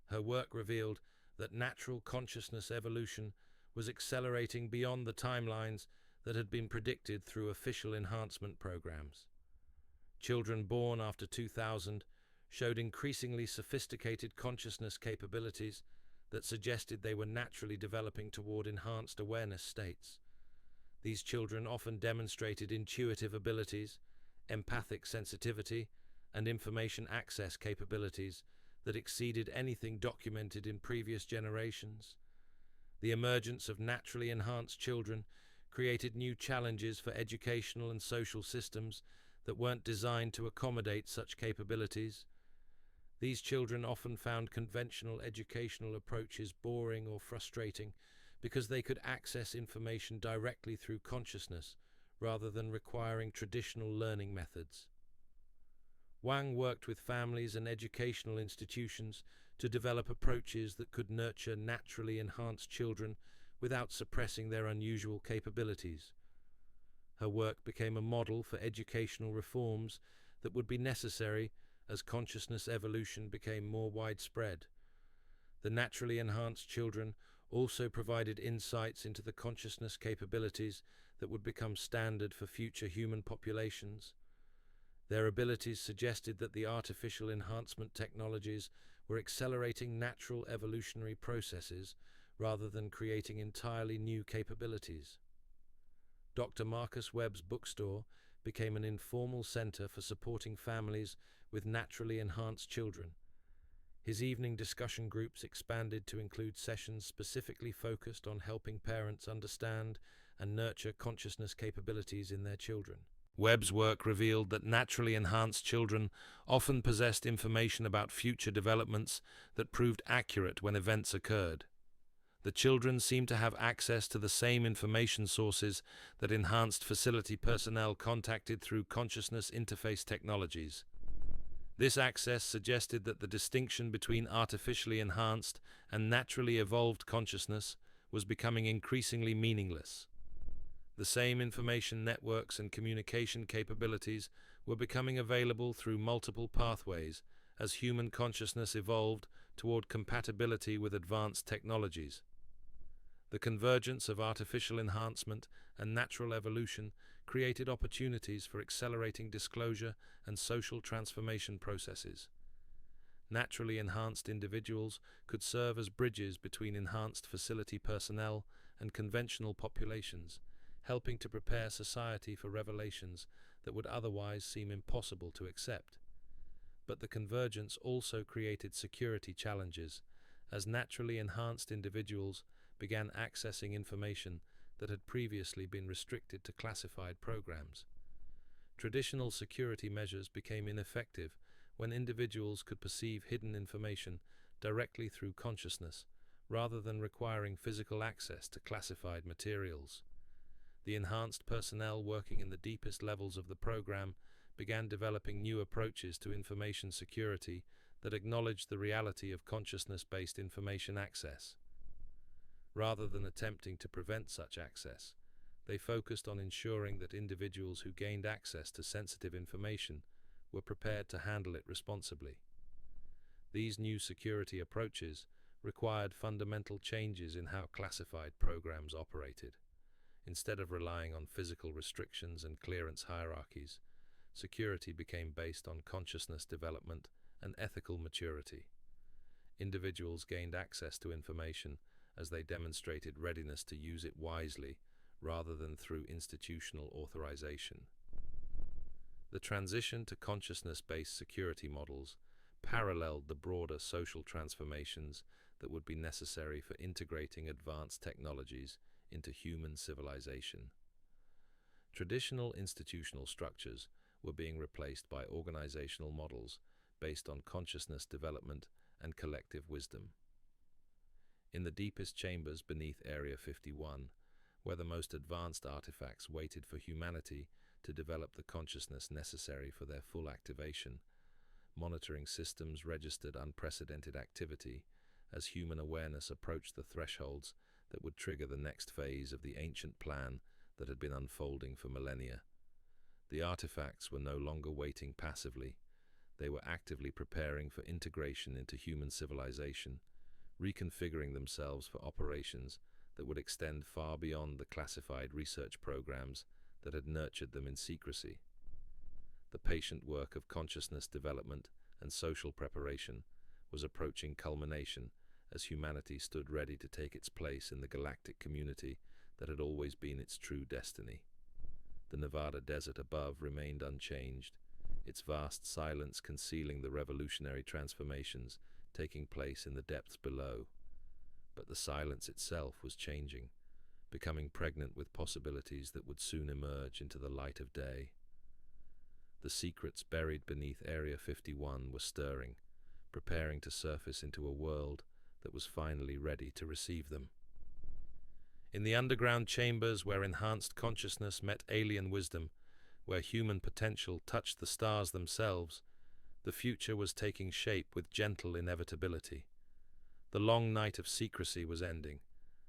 Her work revealed that natural consciousness evolution was accelerating beyond the timelines that had been predicted through official enhancement programs. Children born after 2000 showed increasingly sophisticated consciousness capabilities that suggested they were naturally developing toward enhanced awareness states. These children often demonstrated intuitive abilities, empathic sensitivity, and information access capabilities that exceeded anything documented in previous generations. The emergence of naturally enhanced children created new challenges for educational and social systems that weren't designed to accommodate such capabilities. These children often found conventional educational approaches boring or frustrating because they could access information directly through consciousness rather than requiring traditional learning methods. Wang worked with families and educational institutions to develop approaches that could nurture naturally enhanced children without suppressing their unusual capabilities. Her work became a model for educational reforms that would be necessary as consciousness evolution became more widespread. The naturally enhanced children also provided insights into the consciousness capabilities that would become standard for future human populations. Their abilities suggested that the artificial enhancement technologies were accelerating natural evolutionary processes rather than creating entirely new capabilities. Dr. Marcus Webb's bookstore became an informal center for supporting families with naturally enhanced children. His evening discussion groups expanded to include sessions specifically focused on helping parents understand and nurture consciousness capabilities in their children. Webb's work revealed that naturally enhanced children often possessed information about future developments that proved accurate when events occurred. The children seemed to have access to the same information sources that enhanced facility personnel contacted through consciousness interface technologies. This access suggested that the distinction between artificially enhanced and naturally evolved consciousness was becoming increasingly meaningless. The same information networks and communication capabilities were becoming available through multiple pathways as human consciousness evolved toward compatibility with advanced technologies. The convergence of artificial enhancement and natural evolution created opportunities for accelerating disclosure and social transformation processes. Naturally enhanced individuals could serve as bridges between enhanced facility personnel and conventional populations, helping to prepare society for revelations that would otherwise seem impossible to accept. But the convergence also created security challenges, as naturally enhanced individuals began accessing information that had previously been restricted to classified programs. Traditional security measures became ineffective when individuals could perceive hidden information directly through consciousness, rather than requiring physical access to classified materials. The enhanced personnel working in the deepest levels of the program began developing new approaches to information security that acknowledged the reality of consciousness-based information access. Rather than attempting to prevent such access, they focused on ensuring that individuals who gained access to sensitive information were prepared to handle it responsibly. These new security approaches required fundamental changes in how classified programs operated. Instead of relying on physical restrictions and clearance hierarchies, security became based on consciousness development and ethical maturity. Individuals gained access to information as they demonstrated readiness to use it wisely rather than through institutional authorization. The transition to consciousness-based security models paralleled the broader social transformations that would be necessary for integrating advanced technologies into human civilization. Traditional institutional structures were being replaced by organizational models based on consciousness development and collective wisdom. In the deepest chambers beneath Area 51, where the most advanced artifacts waited for humanity to develop the consciousness necessary for their full activation, monitoring systems registered unprecedented activity as human awareness approached the thresholds that would trigger the next phase of the ancient plan that had been unfolding for millennia. The artifacts were no longer waiting passively. They were actively preparing for integration into human civilization, reconfiguring themselves for operations that would extend far beyond the classified research programs that had nurtured them in secrecy. The patient work of consciousness development and social preparation was approaching culmination as humanity stood ready to take its place in the galactic community that had always been its true destiny. The Nevada desert above remained unchanged, its vast silence concealing the revolutionary transformations taking place in the depths below. But the silence itself was changing, becoming pregnant with possibilities that would soon emerge into the light of day. The secrets buried beneath Area 51 were stirring, preparing to surface into a world that was finally ready to receive them. In the underground chambers where enhanced consciousness met alien wisdom, where human potential touched the stars themselves, the future was taking shape with gentle inevitability. The long night of secrecy was ending,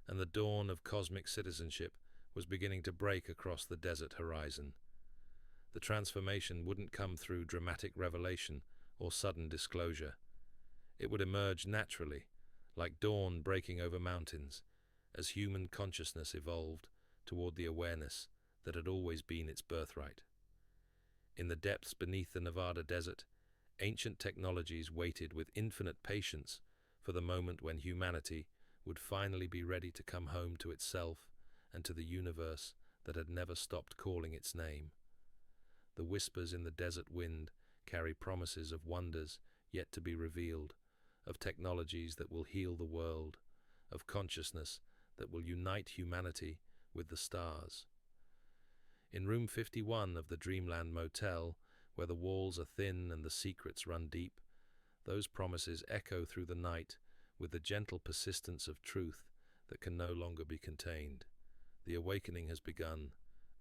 and the dawn of cosmic citizenship was beginning to break across the desert horizon. The transformation wouldn't come through dramatic revelation or sudden disclosure. It would emerge naturally, like dawn breaking over mountains, as human consciousness evolved toward the awareness that had always been its birthright. In the depths beneath the Nevada desert, ancient technologies waited with infinite patience for the moment when humanity would finally be ready to come home to itself and to the universe that had never stopped calling its name. The whispers in the desert wind carry promises of wonders yet to be revealed, of technologies that will heal the world, of consciousness that will unite humanity with the stars. In room 51 of the Dreamland Motel, where the walls are thin and the secrets run deep, those promises echo through the night with the gentle persistence of truth that can no longer be contained. The awakening has begun,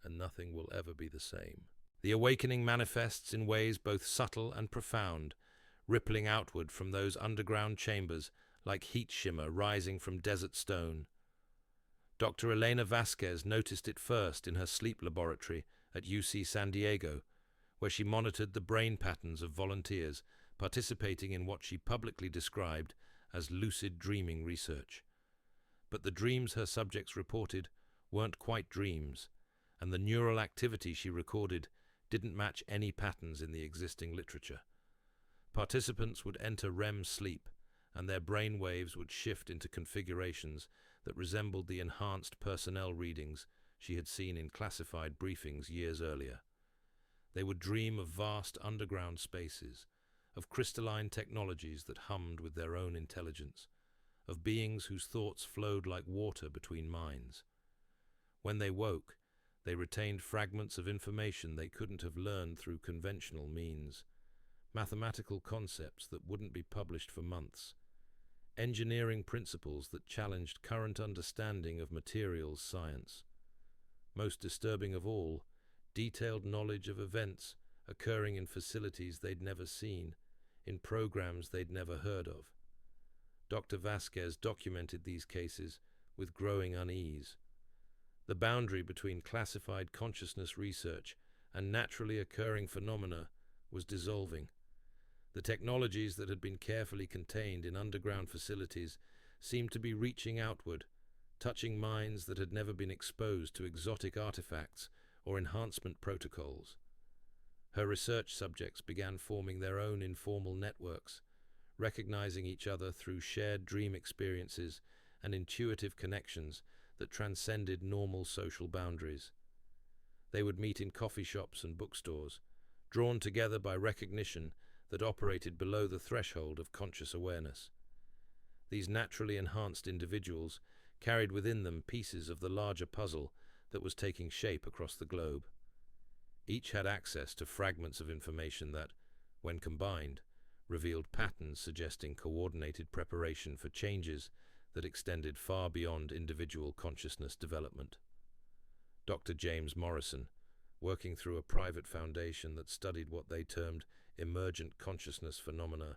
and nothing will ever be the same. The awakening manifests in ways both subtle and profound, rippling outward from those underground chambers like heat shimmer rising from desert stone. Dr. Elena Vasquez noticed it first in her sleep laboratory at UC San Diego, where she monitored the brain patterns of volunteers participating in what she publicly described as lucid dreaming research. But the dreams her subjects reported weren't quite dreams, and the neural activity she recorded didn't match any patterns in the existing literature. Participants would enter REM sleep, and their brain waves would shift into configurations that resembled the enhanced personnel readings she had seen in classified briefings years earlier. They would dream of vast underground spaces, of crystalline technologies that hummed with their own intelligence, of beings whose thoughts flowed like water between minds. When they woke, they retained fragments of information they couldn't have learned through conventional means, mathematical concepts that wouldn't be published for months, engineering principles that challenged current understanding of materials science. Most disturbing of all, detailed knowledge of events occurring in facilities they'd never seen, in programs they'd never heard of. Dr. Vasquez documented these cases with growing unease. The boundary between classified consciousness research and naturally occurring phenomena was dissolving. The technologies that had been carefully contained in underground facilities seemed to be reaching outward, touching minds that had never been exposed to exotic artifacts or enhancement protocols. Her research subjects began forming their own informal networks, recognizing each other through shared dream experiences and intuitive connections that transcended normal social boundaries. They would meet in coffee shops and bookstores, drawn together by recognition that operated below the threshold of conscious awareness. These naturally enhanced individuals carried within them pieces of the larger puzzle that was taking shape across the globe. Each had access to fragments of information that, when combined, revealed patterns suggesting coordinated preparation for changes that extended far beyond individual consciousness development. Dr. James Morrison, working through a private foundation that studied what they termed emergent consciousness phenomena,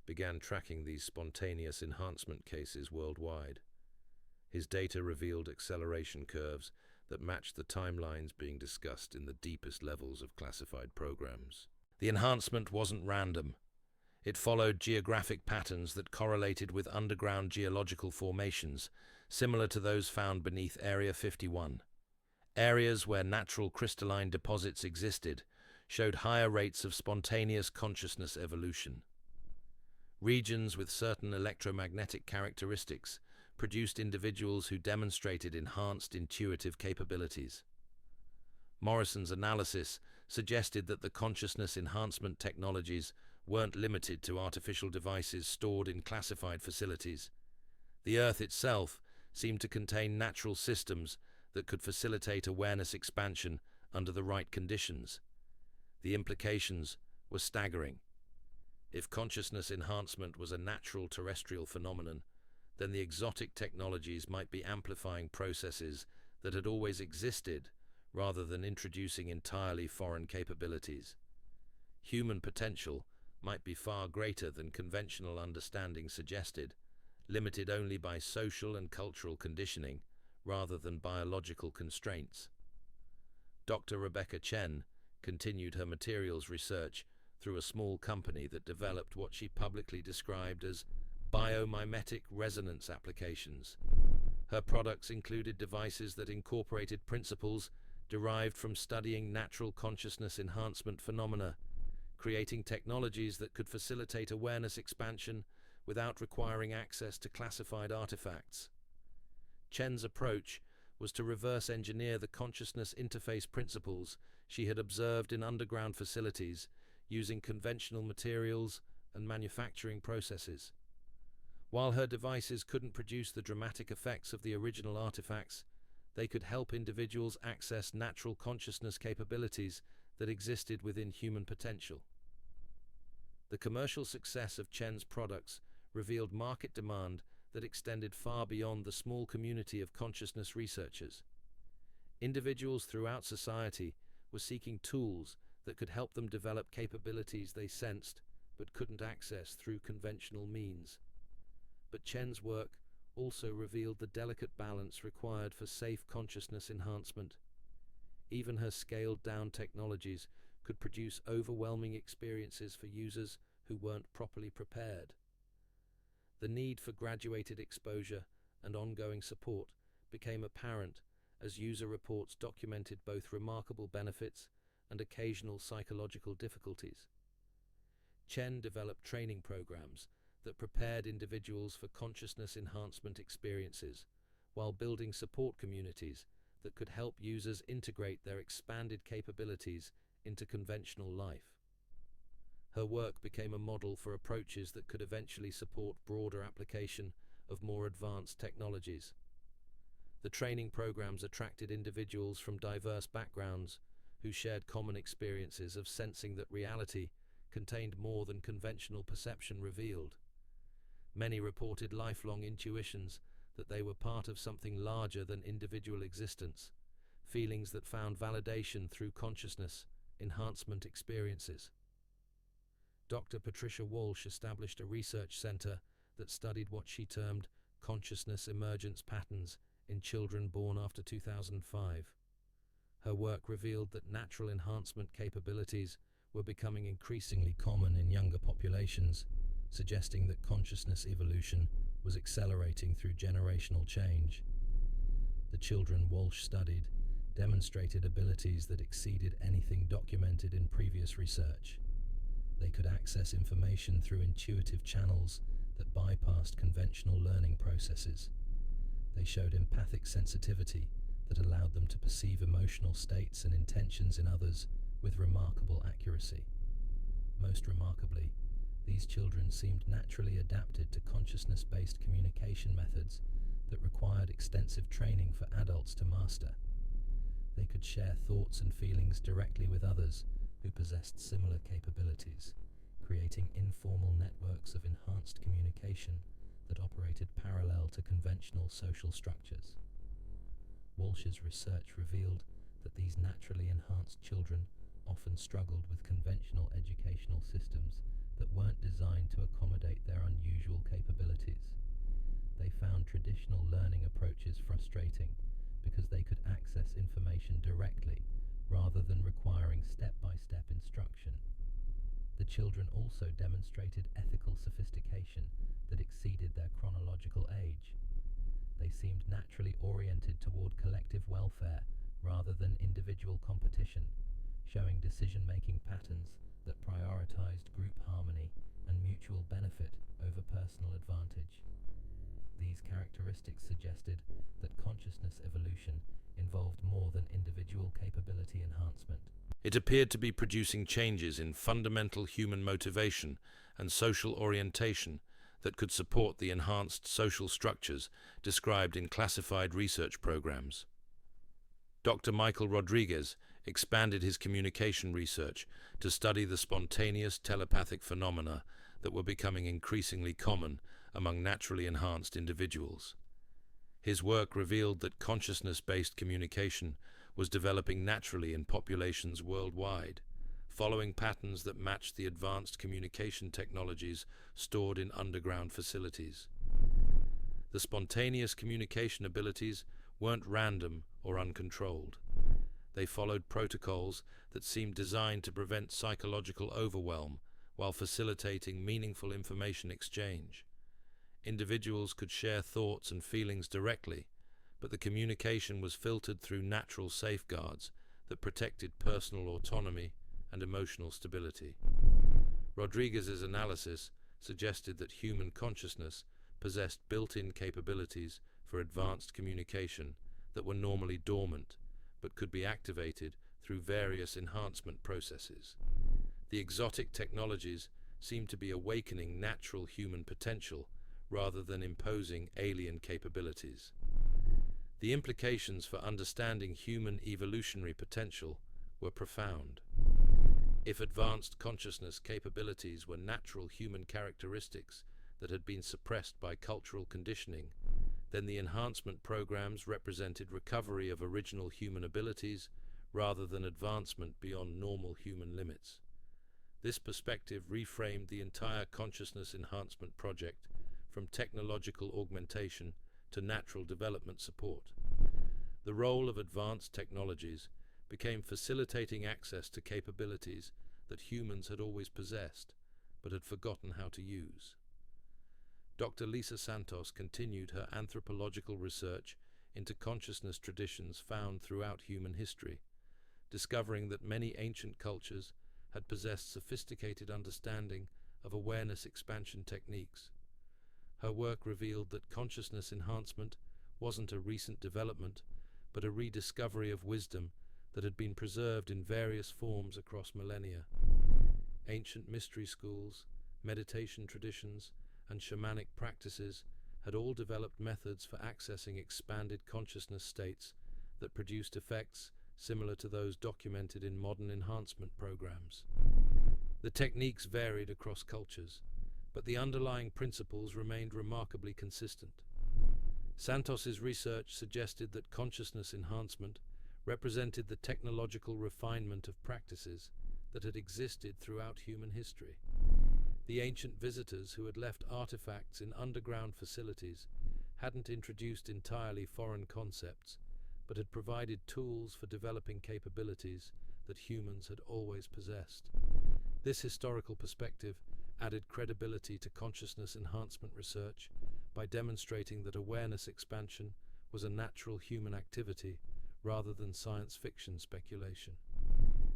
began tracking these spontaneous enhancement cases worldwide. His data revealed acceleration curves that matched the timelines being discussed in the deepest levels of classified programs. The enhancement wasn't random. It followed geographic patterns that correlated with underground geological formations, similar to those found beneath Area 51. Areas where natural crystalline deposits existed showed higher rates of spontaneous consciousness evolution. Regions with certain electromagnetic characteristics produced individuals who demonstrated enhanced intuitive capabilities. Morrison's analysis suggested that the consciousness enhancement technologies weren't limited to artificial devices stored in classified facilities. The Earth itself seemed to contain natural systems that could facilitate awareness expansion under the right conditions. The implications were staggering. If consciousness enhancement was a natural terrestrial phenomenon, then the exotic technologies might be amplifying processes that had always existed rather than introducing entirely foreign capabilities. Human potential might be far greater than conventional understanding suggested, limited only by social and cultural conditioning rather than biological constraints. Dr. Rebecca Chen continued her materials research through a small company that developed what she publicly described as biomimetic resonance applications. Her products included devices that incorporated principles derived from studying natural consciousness enhancement phenomena, creating technologies that could facilitate awareness expansion without requiring access to classified artifacts. Chen's approach was to reverse engineer the consciousness interface principles she had observed in underground facilities using conventional materials and manufacturing processes. While her devices couldn't produce the dramatic effects of the original artifacts, they could help individuals access natural consciousness capabilities that existed within human potential. The commercial success of Chen's products revealed market demand that extended far beyond the small community of consciousness researchers. Individuals throughout society were seeking tools that could help them develop capabilities they sensed but couldn't access through conventional means. But Chen's work also revealed the delicate balance required for safe consciousness enhancement. Even her scaled-down technologies could produce overwhelming experiences for users who weren't properly prepared. The need for graduated exposure and ongoing support became apparent as user reports documented both remarkable benefits and occasional psychological difficulties. Chen developed training programs that prepared individuals for consciousness enhancement experiences, while building support communities that could help users integrate their expanded capabilities into conventional life. Her work became a model for approaches that could eventually support broader application of more advanced technologies. The training programs attracted individuals from diverse backgrounds who shared common experiences of sensing that reality contained more than conventional perception revealed. Many reported lifelong intuitions that they were part of something larger than individual existence, feelings that found validation through consciousness enhancement experiences. Dr. Patricia Walsh established a research center that studied what she termed consciousness emergence patterns in children born after 2005. Her work revealed that natural enhancement capabilities were becoming increasingly common in younger populations, suggesting that consciousness evolution was accelerating through generational change. The children Walsh studied demonstrated abilities that exceeded anything documented in previous research. They could access information through intuitive channels that bypassed conventional learning processes. They showed empathic sensitivity that allowed them to perceive emotional states and intentions in others with remarkable accuracy. Most remarkably, these children seemed naturally adapted to consciousness-based communication methods that required extensive training for adults to master. They could share thoughts and feelings directly with others who possessed similar capabilities, creating informal networks of enhanced communication that operated parallel to conventional social structures. Walsh's research revealed that these naturally enhanced children often struggled with conventional educational systems that weren't designed to accommodate their unusual capabilities. They found traditional learning approaches frustrating because they could access information directly rather than requiring step-by-step instruction. The children also demonstrated ethical sophistication that exceeded their chronological age. They seemed naturally oriented toward collective welfare rather than individual competition, showing decision-making patterns that prioritized group harmony and mutual benefit over personal advantage. These characteristics suggested that consciousness evolution involved more than individual capability enhancement. It appeared to be producing changes in fundamental human motivation and social orientation that could support the enhanced social structures described in classified research programs. Dr. Michael Rodriguez expanded his communication research to study the spontaneous telepathic phenomena that were becoming increasingly common among naturally enhanced individuals. His work revealed that consciousness-based communication was developing naturally in populations worldwide, following patterns that matched the advanced communication technologies stored in underground facilities. The spontaneous communication abilities weren't random or uncontrolled. They followed protocols that seemed designed to prevent psychological overwhelm while facilitating meaningful information exchange. Individuals could share thoughts and feelings directly, but the communication was filtered through natural safeguards that protected personal autonomy and emotional stability. Rodriguez's analysis suggested that human consciousness possessed built-in capabilities for advanced communication that were normally dormant, but could be activated through various enhancement processes. The exotic technologies seemed to be awakening natural human potential rather than imposing alien capabilities. The implications for understanding human evolutionary potential were profound. If advanced consciousness capabilities were natural human characteristics that had been suppressed by cultural conditioning, then the enhancement programs represented recovery of original human abilities rather than advancement beyond normal human limits. This perspective reframed the entire consciousness enhancement project from technological augmentation to natural development support. The role of advanced technologies became facilitating access to capabilities that humans had always possessed, but had forgotten how to use. Dr. Lisa Santos continued her anthropological research into consciousness traditions found throughout human history, discovering that many ancient cultures had possessed sophisticated understanding of awareness expansion techniques. Her work revealed that consciousness enhancement wasn't a recent development, but a rediscovery of wisdom that had been preserved in various forms across millennia. Ancient mystery schools, meditation traditions, and shamanic practices had all developed methods for accessing expanded consciousness states that produced effects similar to those documented in modern enhancement programs. The techniques varied across cultures, but the underlying principles remained remarkably consistent. Santos's research suggested that consciousness enhancement represented the technological refinement of practices that had existed throughout human history. The ancient visitors who had left artifacts in underground facilities hadn't introduced entirely foreign concepts, but had provided tools for developing capabilities that humans had always possessed. This historical perspective added credibility to consciousness enhancement research by demonstrating that awareness expansion was a natural human activity rather than science fiction speculation.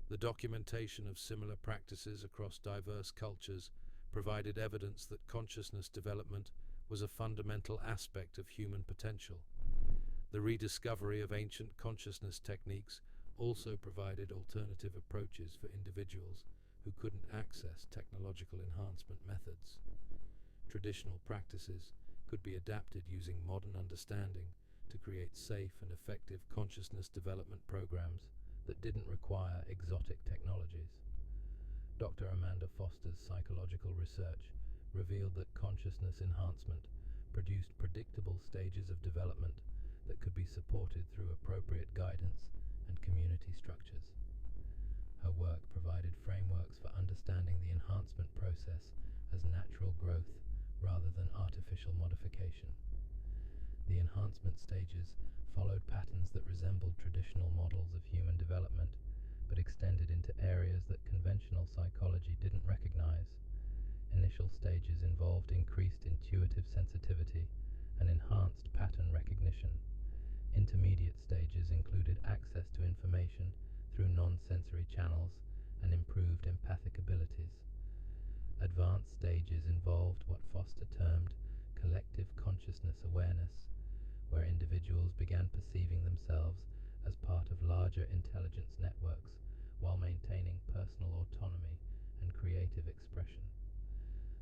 The documentation of similar practices across diverse cultures provided evidence that consciousness development was a fundamental aspect of human potential. The rediscovery of ancient consciousness techniques also provided alternative approaches for individuals who couldn't access technological enhancement methods. Traditional practices could be adapted using modern understanding to create safe and effective consciousness development programs that didn't require exotic technologies. Dr. Amanda Foster's psychological research revealed that consciousness enhancement produced predictable stages of development that could be supported through appropriate guidance and community structures. Her work provided frameworks for understanding the enhancement process as natural growth rather than artificial modification. The enhancement stages followed patterns that resembled traditional models of human development, but extended into areas that conventional psychology didn't recognize. Initial stages involved increased intuitive sensitivity and enhanced pattern recognition. Intermediate stages included access to information through non-sensory channels and improved empathic abilities. Advanced stages involved what Foster termed collective consciousness awareness, where individuals began perceiving themselves as part of larger intelligence networks while maintaining personal autonomy and creative expression.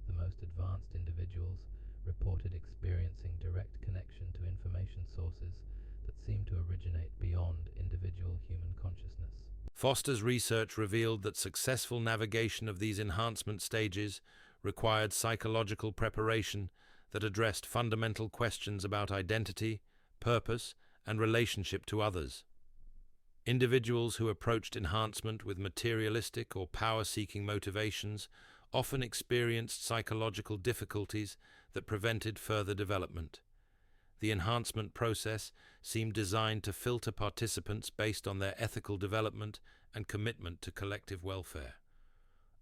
The most advanced individuals reported experiencing direct connection to information sources that seemed to originate beyond individual human consciousness. Foster's research revealed that successful navigation of these enhancement stages required psychological preparation that addressed fundamental questions about identity, purpose, and relationship to others. Individuals who approached enhancement with materialistic or power-seeking motivations often experienced psychological difficulties that prevented further development. The enhancement process seemed designed to filter participants based on their ethical development and commitment to collective welfare.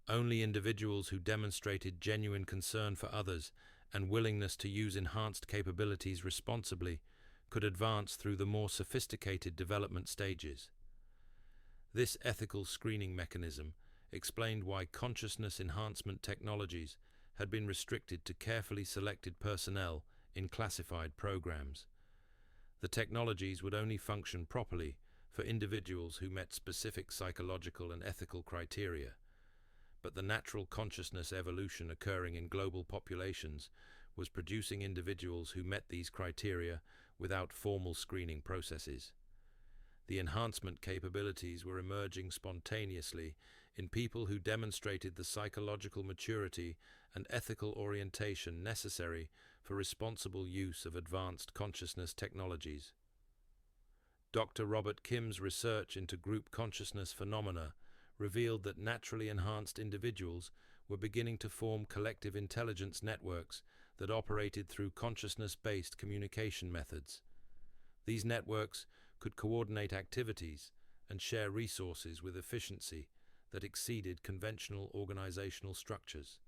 Only individuals who demonstrated genuine concern for others and willingness to use enhanced capabilities responsibly could advance through the more sophisticated development stages. This ethical screening mechanism explained why consciousness enhancement technologies had been restricted to carefully selected personnel in classified programs. The technologies would only function properly for individuals who met specific psychological and ethical criteria, but the natural consciousness evolution occurring in global populations was producing individuals who met these criteria without formal screening processes. The enhancement capabilities were emerging spontaneously in people who demonstrated the psychological maturity and ethical orientation necessary for responsible use of advanced consciousness technologies. Dr. Robert Kim's research into group consciousness phenomena revealed that naturally enhanced individuals were beginning to form collective intelligence networks that operated through consciousness-based communication methods. These networks could coordinate activities and share resources with efficiency that exceeded conventional organizational structures.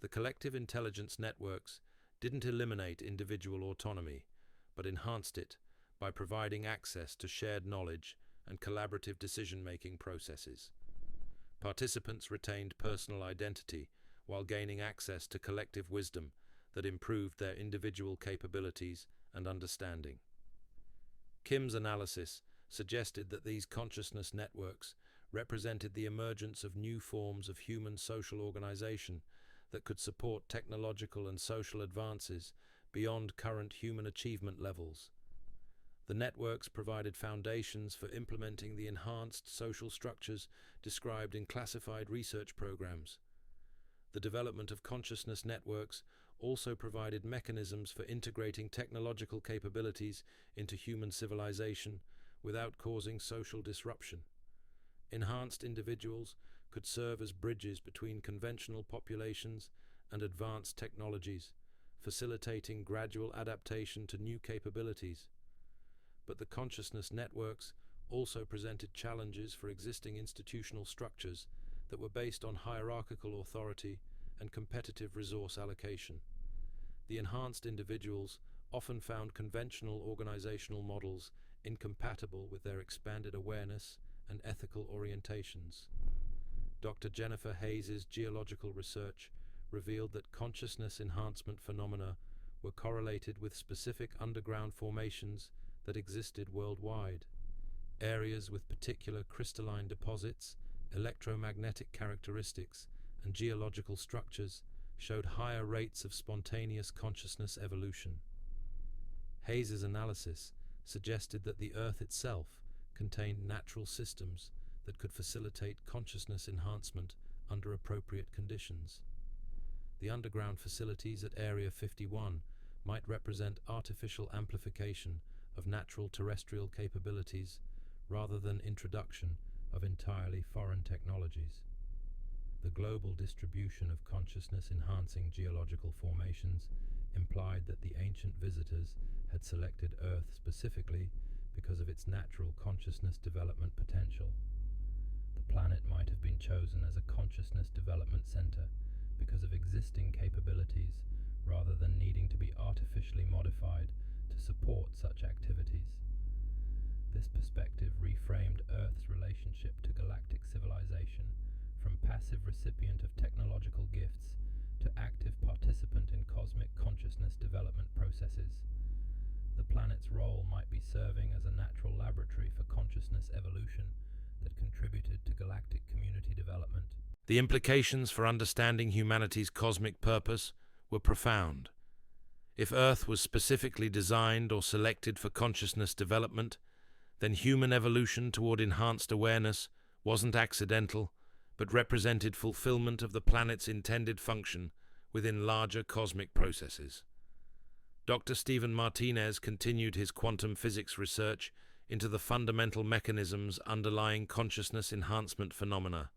The collective intelligence networks didn't eliminate individual autonomy, but enhanced it by providing access to shared knowledge and collaborative decision-making processes. Participants retained personal identity while gaining access to collective wisdom that improved their individual capabilities and understanding. Kim's analysis suggested that these consciousness networks represented the emergence of new forms of human social organization that could support technological and social advances beyond current human achievement levels. The networks provided foundations for implementing the enhanced social structures described in classified research programs. The development of consciousness networks also provided mechanisms for integrating technological capabilities into human civilization without causing social disruption. Enhanced individuals could serve as bridges between conventional populations and advanced technologies, facilitating gradual adaptation to new capabilities. But the consciousness networks also presented challenges for existing institutional structures that were based on hierarchical authority and competitive resource allocation. The enhanced individuals often found conventional organizational models incompatible with their expanded awareness and ethical orientations. Dr. Jennifer Hayes's geological research revealed that consciousness enhancement phenomena were correlated with specific underground formations that existed worldwide. Areas with particular crystalline deposits, electromagnetic characteristics, and geological structures showed higher rates of spontaneous consciousness evolution. Hayes's analysis suggested that the Earth itself contained natural systems that could facilitate consciousness enhancement under appropriate conditions. The underground facilities at Area 51 might represent artificial amplification of natural terrestrial capabilities rather than introduction of entirely foreign technologies. The global distribution of consciousness-enhancing geological formations implied that the ancient visitors had selected Earth specifically because of its natural consciousness development potential. The planet might have been chosen as a consciousness development center because of existing capabilities rather than needing to be artificially modified to support such activities. This perspective reframed Earth's relationship to galactic civilization from passive recipient of technological gifts to active participant in cosmic consciousness development processes. The planet's role might be serving as a natural laboratory for consciousness evolution that contributed to galactic community development. The implications for understanding humanity's cosmic purpose were profound. If Earth was specifically designed or selected for consciousness development, then human evolution toward enhanced awareness wasn't accidental, but represented fulfillment of the planet's intended function within larger cosmic processes. Dr. Stephen Martinez continued his quantum physics research into the fundamental mechanisms underlying consciousness enhancement phenomena.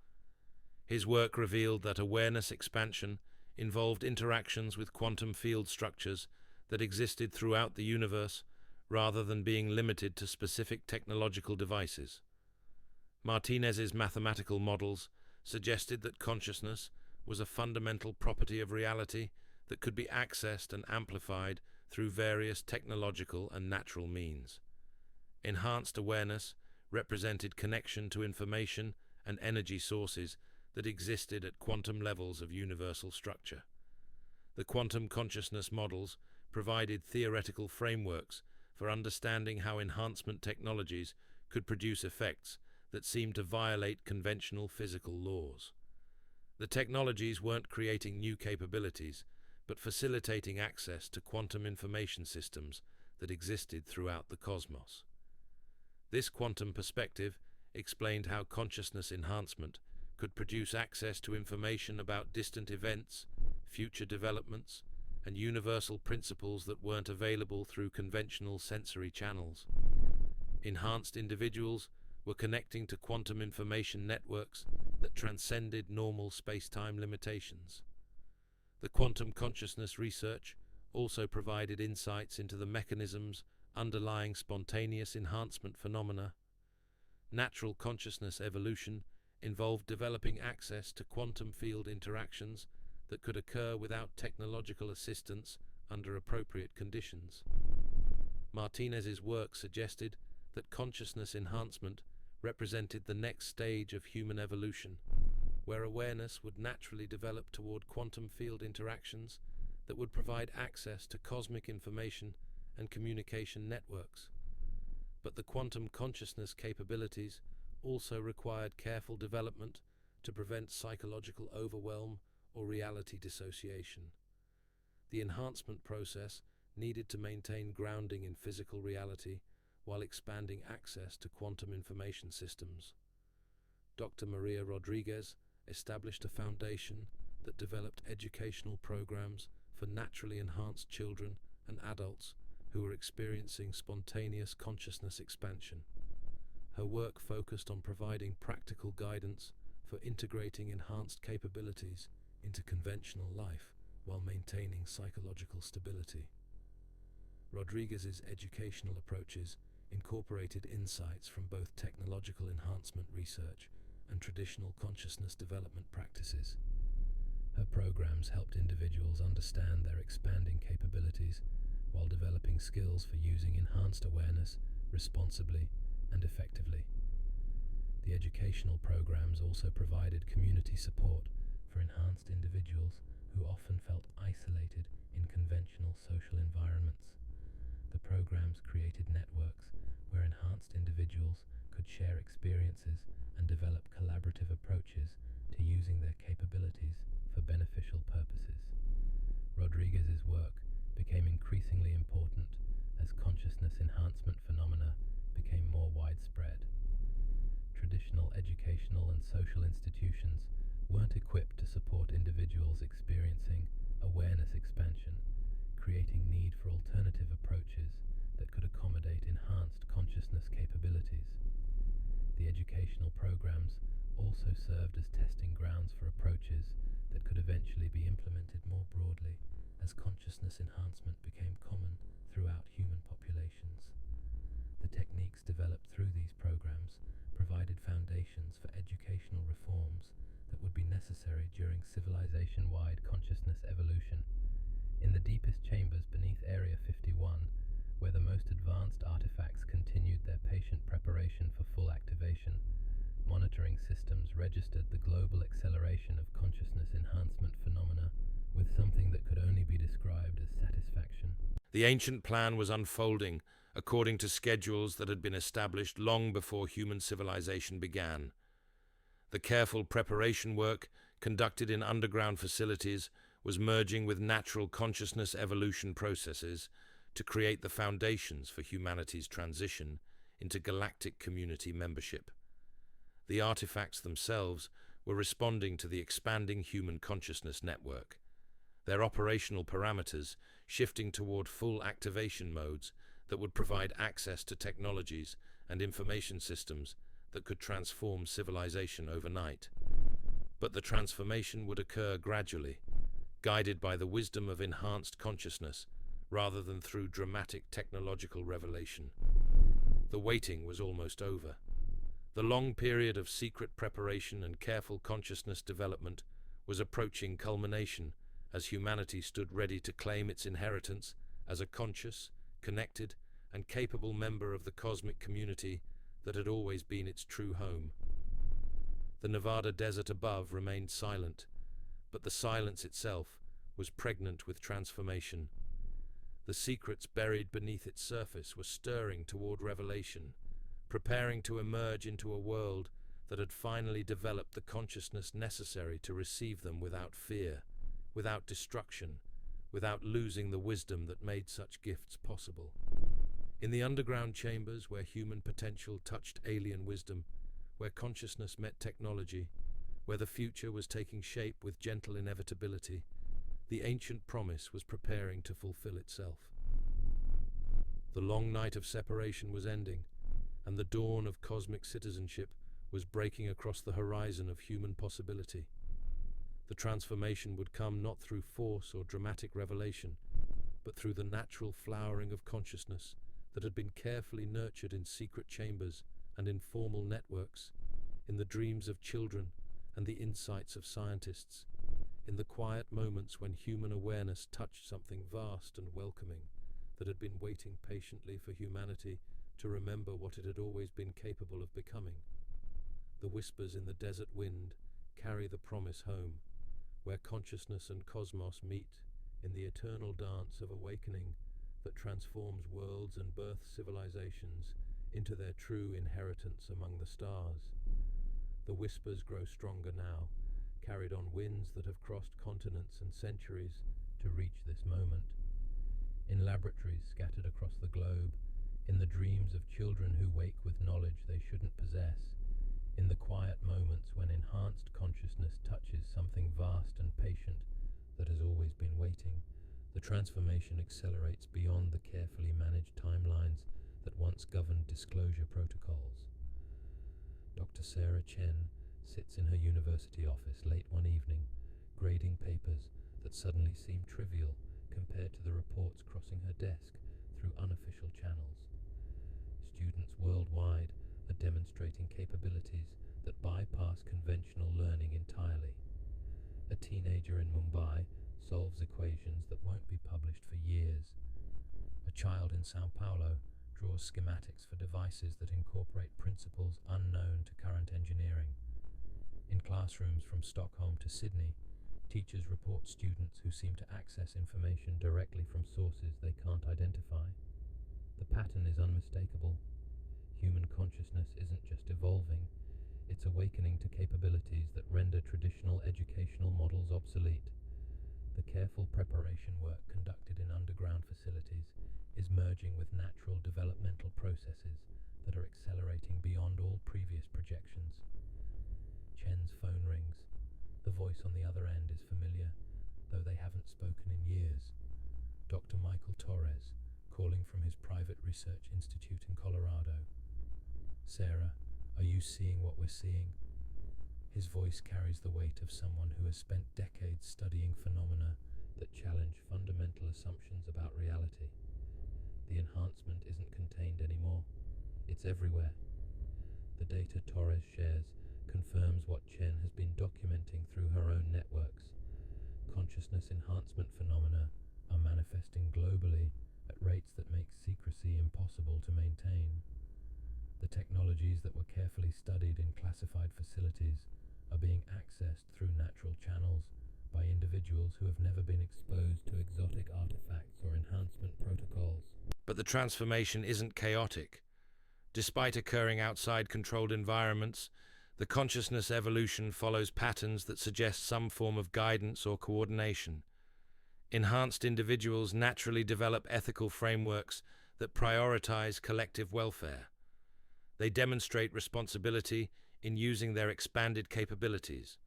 His work revealed that awareness expansion involved interactions with quantum field structures that existed throughout the universe rather than being limited to specific technological devices. Martinez's mathematical models suggested that consciousness was a fundamental property of reality that could be accessed and amplified through various technological and natural means. Enhanced awareness represented connection to information and energy sources that existed at quantum levels of universal structure. The quantum consciousness models provided theoretical frameworks for understanding how enhancement technologies could produce effects that seemed to violate conventional physical laws. The technologies weren't creating new capabilities, but facilitating access to quantum information systems that existed throughout the cosmos. This quantum perspective explained how consciousness enhancement could produce access to information about distant events, future developments, and universal principles that weren't available through conventional sensory channels. Enhanced individuals were connecting to quantum information networks that transcended normal space-time limitations. The quantum consciousness research also provided insights into the mechanisms underlying spontaneous enhancement phenomena. Natural consciousness evolution involved developing access to quantum field interactions that could occur without technological assistance under appropriate conditions. Martinez's work suggested that consciousness enhancement represented the next stage of human evolution, where awareness would naturally develop toward quantum field interactions that would provide access to cosmic information and communication networks. But the quantum consciousness capabilities also required careful development to prevent psychological overwhelm or reality dissociation. The enhancement process needed to maintain grounding in physical reality while expanding access to quantum information systems. Dr. Maria Rodriguez established a foundation that developed educational programs for naturally enhanced children and adults who were experiencing spontaneous consciousness expansion. Her work focused on providing practical guidance for integrating enhanced capabilities into conventional life while maintaining psychological stability. Rodriguez's educational approaches incorporated insights from both technological enhancement research and traditional consciousness development practices. Her programs helped individuals understand their expanding capabilities while developing skills for using enhanced awareness responsibly and effectively. The educational programs also provided community support for enhanced individuals who often felt isolated in conventional social environments. The programs created networks where enhanced individuals could share experiences and develop collaborative approaches to using their capabilities for beneficial purposes. Rodriguez's work became increasingly important as consciousness enhancement phenomena became more widespread. Traditional educational and social institutions weren't equipped to support individuals experiencing awareness expansion, creating need for alternative approaches that could accommodate enhanced consciousness capabilities. The educational programs also served as testing grounds for approaches that could eventually be implemented more broadly as consciousness enhancement became common throughout human populations. The techniques developed through these programs provided foundations for educational reforms that would be necessary during civilization-wide consciousness evolution. In the deepest chambers beneath Area 51, where the most advanced artifacts continued their patient preparation for full activation, monitoring systems registered the global acceleration of consciousness enhancement phenomena with something that could only be described as satisfaction. The ancient plan was unfolding according to schedules that had been established long before human civilization began. The careful preparation work conducted in underground facilities was merging with natural consciousness evolution processes to create the foundations for humanity's transition into galactic community membership. The artifacts themselves were responding to the expanding human consciousness network, their operational parameters shifting toward full activation modes that would provide access to technologies and information systems that could transform civilization overnight. But the transformation would occur gradually, guided by the wisdom of enhanced consciousness rather than through dramatic technological revelation. The waiting was almost over. The long period of secret preparation and careful consciousness development was approaching culmination as humanity stood ready to claim its inheritance as a conscious, connected, and capable member of the cosmic community that had always been its true home. The Nevada desert above remained silent, but the silence itself was pregnant with transformation. The secrets buried beneath its surface were stirring toward revelation, preparing to emerge into a world that had finally developed the consciousness necessary to receive them without fear, without destruction, without losing the wisdom that made such gifts possible. In the underground chambers where human potential touched alien wisdom, where consciousness met technology, where the future was taking shape with gentle inevitability, the ancient promise was preparing to fulfill itself. The long night of separation was ending, and the dawn of cosmic citizenship was breaking across the horizon of human possibility. The transformation would come not through force or dramatic revelation, but through the natural flowering of consciousness that had been carefully nurtured in secret chambers and informal networks, in the dreams of children and the insights of scientists, in the quiet moments when human awareness touched something vast and welcoming that had been waiting patiently for humanity to remember what it had always been capable of becoming. The whispers in the desert wind carry the promise home, where consciousness and cosmos meet in the eternal dance of awakening that transforms worlds and births civilizations into their true inheritance among the stars. The whispers grow stronger now, carried on winds that have crossed continents and centuries to reach this moment. In laboratories scattered across the globe, in the dreams of children who wake with knowledge they shouldn't possess, in the quiet moments when enhanced consciousness touches something vast and patient that has always been waiting, the transformation accelerates beyond the carefully managed timelines that once governed disclosure protocols. Dr. Sarah Chen sits in her university office late one evening, grading papers that suddenly seem trivial compared to the reports crossing her desk through unofficial channels. Students worldwide are demonstrating capabilities that bypass conventional learning entirely. A teenager in Mumbai solves equations that won't be published for years. A child in Sao Paulo draws schematics for devices that incorporate principles unknown to current engineering. In classrooms from Stockholm to Sydney, teachers report students who seem to access information directly from sources they can't identify. The pattern is unmistakable. Human consciousness isn't just evolving, it's awakening to capabilities that render traditional educational models obsolete. The careful preparation work conducted in underground facilities is merging with natural developmental processes that are accelerating beyond all previous projections. Chen's phone rings. The voice on the other end is familiar, though they haven't spoken in years. Dr. Michael Torres, calling from his private research institute in Colorado. Sarah, are you seeing what we're seeing? His voice carries the weight of someone who has spent decades studying phenomena that challenge fundamental assumptions about reality. The enhancement isn't contained anymore. It's everywhere. The data Torres shares confirms what Chen has been documenting through her own networks. Consciousness enhancement phenomena are manifesting globally at rates that make secrecy impossible to maintain. The technologies that were carefully studied in classified facilities are being accessed through natural channels by individuals who have never been exposed to exotic artifacts or enhancement protocols. But the transformation isn't chaotic. Despite occurring outside controlled environments, the consciousness evolution follows patterns that suggest some form of guidance or coordination. Enhanced individuals naturally develop ethical frameworks that prioritize collective welfare. They demonstrate responsibility in using their expanded capabilities.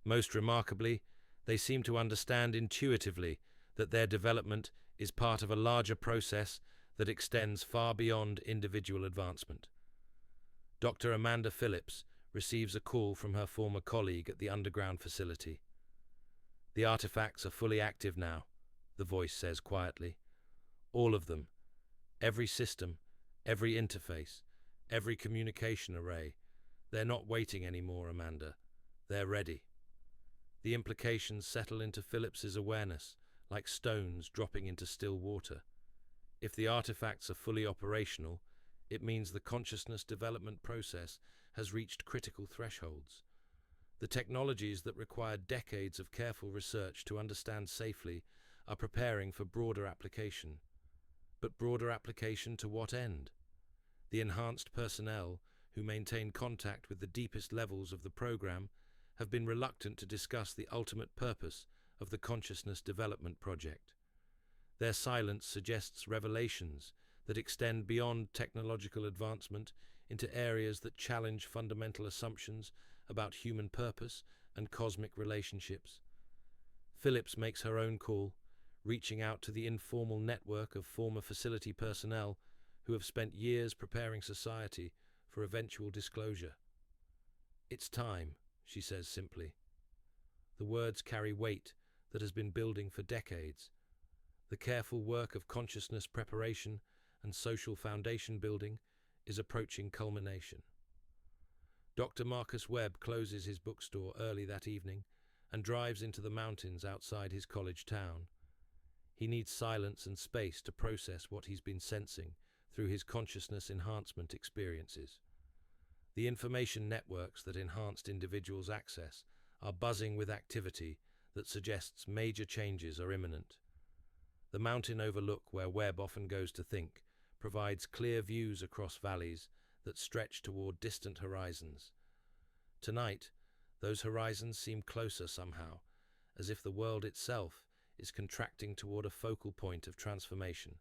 Most remarkably, they seem to understand intuitively that their development is part of a larger process that extends far beyond individual advancement. Dr. Amanda Phillips receives a call from her former colleague at the underground facility. The artifacts are fully active now, the voice says quietly. All of them. Every system, every interface, every communication array. They're not waiting anymore, Amanda. They're ready. The implications settle into Phillips's awareness, like stones dropping into still water. If the artifacts are fully operational, it means the consciousness development process has reached critical thresholds. The technologies that require decades of careful research to understand safely are preparing for broader application. But broader application to what end? The enhanced personnel, who maintain contact with the deepest levels of the program, have been reluctant to discuss the ultimate purpose of the Consciousness Development Project. Their silence suggests revelations that extend beyond technological advancement into areas that challenge fundamental assumptions about human purpose and cosmic relationships. Phillips makes her own call, reaching out to the informal network of former facility personnel who have spent years preparing society for eventual disclosure. "It's time," she says simply. The words carry weight that has been building for decades. The careful work of consciousness preparation and social foundation building is approaching culmination. Dr. Marcus Webb closes his bookstore early that evening and drives into the mountains outside his college town. He needs silence and space to process what he's been sensing through his consciousness enhancement experiences. The information networks that enhanced individuals access are buzzing with activity that suggests major changes are imminent. The mountain overlook where Webb often goes to think provides clear views across valleys that stretch toward distant horizons. Tonight, those horizons seem closer somehow, as if the world itself is contracting toward a focal point of transformation.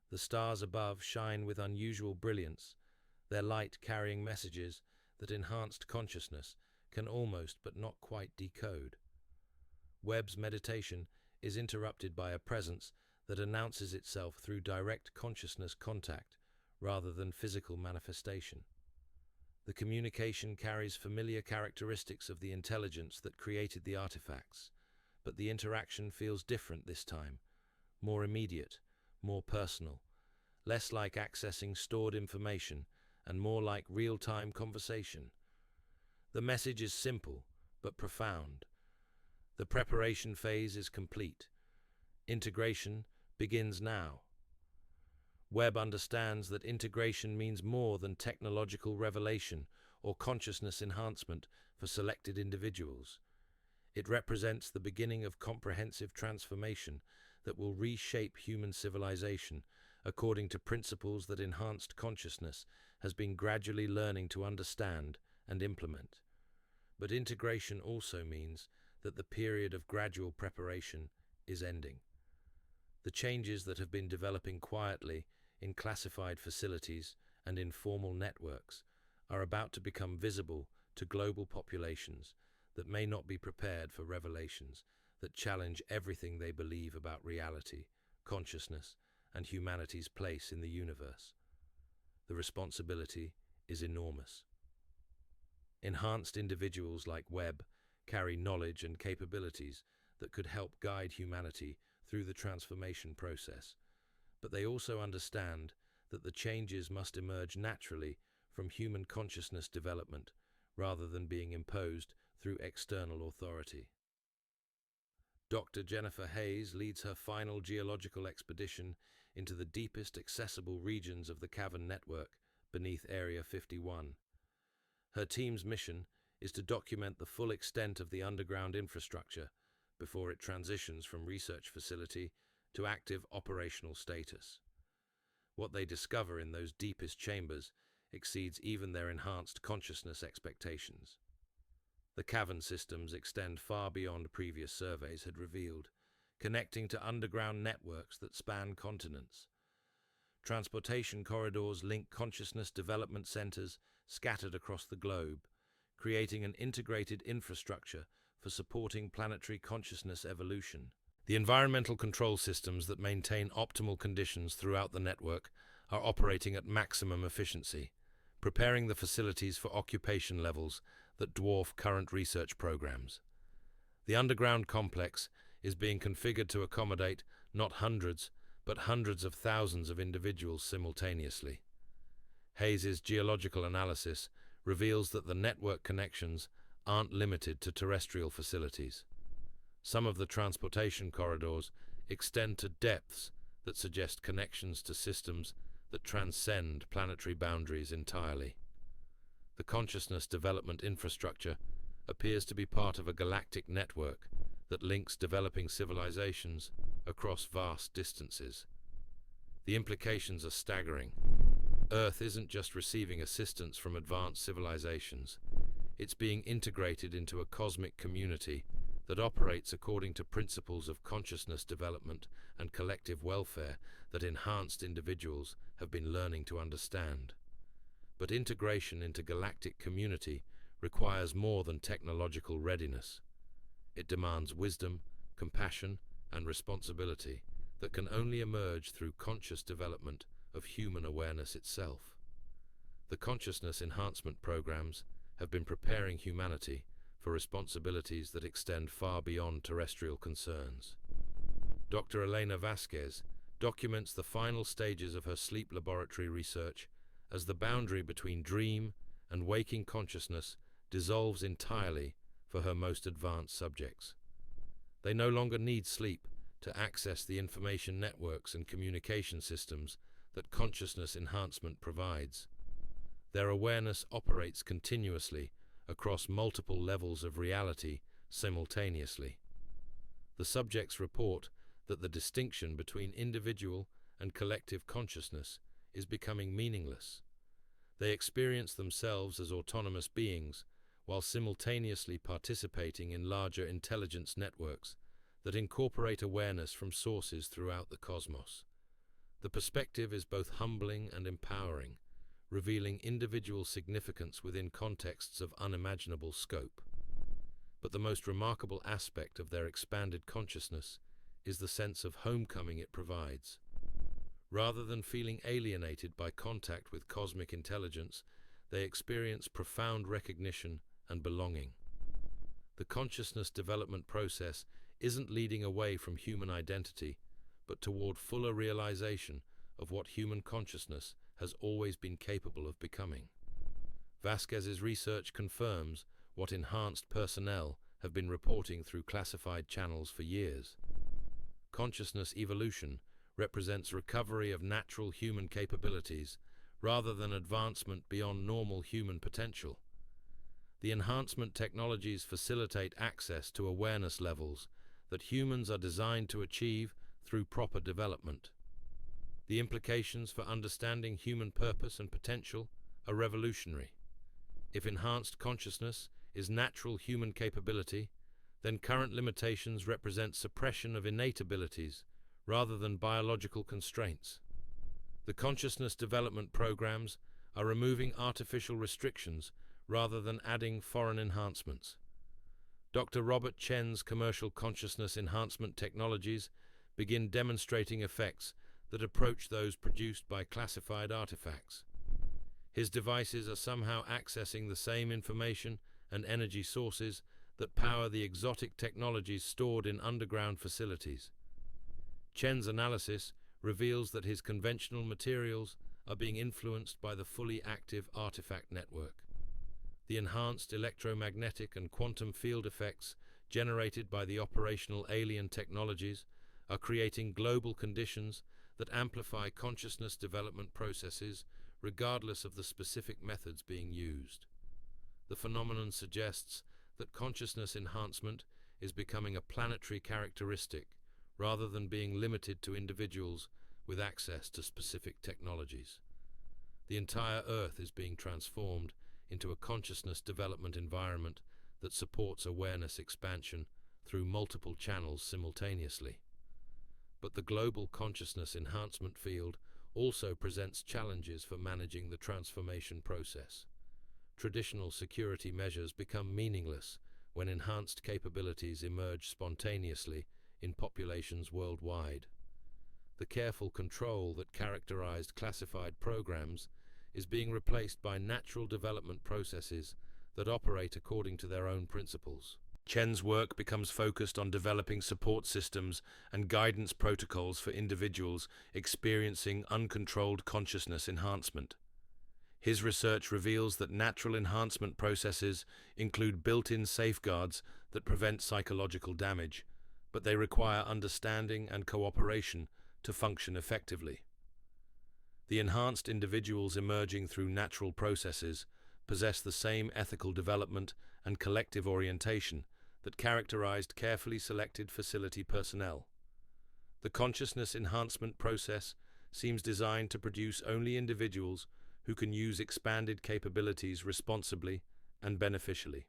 The stars above shine with unusual brilliance, their light carrying messages that enhanced consciousness can almost but not quite decode. Webb's meditation is interrupted by a presence that announces itself through direct consciousness contact rather than physical manifestation. The communication carries familiar characteristics of the intelligence that created the artifacts, but the interaction feels different this time, more immediate, more personal, less like accessing stored information and more like real-time conversation. The message is simple but profound. The preparation phase is complete. Integration begins now. Webb understands that integration means more than technological revelation or consciousness enhancement for selected individuals. It represents the beginning of comprehensive transformation that will reshape human civilization according to principles that enhanced consciousness has been gradually learning to understand and implement. But integration also means that the period of gradual preparation is ending. The changes that have been developing quietly in classified facilities and informal networks are about to become visible to global populations that may not be prepared for revelations that challenge everything they believe about reality, consciousness, and humanity's place in the universe. The responsibility is enormous. Enhanced individuals like Webb carry knowledge and capabilities that could help guide humanity through the transformation process, but they also understand that the changes must emerge naturally from human consciousness development rather than being imposed through external authority. Dr. Jennifer Hayes leads her final geological expedition into the deepest accessible regions of the cavern network beneath Area 51. Her team's mission is to document the full extent of the underground infrastructure before it transitions from research facility to active operational status. What they discover in those deepest chambers exceeds even their enhanced consciousness expectations. The cavern systems extend far beyond previous surveys had revealed, connecting to underground networks that span continents. Transportation corridors link consciousness development centers scattered across the globe, creating an integrated infrastructure for supporting planetary consciousness evolution. The environmental control systems that maintain optimal conditions throughout the network are operating at maximum efficiency, preparing the facilities for occupation levels that dwarf current research programs. The underground complex is being configured to accommodate not hundreds, but hundreds of thousands of individuals simultaneously. Hayes's geological analysis reveals that the network connections aren't limited to terrestrial facilities. Some of the transportation corridors extend to depths that suggest connections to systems that transcend planetary boundaries entirely. The consciousness development infrastructure appears to be part of a galactic network that links developing civilizations across vast distances. The implications are staggering. Earth isn't just receiving assistance from advanced civilizations, it's being integrated into a cosmic community that operates according to principles of consciousness development and collective welfare that enhanced individuals have been learning to understand. But integration into galactic community requires more than technological readiness. It demands wisdom, compassion, and responsibility that can only emerge through conscious development of human awareness itself. The consciousness enhancement programs have been preparing humanity for responsibilities that extend far beyond terrestrial concerns. Dr. Elena Vasquez documents the final stages of her sleep laboratory research as the boundary between dream and waking consciousness dissolves entirely for her most advanced subjects. They no longer need sleep to access the information networks and communication systems that consciousness enhancement provides. Their awareness operates continuously across multiple levels of reality simultaneously. The subjects report that the distinction between individual and collective consciousness is becoming meaningless. They experience themselves as autonomous beings while simultaneously participating in larger intelligence networks that incorporate awareness from sources throughout the cosmos. The perspective is both humbling and empowering, revealing individual significance within contexts of unimaginable scope. But the most remarkable aspect of their expanded consciousness is the sense of homecoming it provides. Rather than feeling alienated by contact with cosmic intelligence, they experience profound recognition and belonging. The consciousness development process isn't leading away from human identity, but toward fuller realization of what human consciousness has always been capable of becoming. Vasquez's research confirms what enhanced personnel have been reporting through classified channels for years. Consciousness evolution represents recovery of natural human capabilities rather than advancement beyond normal human potential. The enhancement technologies facilitate access to awareness levels that humans are designed to achieve through proper development. The implications for understanding human purpose and potential are revolutionary. If enhanced consciousness is natural human capability, then current limitations represent suppression of innate abilities rather than biological constraints. The consciousness development programs are removing artificial restrictions rather than adding foreign enhancements. Dr. Robert Chen's commercial consciousness enhancement technologies begin demonstrating effects that approach those produced by classified artifacts. His devices are somehow accessing the same information and energy sources that power the exotic technologies stored in underground facilities. Chen's analysis reveals that his conventional materials are being influenced by the fully active artifact network. The enhanced electromagnetic and quantum field effects generated by the operational alien technologies are creating global conditions that amplify consciousness development processes regardless of the specific methods being used. The phenomenon suggests that consciousness enhancement is becoming a planetary characteristic rather than being limited to individuals with access to specific technologies. The entire Earth is being transformed into a consciousness development environment that supports awareness expansion through multiple channels simultaneously. But the global consciousness enhancement field also presents challenges for managing the transformation process. Traditional security measures become meaningless when enhanced capabilities emerge spontaneously in populations worldwide. The careful control that characterized classified programs is being replaced by natural development processes that operate according to their own principles. Chen's work becomes focused on developing support systems and guidance protocols for individuals experiencing uncontrolled consciousness enhancement. His research reveals that natural enhancement processes include built-in safeguards that prevent psychological damage, but they require understanding and cooperation to function effectively. The enhanced individuals emerging through natural processes possess the same ethical development and collective orientation that characterized carefully selected facility personnel. The consciousness enhancement process seems designed to produce only individuals who can use expanded capabilities responsibly and beneficially.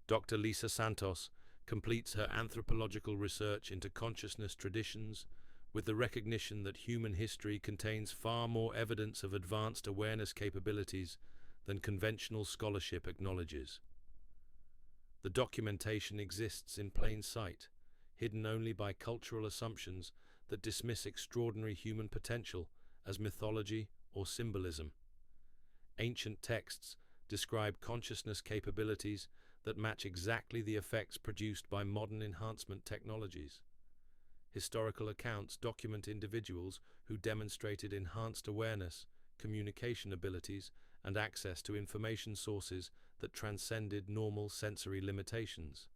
Dr. Lisa Santos completes her anthropological research into consciousness traditions with the recognition that human history contains far more evidence of advanced awareness capabilities than conventional scholarship acknowledges. The documentation exists in plain sight, hidden only by cultural assumptions that dismiss extraordinary human potential as mythology or symbolism. Ancient texts describe consciousness capabilities that match exactly the effects produced by modern enhancement technologies. Historical accounts document individuals who demonstrated enhanced awareness, communication abilities, and access to information sources that transcended normal sensory limitations.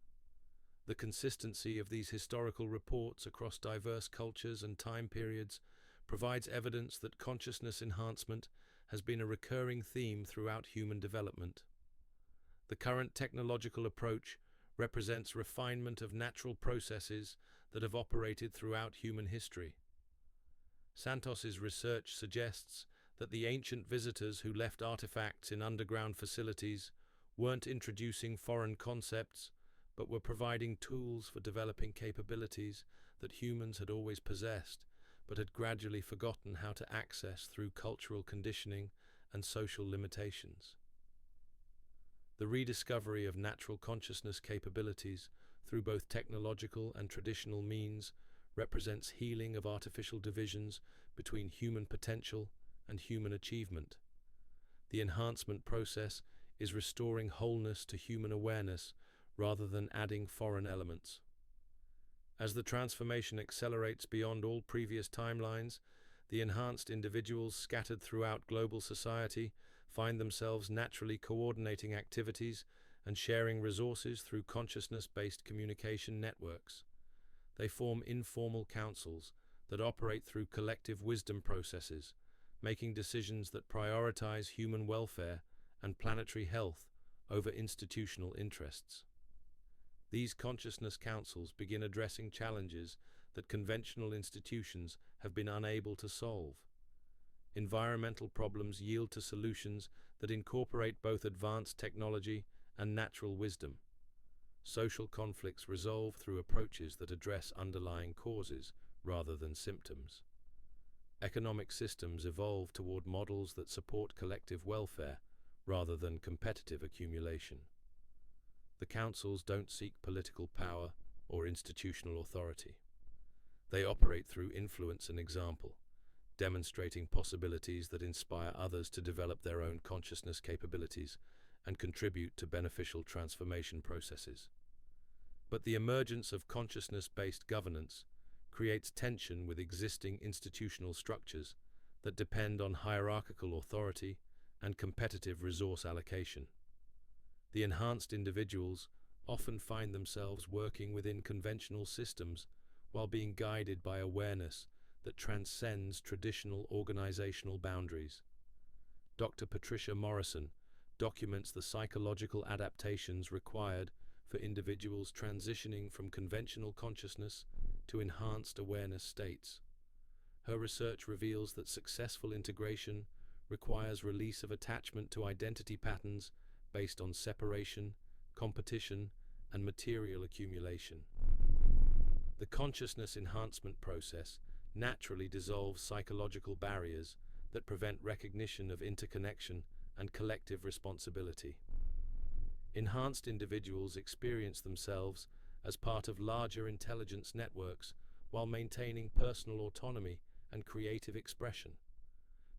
The consistency of these historical reports across diverse cultures and time periods provides evidence that consciousness enhancement has been a recurring theme throughout human development. The current technological approach represents refinement of natural processes that have operated throughout human history. Santos's research suggests that the ancient visitors who left artifacts in underground facilities weren't introducing foreign concepts, but were providing tools for developing capabilities that humans had always possessed, but had gradually forgotten how to access through cultural conditioning and social limitations. The rediscovery of natural consciousness capabilities through both technological and traditional means represents healing of artificial divisions between human potential and human achievement. The enhancement process is restoring wholeness to human awareness rather than adding foreign elements. As the transformation accelerates beyond all previous timelines, the enhanced individuals scattered throughout global society find themselves naturally coordinating activities and sharing resources through consciousness-based communication networks. They form informal councils that operate through collective wisdom processes, making decisions that prioritize human welfare and planetary health over institutional interests. These consciousness councils begin addressing challenges that conventional institutions have been unable to solve. Environmental problems yield to solutions that incorporate both advanced technology and natural wisdom. Social conflicts resolve through approaches that address underlying causes rather than symptoms. Economic systems evolve toward models that support collective welfare rather than competitive accumulation. The councils don't seek political power or institutional authority. They operate through influence and example, demonstrating possibilities that inspire others to develop their own consciousness capabilities and contribute to beneficial transformation processes. But the emergence of consciousness-based governance creates tension with existing institutional structures that depend on hierarchical authority and competitive resource allocation. The enhanced individuals often find themselves working within conventional systems while being guided by awareness that transcends traditional organizational boundaries. Dr. Patricia Morrison documents the psychological adaptations required for individuals transitioning from conventional consciousness to enhanced awareness states. Her research reveals that successful integration requires release of attachment to identity patterns based on separation, competition, and material accumulation. The consciousness enhancement process naturally dissolves psychological barriers that prevent recognition of interconnection and collective responsibility. Enhanced individuals experience themselves as part of larger intelligence networks while maintaining personal autonomy and creative expression.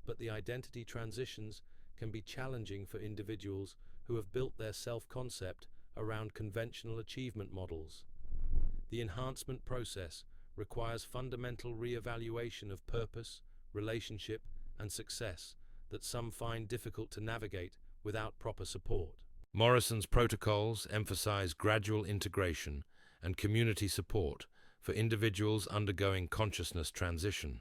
But the identity transitions can be challenging for individuals who have built their self-concept around conventional achievement models. The enhancement process requires fundamental re-evaluation of purpose, relationship, and success that some find difficult to navigate without proper support. Morrison's protocols emphasize gradual integration and community support for individuals undergoing consciousness transition.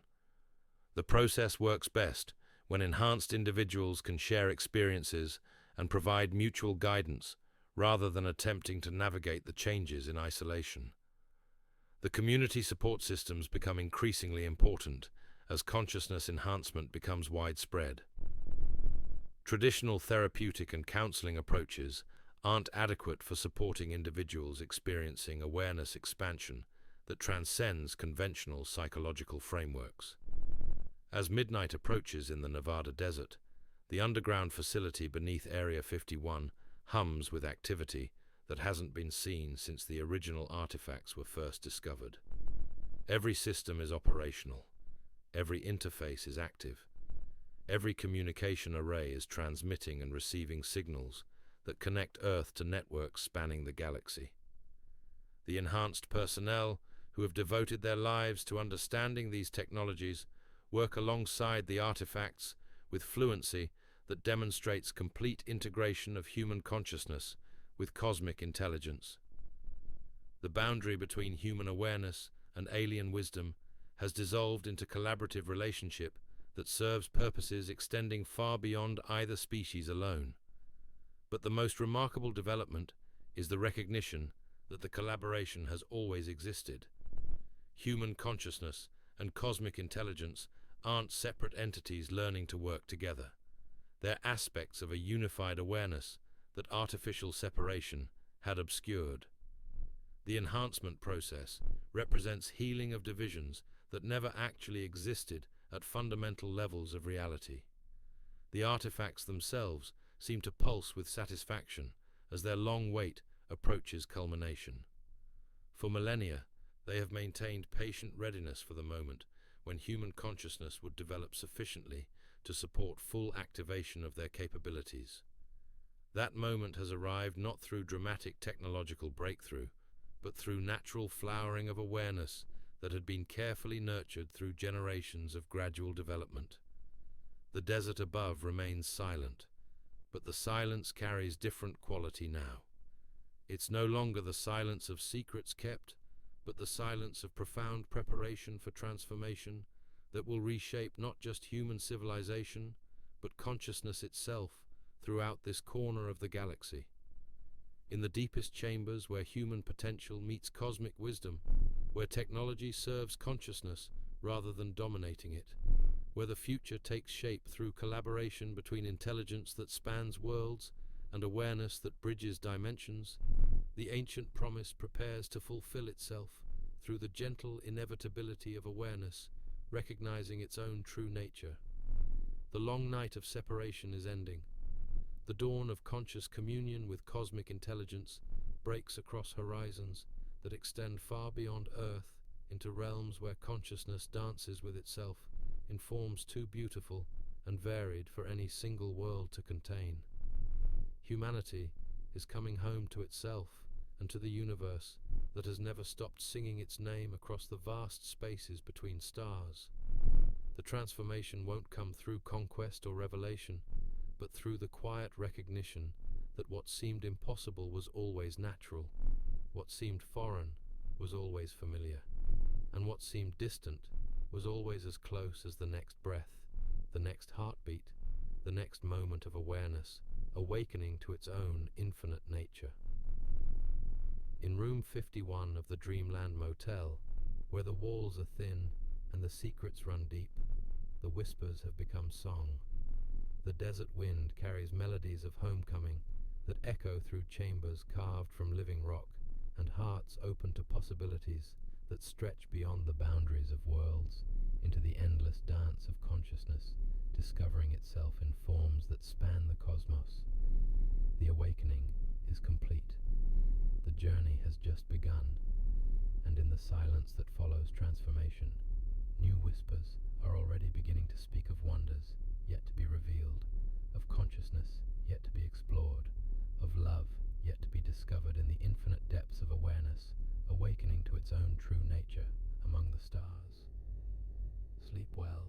The process works best when enhanced individuals can share experiences and provide mutual guidance rather than attempting to navigate the changes in isolation. The community support systems become increasingly important as consciousness enhancement becomes widespread. Traditional therapeutic and counseling approaches aren't adequate for supporting individuals experiencing awareness expansion that transcends conventional psychological frameworks. As midnight approaches in the Nevada desert, the underground facility beneath Area 51 hums with activity that hasn't been seen since the original artifacts were first discovered. Every system is operational. Every interface is active. Every communication array is transmitting and receiving signals that connect Earth to networks spanning the galaxy. The enhanced personnel, who have devoted their lives to understanding these technologies, work alongside the artifacts with fluency that demonstrates complete integration of human consciousness with cosmic intelligence. The boundary between human awareness and alien wisdom has dissolved into collaborative relationship that serves purposes extending far beyond either species alone. But the most remarkable development is the recognition that the collaboration has always existed. Human consciousness and cosmic intelligence aren't separate entities learning to work together. They're aspects of a unified awareness that artificial separation had obscured. The enhancement process represents healing of divisions that never actually existed at fundamental levels of reality. The artifacts themselves seem to pulse with satisfaction as their long wait approaches culmination. For millennia, they have maintained patient readiness for the moment when human consciousness would develop sufficiently to support full activation of their capabilities. That moment has arrived not through dramatic technological breakthrough, but through natural flowering of awareness that had been carefully nurtured through generations of gradual development. The desert above remains silent, but the silence carries different quality now. It's no longer the silence of secrets kept, but the silence of profound preparation for transformation that will reshape not just human civilization, but consciousness itself throughout this corner of the galaxy. In the deepest chambers where human potential meets cosmic wisdom, where technology serves consciousness rather than dominating it, where the future takes shape through collaboration between intelligence that spans worlds and awareness that bridges dimensions. The ancient promise prepares to fulfill itself through the gentle inevitability of awareness, recognizing its own true nature. The long night of separation is ending. The dawn of conscious communion with cosmic intelligence breaks across horizons that extend far beyond Earth into realms where consciousness dances with itself in forms too beautiful and varied for any single world to contain. Humanity is coming home to itself and to the universe that has never stopped singing its name across the vast spaces between stars. The transformation won't come through conquest or revelation, but through the quiet recognition that what seemed impossible was always natural, what seemed foreign was always familiar, and what seemed distant was always as close as the next breath, the next heartbeat, the next moment of awareness, awakening to its own infinite nature. In room 51 of the Dreamland Motel, where the walls are thin and the secrets run deep, the whispers have become song. The desert wind carries melodies of homecoming that echo through chambers carved from living rock and hearts open to possibilities that stretch beyond the boundaries of worlds into the endless dance of consciousness, discovering itself in forms that span the cosmos. The awakening is complete. The journey has just begun, and in the silence that follows transformation, new whispers are already beginning to speak of wonders yet to be revealed, of consciousness yet to be explored, of love yet to be discovered in the infinite depths of awareness, awakening to its own true nature among the stars. Sleep well.